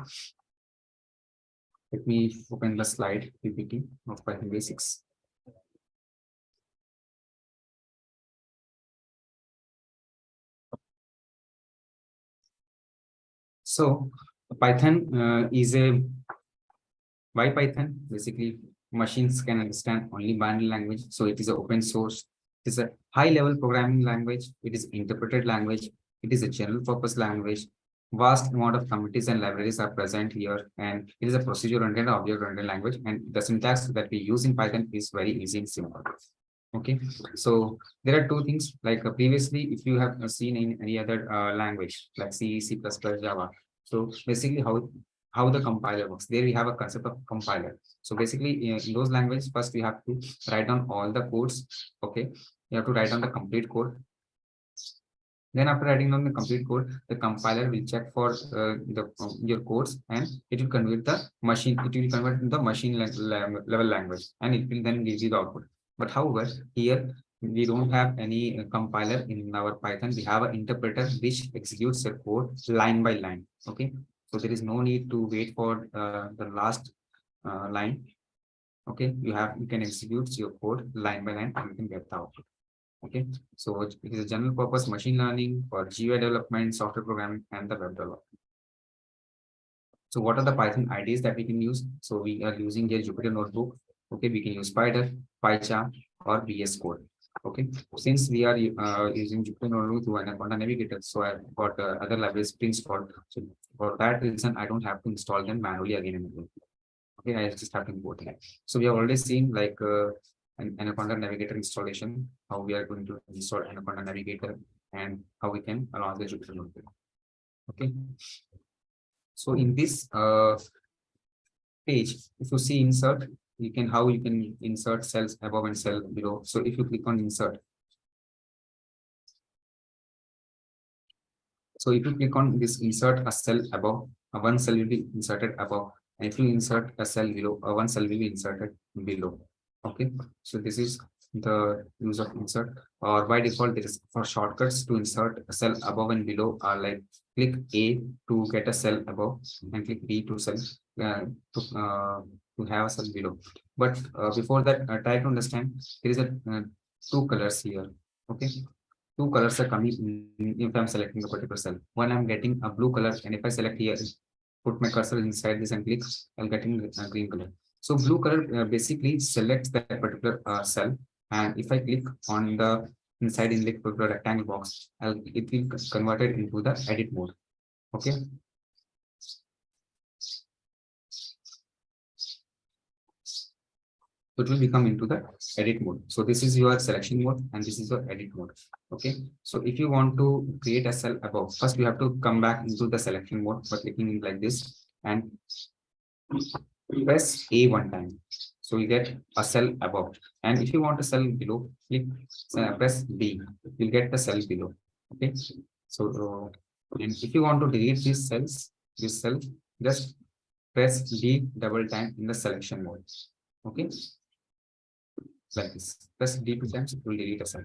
let me open the slide PPT of Python basics. So Python is a why Python? Basically, machines can understand only binary language. So it is an open source. It is a high level programming language. It is interpreted language. It is a general purpose language. Vast amount of committees and libraries are present here, and it is a procedure-oriented, object-oriented language. And the syntax that we use in Python is very easy and simple. Okay, so there are two things like previously, if you have seen in any other language like C, C++, Java. So basically, how the compiler works. There we have a concept of compiler. So basically, in those languages, first we have to write down all the codes. Okay, you have to write down the complete code. Then after writing down the complete code, the compiler will check for your codes and it will convert the machine. It will convert the machine level language and it will then give you the output. But however, here we don't have any compiler in our Python. We have an interpreter which executes the code line by line. Okay, so there is no need to wait for the last line. Okay, you can execute your code line by line and you can get the output. Okay, so it is a general purpose machine learning for GUI development, software programming, and the web development. So what are the Python IDEs that we can use? So we are using here Jupyter Notebook. Okay, we can use Spider, PyCharm, or VS Code. Okay, since we are using Jupyter Notebook through Anaconda Navigator, so I've got other libraries pre-installed. So for that reason, I don't have to install them manually again and again. Okay, I just have to import it. So we have already seen like an Anaconda Navigator installation, how we are going to install Anaconda Navigator and how we can launch the Jupyter Notebook. Okay. So in this page, if you see insert, how you can insert cells above and cell below. So if you click on insert, so if you click on this insert a cell above, one cell will be inserted above. And if you insert a cell below, one cell will be inserted below. Okay, so this is the use of insert, or by default, there is for shortcuts to insert a cell above and below are like click A to get a cell above and click B to cell to have a cell below. But before that, try to understand there is a two colors here. Okay, two colors are coming if I'm selecting a particular cell. One I'm getting a blue color, and if I select here, put my cursor inside this and click, I'm getting a green color. So blue color basically selects that particular cell, and if I click on the inside in the particular rectangle box, it will convert it into the edit mode. Okay. it will become into the edit mode. So this is your selection mode and this is your edit mode. Okay. So if you want to create a cell above, first you have to come back into the selection mode by clicking like this and press A one time. So you get a cell above. And if you want a cell below, click press B. You'll get the cell below. Okay. So and if you want to delete these cells, this cell, just press D double time in the selection mode. Okay. Like this. Press D two times, it will delete a cell.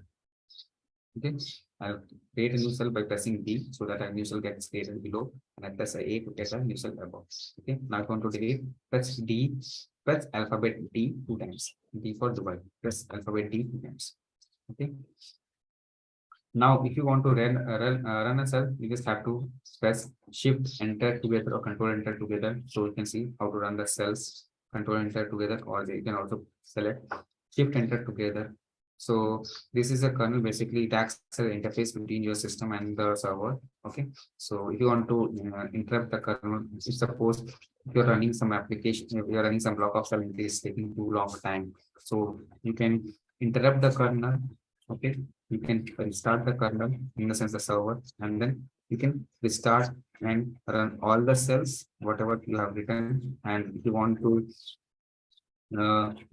Okay. I'll create a new cell by pressing D so that a new cell gets created below, and I press A to get a new cell above. Okay. Now if I want to delete, press D, press alphabet D two times. D for Dubai. Press alphabet D two times. Okay. Now, if you want to run a cell, you just have to press Shift Enter together or Control Enter together. So you can see how to run the cells, Control Enter together, or you can also select Shift Enter together. So this is a kernel. Basically, it acts as an interface between your system and the server. Okay. So if you want to interrupt the kernel, suppose if you're running some application, if you're running some block of cell, it is taking too long time. So you can interrupt the kernel. Okay. You can restart the kernel, in the sense the server, and then you can restart and run all the cells, whatever you have written. And if you want to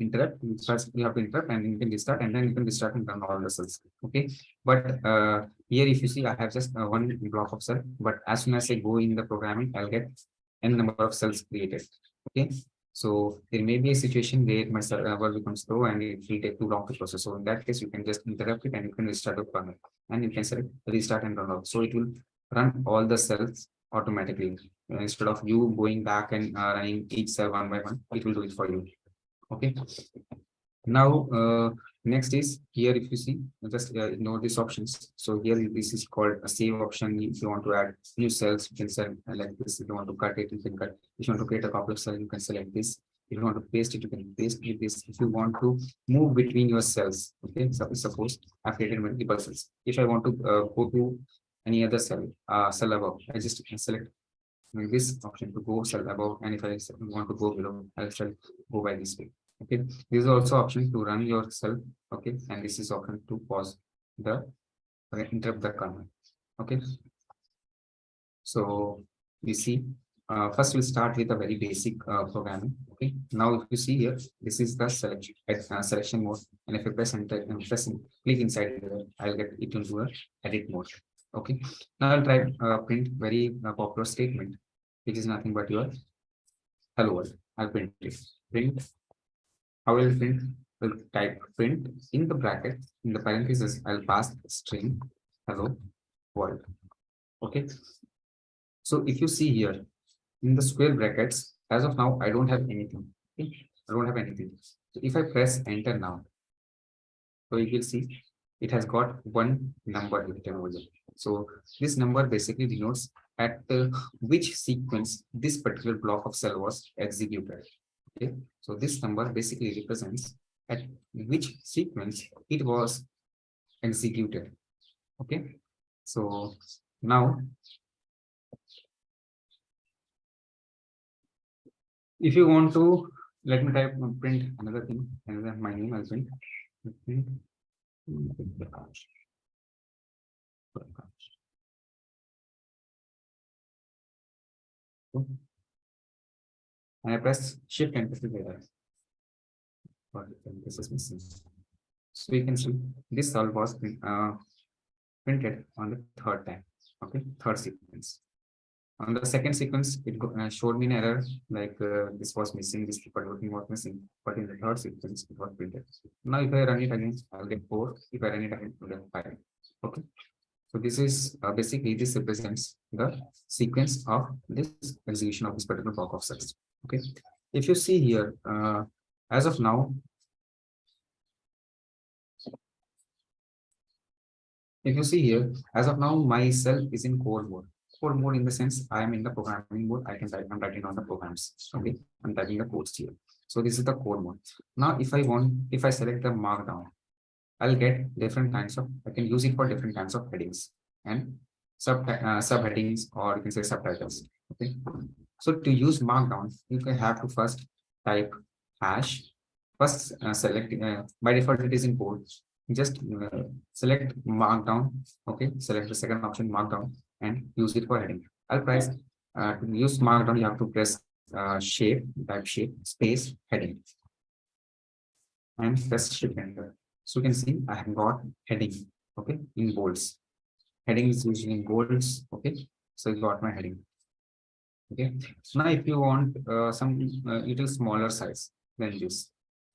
interrupt, first you have to interrupt and you can restart, and then you can restart and run all the cells. Okay. But here, if you see, I have just one block of cell, but as soon as I go in the programming, I'll get n number of cells created. Okay. So there may be a situation where my server becomes slow and it will take too long to process. So in that case, you can just interrupt it and you can restart the kernel, and you can select restart and run out. So it will run all the cells automatically. Instead of you going back and running each cell one by one, it will do it for you. Okay. Now, next is here. If you see, just ignore these options. So here, this is called a save option. If you want to add new cells, you can select like this. If you want to cut it, you can cut. If you want to create a copy of cell, you can select this. If you want to paste it, you can paste it this. If you want to move between your cells, okay. Suppose I've created multiple cells. If I want to go to any other cell, cell above, I just select this option to go cell above, and if I want to go below, I'll go by this way. Okay, this is also option to run your cell. Okay, and this is option to pause the interrupt the kernel. Okay, so we see first we'll start with a very basic programming. Okay, now if you see here, this is the selection mode, and if I press enter and click inside here, I'll get it into a edit mode. Okay, now I'll try print very popular statement, which is nothing but your hello world. I'll print it. Print. How will print? Will type print in the bracket, in the parentheses, I'll pass string hello world. Okay. So if you see here in the square brackets, as of now, I don't have anything. Okay? I don't have anything. So if I press enter now, so you will see it has got one number written over here. So this number basically denotes at which sequence this particular block of cell was executed. Okay, so this number basically represents at which sequence it was executed. Okay, so now if you want to, let me type print another thing, another my name as print. And I press shift enter together. This is missing. So we can see this cell was printed on the third time. Okay, third sequence. On the second sequence, it showed me an error like this was missing, this particular thing was missing. But in the third sequence, it was printed. Now, if I run it again, I'll get 4. If I run it again, I'll get 5. Okay. So this is basically this represents the sequence of this execution of this particular block of cells. Okay. If you see here, as of now, if you see here, as of now, my cell is in core mode. Core mode in the sense I am in the programming mode. I can type, I'm writing on the programs. Okay, I'm typing the codes here. So this is the core mode. Now, if I select the markdown, I'll get different kinds of, I can use it for different kinds of headings and subheadings, or you can say subtitles. Okay. So to use markdown, you can have to first type hash First, select by default it is in bold. Just select markdown. Okay, select the second option markdown and use it for heading. I'll press to use markdown. You have to press shape, type shape, space, heading, and press shift enter. So you can see I have got heading. Okay, in bolds. Heading is usually in bolds. Okay, so you got my heading. Okay, now if you want some little smaller size than this,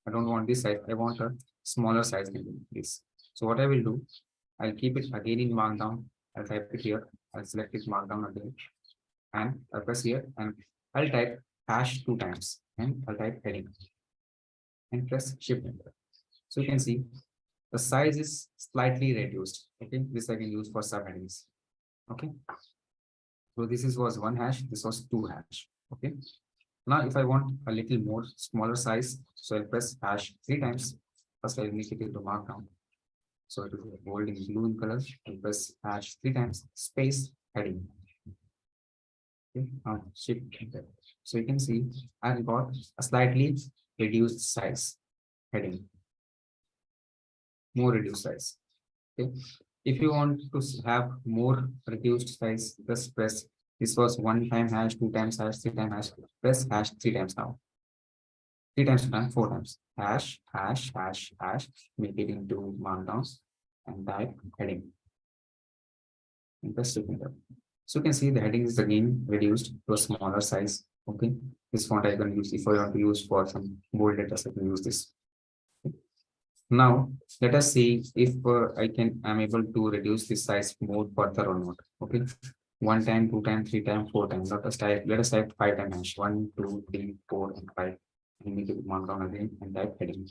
I don't want this size, I want a smaller size than this. So what I will do, I'll keep it again in markdown. I'll type it here. I'll select it markdown again, and I'll press here, and I'll type hash 2 times, and I'll type heading, and press shift enter. So you can see the size is slightly reduced. Okay, this I can use for subheadings. Okay, so this was 1 hash, this was 2 hash. Okay, now if I want a little more smaller size, so I'll press hash 3 times. First I'll make it into markdown. So it will be bold in blue in color. I'll press hash 3 times, space, heading. Okay, now shift enter. So you can see I've got a slightly reduced size heading, more reduced size. Okay, if you want to have more reduced size, just press this was 1 time hash, 2 times hash, 3 times hash, press hash 3 times now. 3 times done, 4 times hash, hash, hash, hash, make it into markdowns and type heading. And press shift enter. So you can see the heading is again reduced to a smaller size. Okay, this font I can use if I want to use for some bold letters. I can use this. Now let us see if I'm able to reduce this size more further or not. Okay, 1 time, 2 times, 3 times, 4 times. Let us type 5 times hash. 1, 2, 3, 4, and 5. And make it markdown again and type heading.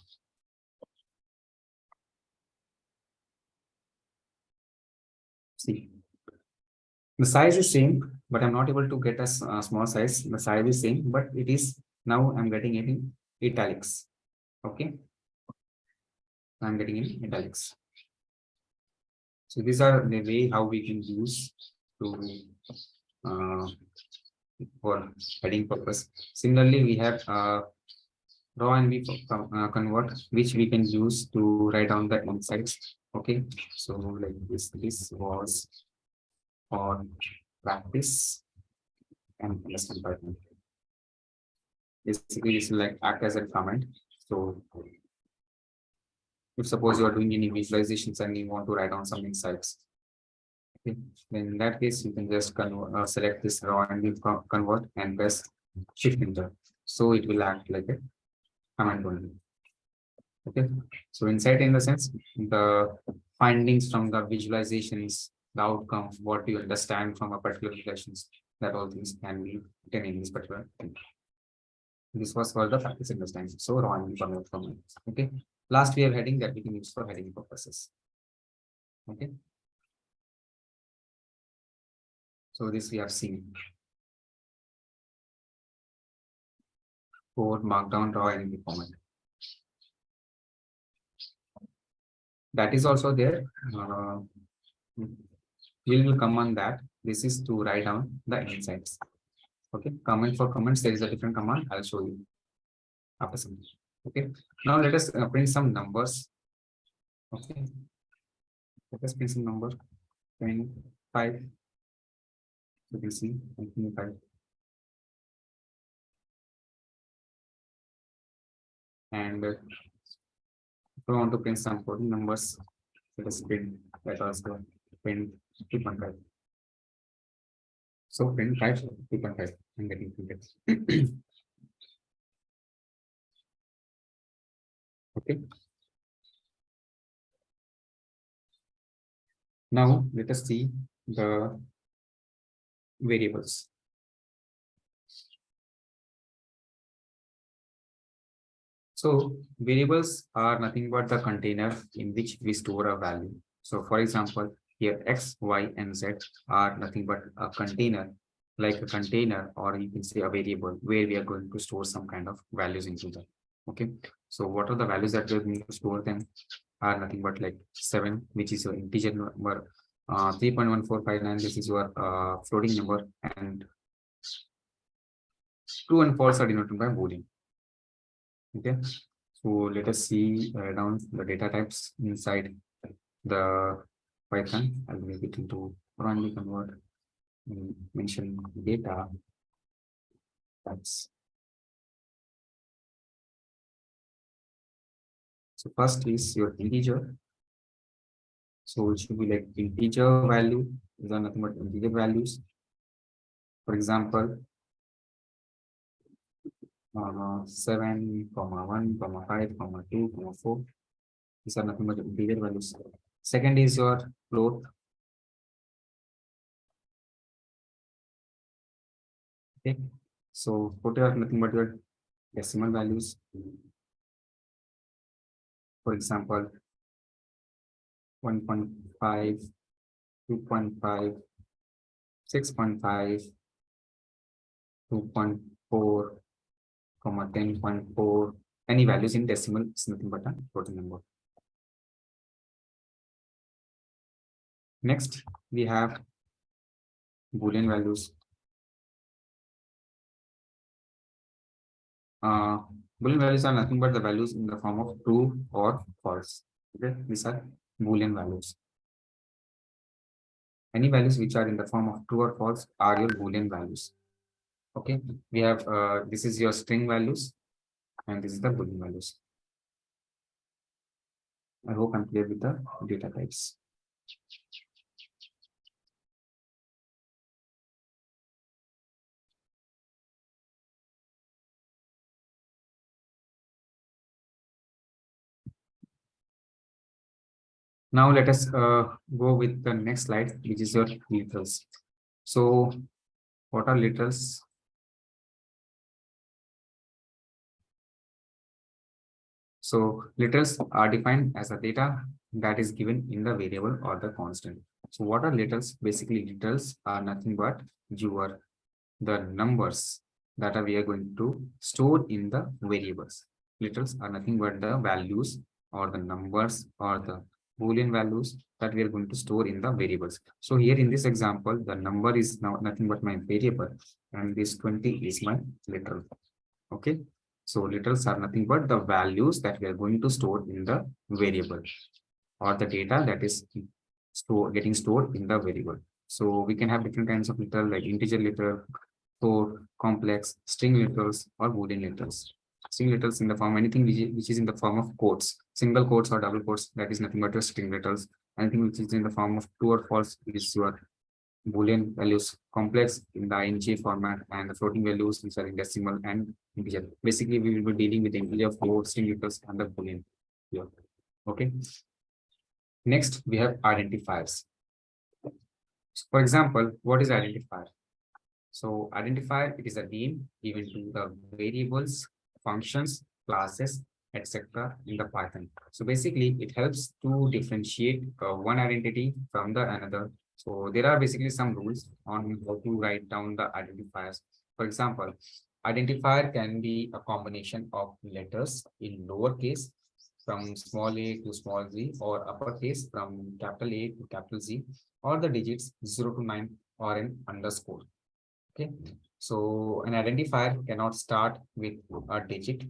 See, the size is same, but I'm not able to get a small size. The size is same, but it is now I'm getting it in italics. Okay, I'm getting in italics. So these are the way how we can use to for heading purpose. Similarly, we have raw and we convert, which we can use to write down the insights. Okay, so like this was for practice and understand pattern. Basically, this will like act as a comment. So if suppose you are doing any visualizations and you want to write down some insights, okay, then in that case you can just select this raw and we'll convert and press shift enter. So it will act like a command only. Okay, so insight in the sense the findings from the visualizations, the outcome, what you understand from a particular visualizations, that all things can be written in this particular thing. This was for the practice understanding. So raw and convert from it. Okay, last we have heading that we can use for heading purposes. Okay, so this we have seen for markdown, raw, and format. That is also there. We will come on that. This is to write down the insights. Okay, comment for comments. There is a different command. I'll show you after some. Okay, now let us print some numbers. Okay, let us print some number 25. You can see 25. And if we want to print some 14 numbers, let us print that also print 2.5. So print 5, 2.5. I'm getting printed. Okay. Now let us see the variables. So variables are nothing but the container in which we store a value. So for example, here X, Y, and Z are nothing but a container, like a container, or you can say a variable where we are going to store some kind of values into them. Okay. So what are the values that we're going to store them are nothing but like 7, which is your integer number, 3.1459, this is your floating number, and true and false are denoted by boolean. Okay, So let us see down the data types inside the Python. I'll make it into primary convert, mention data types. So first is your integer. So it should be like integer value. These are nothing but integer values. For example, 7, 1, 5, 2, 4. These are nothing but integer values. Second is your float. Okay. So float are nothing but your decimal values. For example, 1.5, 2.5, 6.5, 2.4, 10.4. Any values in decimal is nothing but a floating number. Next, we have Boolean values. Boolean values are nothing but the values in the form of true or false. Okay, these are Boolean values. Any values which are in the form of true or false are your Boolean values. Okay, we have this is your string values, and this is the Boolean values. I hope I'm clear with the data types. Now let us go with the next slide, which is your literals. So what are literals? So literals are defined as a data that is given in the variable or the constant. So what are literals? Basically, literals are nothing but the numbers that we are going to store in the variables. Literals are nothing but the values or the numbers or the Boolean values that we are going to store in the variables. So here in this example, the number is now nothing but my variable, and this 20 is my literal. Okay. So literals are nothing but the values that we are going to store in the variable or the data that is getting stored in the variable. So we can have different kinds of literal like integer literal, float, complex, string literals, or Boolean literals. String literals in the form anything which is in the form of quotes, single quotes or double quotes, that is nothing but your string literals. Anything which is in the form of true or false is your Boolean values, complex in the ing format, and the floating values which are in decimal and integer. Basically, we will be dealing with the integer, float, string literals, and the Boolean here. Okay. Next, we have identifiers. For example, what is identifier? So identifier, it is a name given to the variables, functions, classes, etc. in the Python. So basically, it helps to differentiate one identity from the another. So there are basically some rules on how to write down the identifiers. For example, identifier can be a combination of letters in lowercase from small a to small z, or uppercase from capital A to capital Z, or the digits 0 to 9, or an underscore. Okay, so an identifier cannot start with a digit.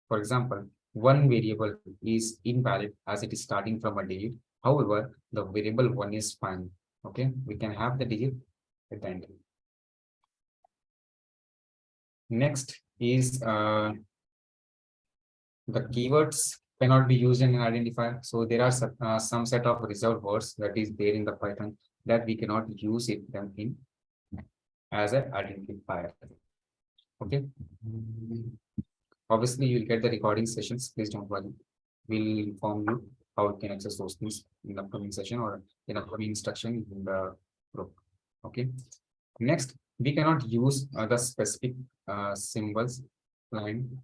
For example, one variable is invalid as it is starting from a digit. However, the variable one is fine. Okay, we can have the digit at the end. Next is the keywords cannot be used in an identifier. So there are some set of reserved words that is there in the Python that we cannot use them in as an identifier. Okay. Obviously, you'll get the recording sessions. Please don't worry. We'll inform you how you can access those things in the upcoming session or in upcoming instruction in the group. Okay. Next, we cannot use other specific symbols line,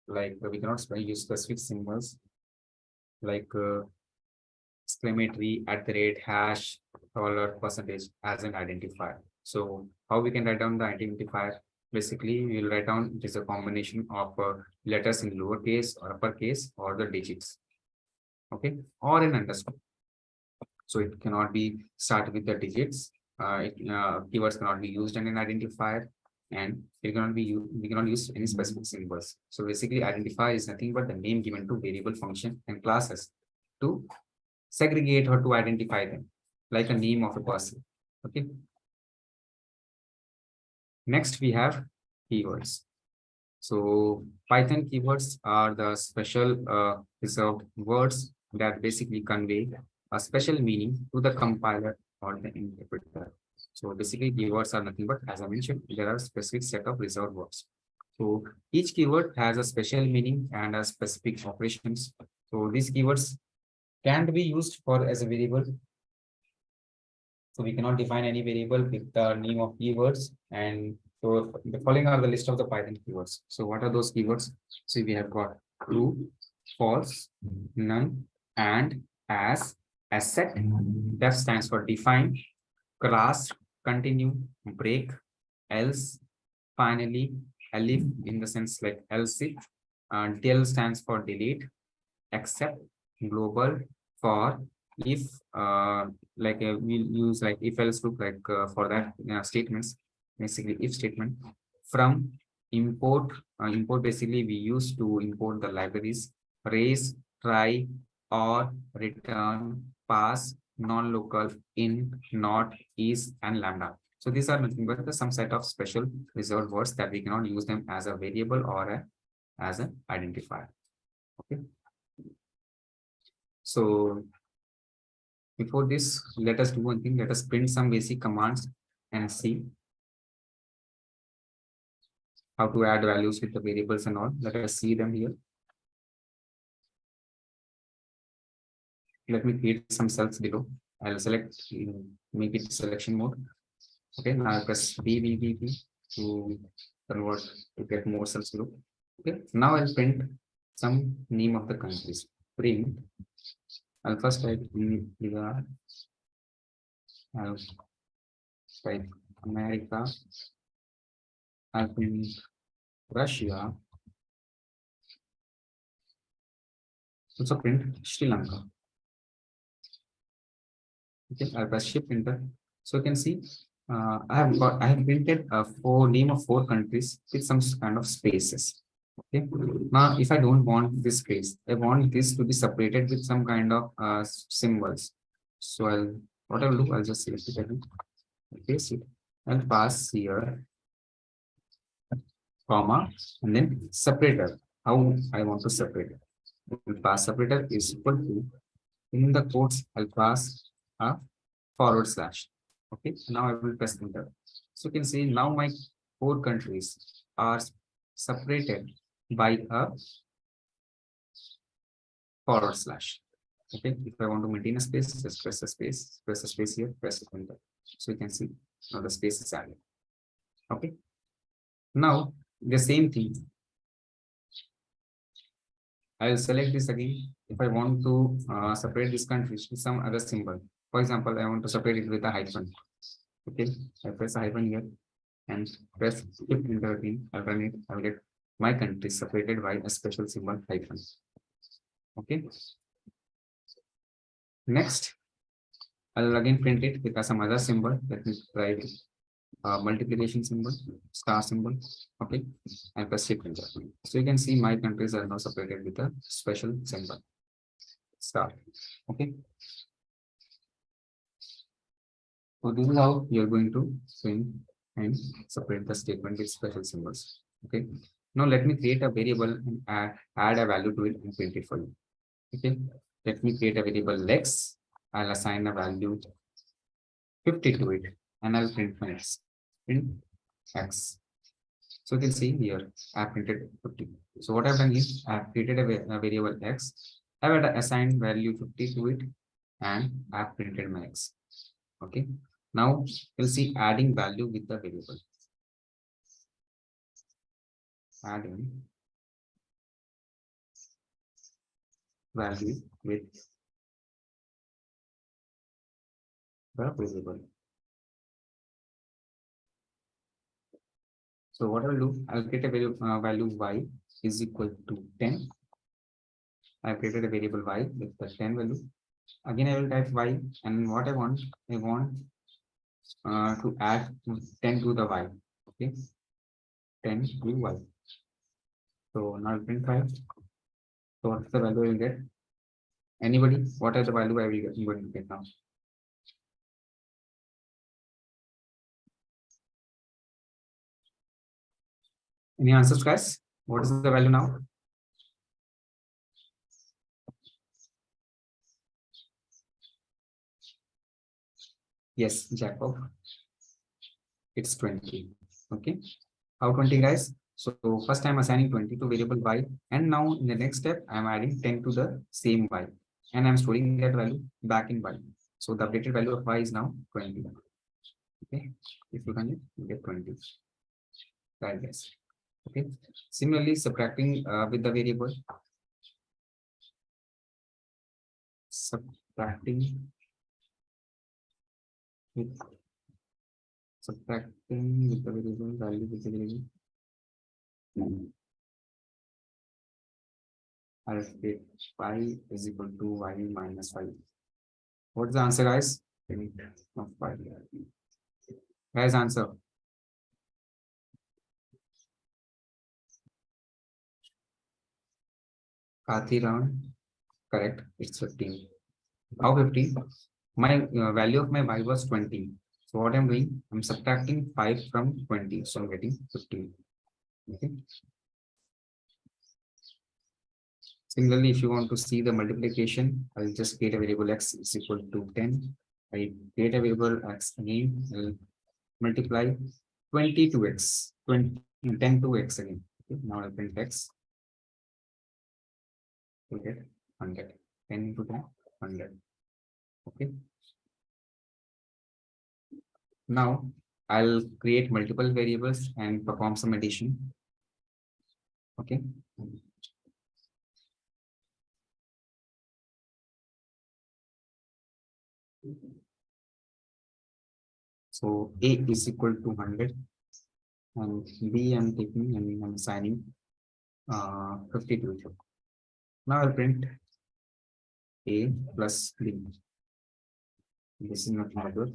like we cannot use specific symbols like exclamatory, @ hash, dollar, percentage as an identifier. So how we can write down the identifier? Basically, we'll write down it is a combination of letters in lowercase or uppercase or the digits. Okay, or an underscore. So it cannot be started with the digits. Keywords cannot be used in an identifier. and we cannot use any specific symbols. So basically, identifier is nothing but the name given to variable, function, and classes to segregate or to identify them, like a name of a person. Okay. Next, we have keywords. So Python keywords are the special reserved words that basically convey a special meaning to the compiler or the interpreter. So basically, keywords are nothing but, as I mentioned, there are specific set of reserved words. So each keyword has a special meaning and a specific operations. So these keywords can be used for as a variable. So we cannot define any variable with the name of keywords. And so the following are the list of the Python keywords. So what are those keywords? So we have got true, false, none, and, as, asset. Def stands for define, class, continue, break, else, finally, elif in the sense like else if. Del stands for delete, except, global, for, if, we'll use like if else loop for that statements, basically if statement. From, import, import basically we use to import the libraries. Raise, try, or, return, pass, non-local, in, not, is, and lambda. So these are nothing but some set of special reserved words that we cannot use them as a variable or as an identifier. Okay. So before this, let us do one thing. Let us print some basic commands and see how to add values with the variables and all. Let us see them here. Let me create some cells below. I'll select, make it selection mode. Okay, now I press B to convert to get more cells below. Okay, now I'll print some name of the countries. Print. I'll first type India. I'll type America. I'll print Russia. Also print Sri Lanka. Okay, I'll press shift enter. So you can see I have printed name of 4 countries with some kind of spaces. Okay. Now, if I don't want this space, I want this to be separated with some kind of symbols. So what I'll do, I'll just select it again, paste it, and pass here, comma, and then separator. How I want to separate it. We'll pass separator is equal to, in the quotes, I'll pass a forward slash. Okay, now I will press enter. So you can see now my 4 countries are separated by a forward slash. Okay, if I want to maintain a space, just press a space here, press enter. So you can see now the space is added. Okay, now the same thing. I will select this again. If I want to separate this country with some other symbol, for example, I want to separate it with a hyphen. Okay, I press a hyphen here and press shift enter again. I'll run it. I will get my country separated by a special symbol hyphen. Okay. Next, I'll again print it with some other symbol. Let me try it. Multiplication symbol, star symbol. Okay, and press shift enter. So you can see my countries are now separated with a special symbol, star. Okay. So this is how you're going to print and separate the statement with special symbols. Okay. Now let me create a variable and add a value to it and print it for you. Okay. Let me create a variable x. I'll assign a value 50 to it, and I'll print my x. Print x. So you can see here I have printed 50. So what I've done is I have created a variable x. I've assigned value 50 to it, and I have printed my x. Okay. Now you'll see adding value with the variable. Adding value with the variable. So what I'll do, I'll get a value y is equal to 10. I've created a variable y with the 10 value. Again, I will type y, and what I want to add 10 to the y. Okay. 10 to y. So now I'll print 5. So what's the value I will get? Anybody? What are the value I will get? I'm going to get now? Any answers, guys? What is the value now? Yes, Jacob. It's 20. Okay. How 20, guys? So first I'm assigning 20 to variable y, and now in the next step I'm adding 10 to the same y, and I'm storing that value back in y. So the updated value of y is now 20. Okay. If you can, you get 20. Right, guys. Okay. Similarly, subtracting with the variable, subtracting with the variable value with the variable. I'll get y is equal to y minus 5. What's the answer, guys? Of 5. Guys, answer. Kathi round. Correct. It's 15. How 15? My value of my y was 20. So what I'm doing, I'm subtracting 5 from 20. So I'm getting 15. Okay. Similarly, if you want to see the multiplication, I'll just create a variable x is equal to 10. I create a variable x again, I'll multiply 20 to x, 20, 10 to x again. Okay. Now I'll print x. We'll get 100. 10 into 10, 100. Okay. Now I'll create multiple variables and perform some addition. Okay. So A is equal to 100 and B I'm taking and I'm assigning 52. Now I'll print A plus B. This is not another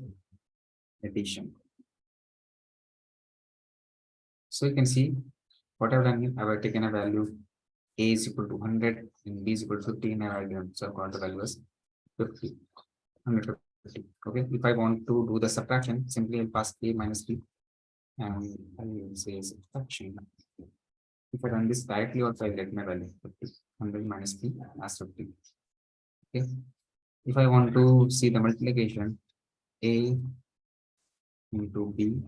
addition. So you can see what I've done here. I've taken a value A is equal to 100 and B is equal to 15, and I've got the value as 50. 150. Okay. If I want to do the subtraction, simply I'll pass A minus B and I will say subtraction. If I run this directly, also I'll get my value 50. 100 minus B as 50. Okay. If I want to see the multiplication, A into B,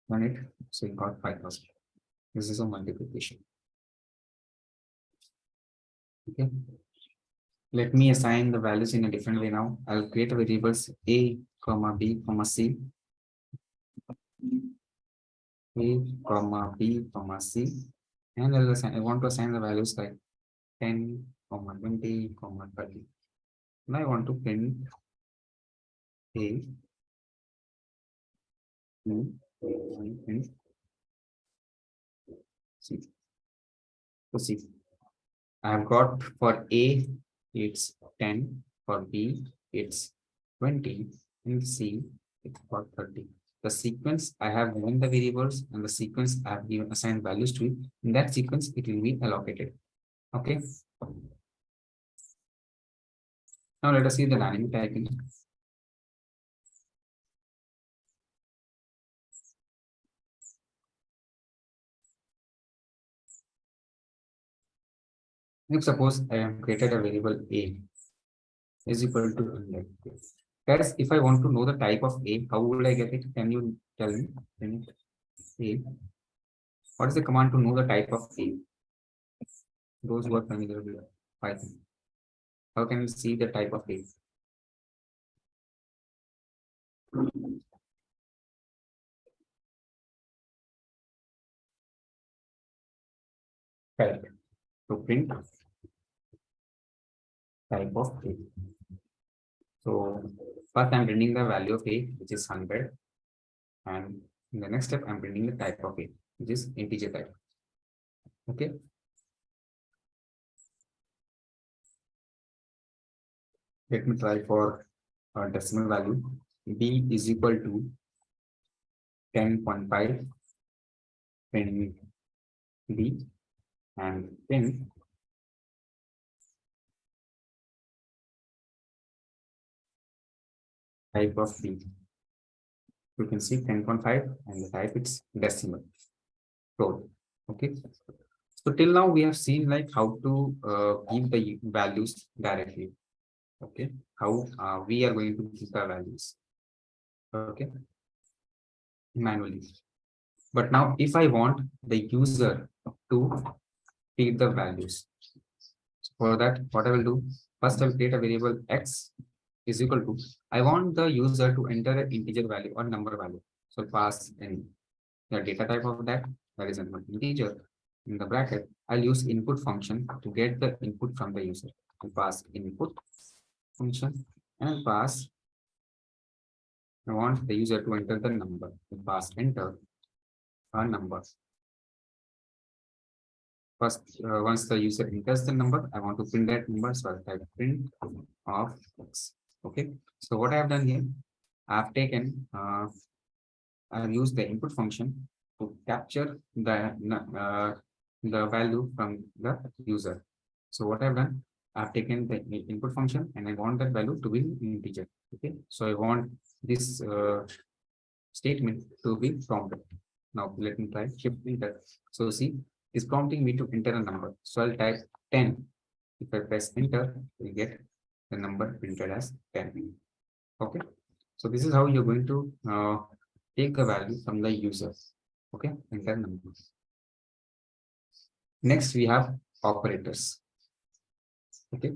run it, so you got 5,000. This is a multiplication. Okay. Let me assign the values in a different way now. I'll create a variables A, comma B, comma C. A, comma B, comma C. And I want to assign the values like 10, comma 20, comma 30. Now I want to print A, B, and C. So see, I have got for A, it's 10, for B, it's 20, and C, it's got 30. The sequence I have given the variables and the sequence I have given assigned values to it. In that sequence, it will be allocated. Okay. Now let us see the dynamic typing. If suppose I have created a variable A is equal to 100. Guys, if I want to know the type of A, how would I get it? Can you tell me? A. What is the command to know the type of A? Those who are familiar with Python. How can we see the type of A? Correct. To print type of A. So first I'm printing the value of A, which is 100. And in the next step, I'm printing the type of A, which is integer type. Okay. Let me try for a decimal value. B is equal to 10.5 pin B and pin type of B. You can see 10.5 and the type it's decimal code. Okay. So till now we have seen like how to give the values directly. Okay. How we are going to give the values. Okay. Manually. But now if I want the user to feed the values, for that what I will do, first I will create a variable x is equal to, I want the user to enter an integer value or number value. So pass in the data type of that is an integer. In the bracket, I'll use input function to get the input from the user. I'll pass input function and I'll pass, I want the user to enter the number. I'll pass enter a number. First, once the user enters the number, I want to print that number. So I'll type print of x. Okay. So what I have done here, I've taken, I've used the input function to capture the value from the user. So what I've done, I've taken the input function and I want that value to be integer. Okay. So I want this statement to be prompted. Now let me try shift enter. So see, it's prompting me to enter a number. So I'll type 10. If I press enter, we get the number printed as 10. Okay. So this is how you're going to take the value from the user. Okay. Enter number. Next, we have operators. Okay.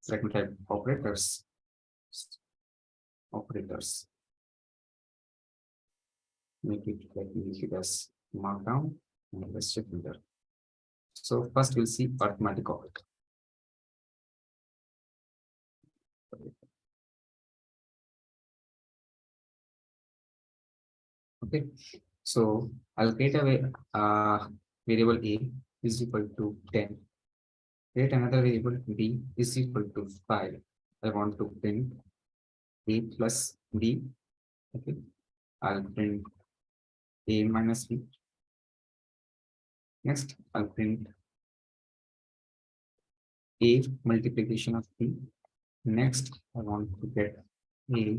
Let me type operators. Operators. Make it as markdown and let's check enter. So first we'll see arithmetic operator. Okay, so I'll create a variable a is equal to 10. Create another variable b is equal to 5. I want to print a plus b. Okay, I'll print a minus b. Next, I'll print a multiplication of b. Next, I want to get a.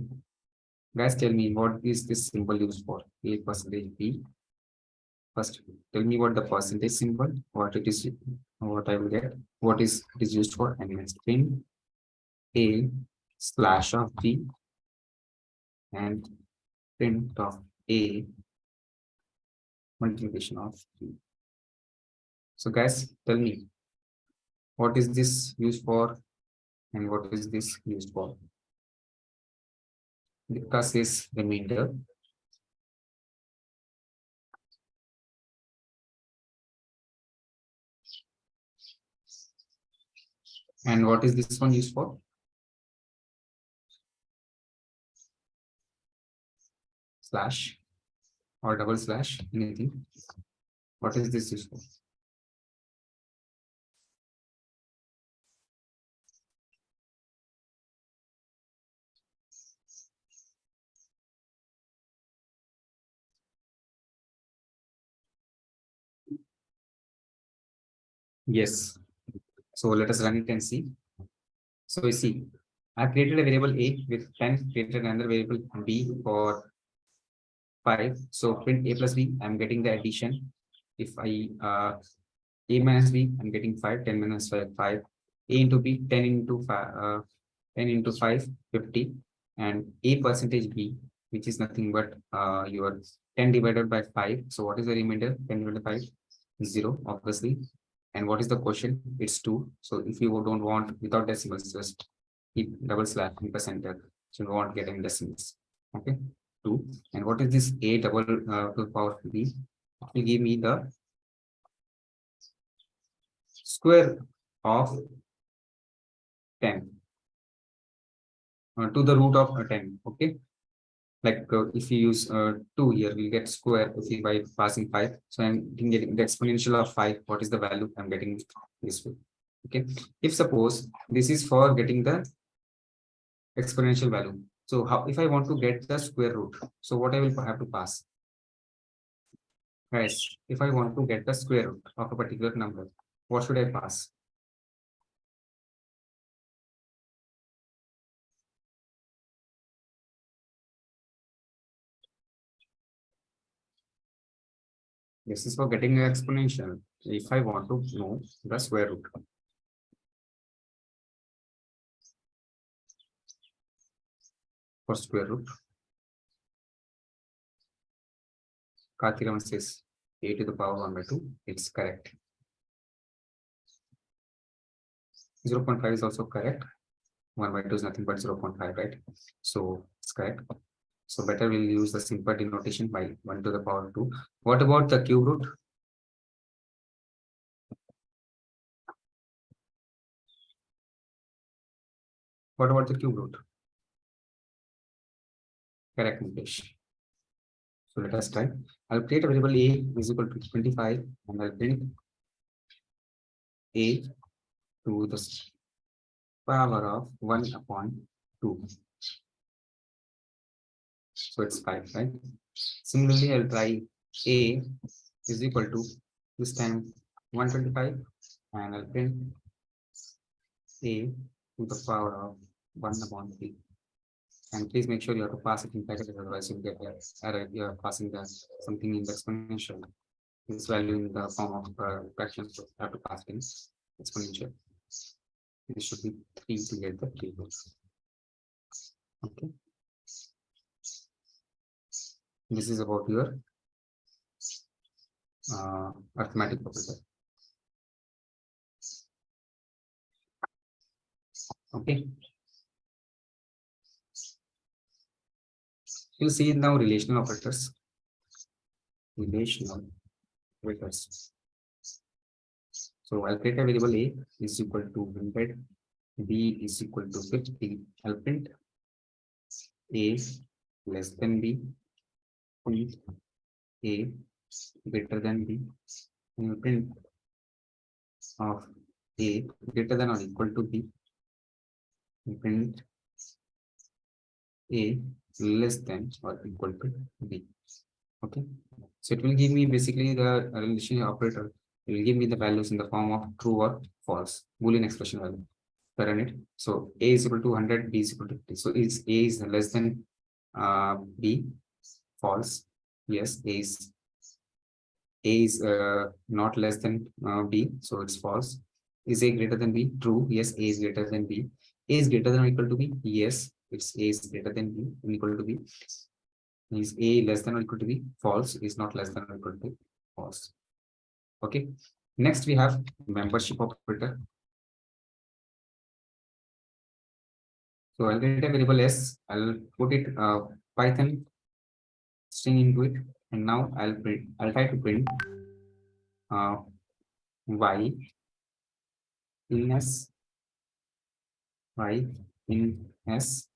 Guys, tell me what is this symbol used for? A percentage b. First, tell me what the percentage symbol, what it is, what I will get, what is it is used for, and next print a slash of b and print of a multiplication of b. So guys, tell me what is this used for and what is this used for? Because is remainder. And what is this one used for? Slash or double slash, anything. What is this used for? Yes. So let us run it and see. So we see, I created a variable a with 10, created another variable b for 5. So print a plus b, I'm getting the addition. If I a minus b, I'm getting 5, 10 minus 5, 5. A into b, 10 into 5, 10 into 5, 50. And a percentage b, which is nothing but your 10 divided by 5. So what is the remainder? 10 divided by 5, 0, obviously. And what is the quotient? It's 2. So if you don't want without decimals, just keep double slash in percentile. So you don't want getting decimals. Okay, 2. And what is this a double to the power b? It will give me the square of 10 to the root of 10. Okay, like if you use 2 here, we get square if you by passing 5. So I'm getting the exponential of 5. What is the value? I'm getting this way. Okay, if suppose this is for getting the exponential value. So how if I want to get the square root, so what I will have to pass? Guys, if I want to get the square root of a particular number, what should I pass? This is for getting an exponential. If I want to know the square root. For square root. Karthiraman says a to the power 1 by 2. It's correct. 0.5 is also correct. 1 by 2 is nothing but 0.5, right? So it's correct. So better we'll use the simple denotation by 1 to the power 2. What about the cube root? What about the cube root? Correct, Mukesh. So let us try. I'll create a variable a is equal to 25 and I'll print a to the power of 1 upon 2. So it's 5, right? Similarly, I'll try a is equal to this time 125 and I'll print a to the power of 1 upon 3. And please make sure you have to pass it in brackets, otherwise you'll get an error. You are passing the something in the exponential. This value in the form of fractions, so you have to pass it in exponential. This should be 3 to get the 3 roots. Okay. This is about your arithmetic operator. Okay. You'll see now relational operators. Relational operators. So I'll create a variable a is equal to 100, b is equal to 50. I'll print a less than b, print a greater than b, and print of a greater than or equal to b, print a less than or equal to b. Okay, so it will give me basically the relation operator. It will give me the values in the form of true or false Boolean expression value. Run it. So a is equal to 100, b is equal to 50. So is a is less than b, false. Yes, a is not less than b, so it's false. Is a greater than b? True. Yes, a is greater than b. A is greater than or equal to b? Yes, it's a is greater than b and equal to b. Is a less than or equal to b? False. Is not less than or equal to false. Okay. Next we have membership operator. So I'll get a variable s. I'll put it Python string into it, and now I'll try to print y in s, y in s,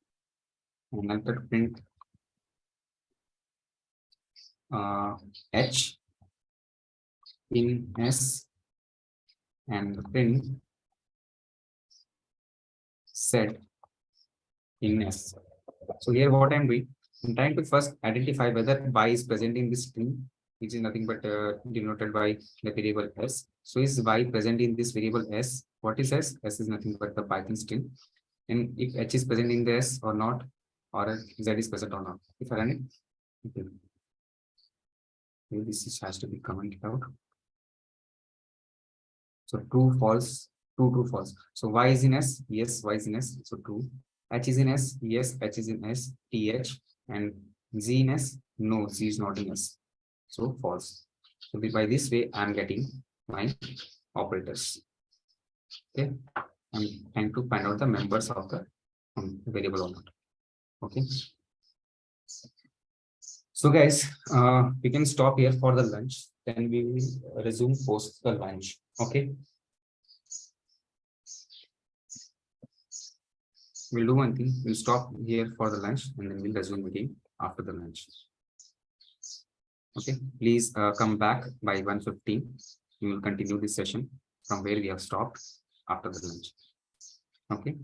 and I'll try to print h in s, and print z in s. So here what I'm doing, I'm trying to first identify whether y is present in this string, which is nothing but denoted by the variable s. So is y present in this variable s? What is s? S is nothing but the Python string. And if h is present in the s or not, or z is present or not. If I run it, okay. This has to be commented out. So true, false, true, false. So y is in s, yes, y is in s, so true. H is in s, yes, h is in s, th, and z in s, no, z is not in s, so false. So by this way, I'm getting my operators. Okay, I'm trying to find out the members of the variable or not. Okay. So guys, we can stop here for the lunch. Then we will resume post the lunch. Okay. We'll do one thing. We'll stop here for the lunch and then we'll resume again after the lunch. Okay. Please come back by 1:15. We will continue this session from where we have stopped after the lunch. Okay.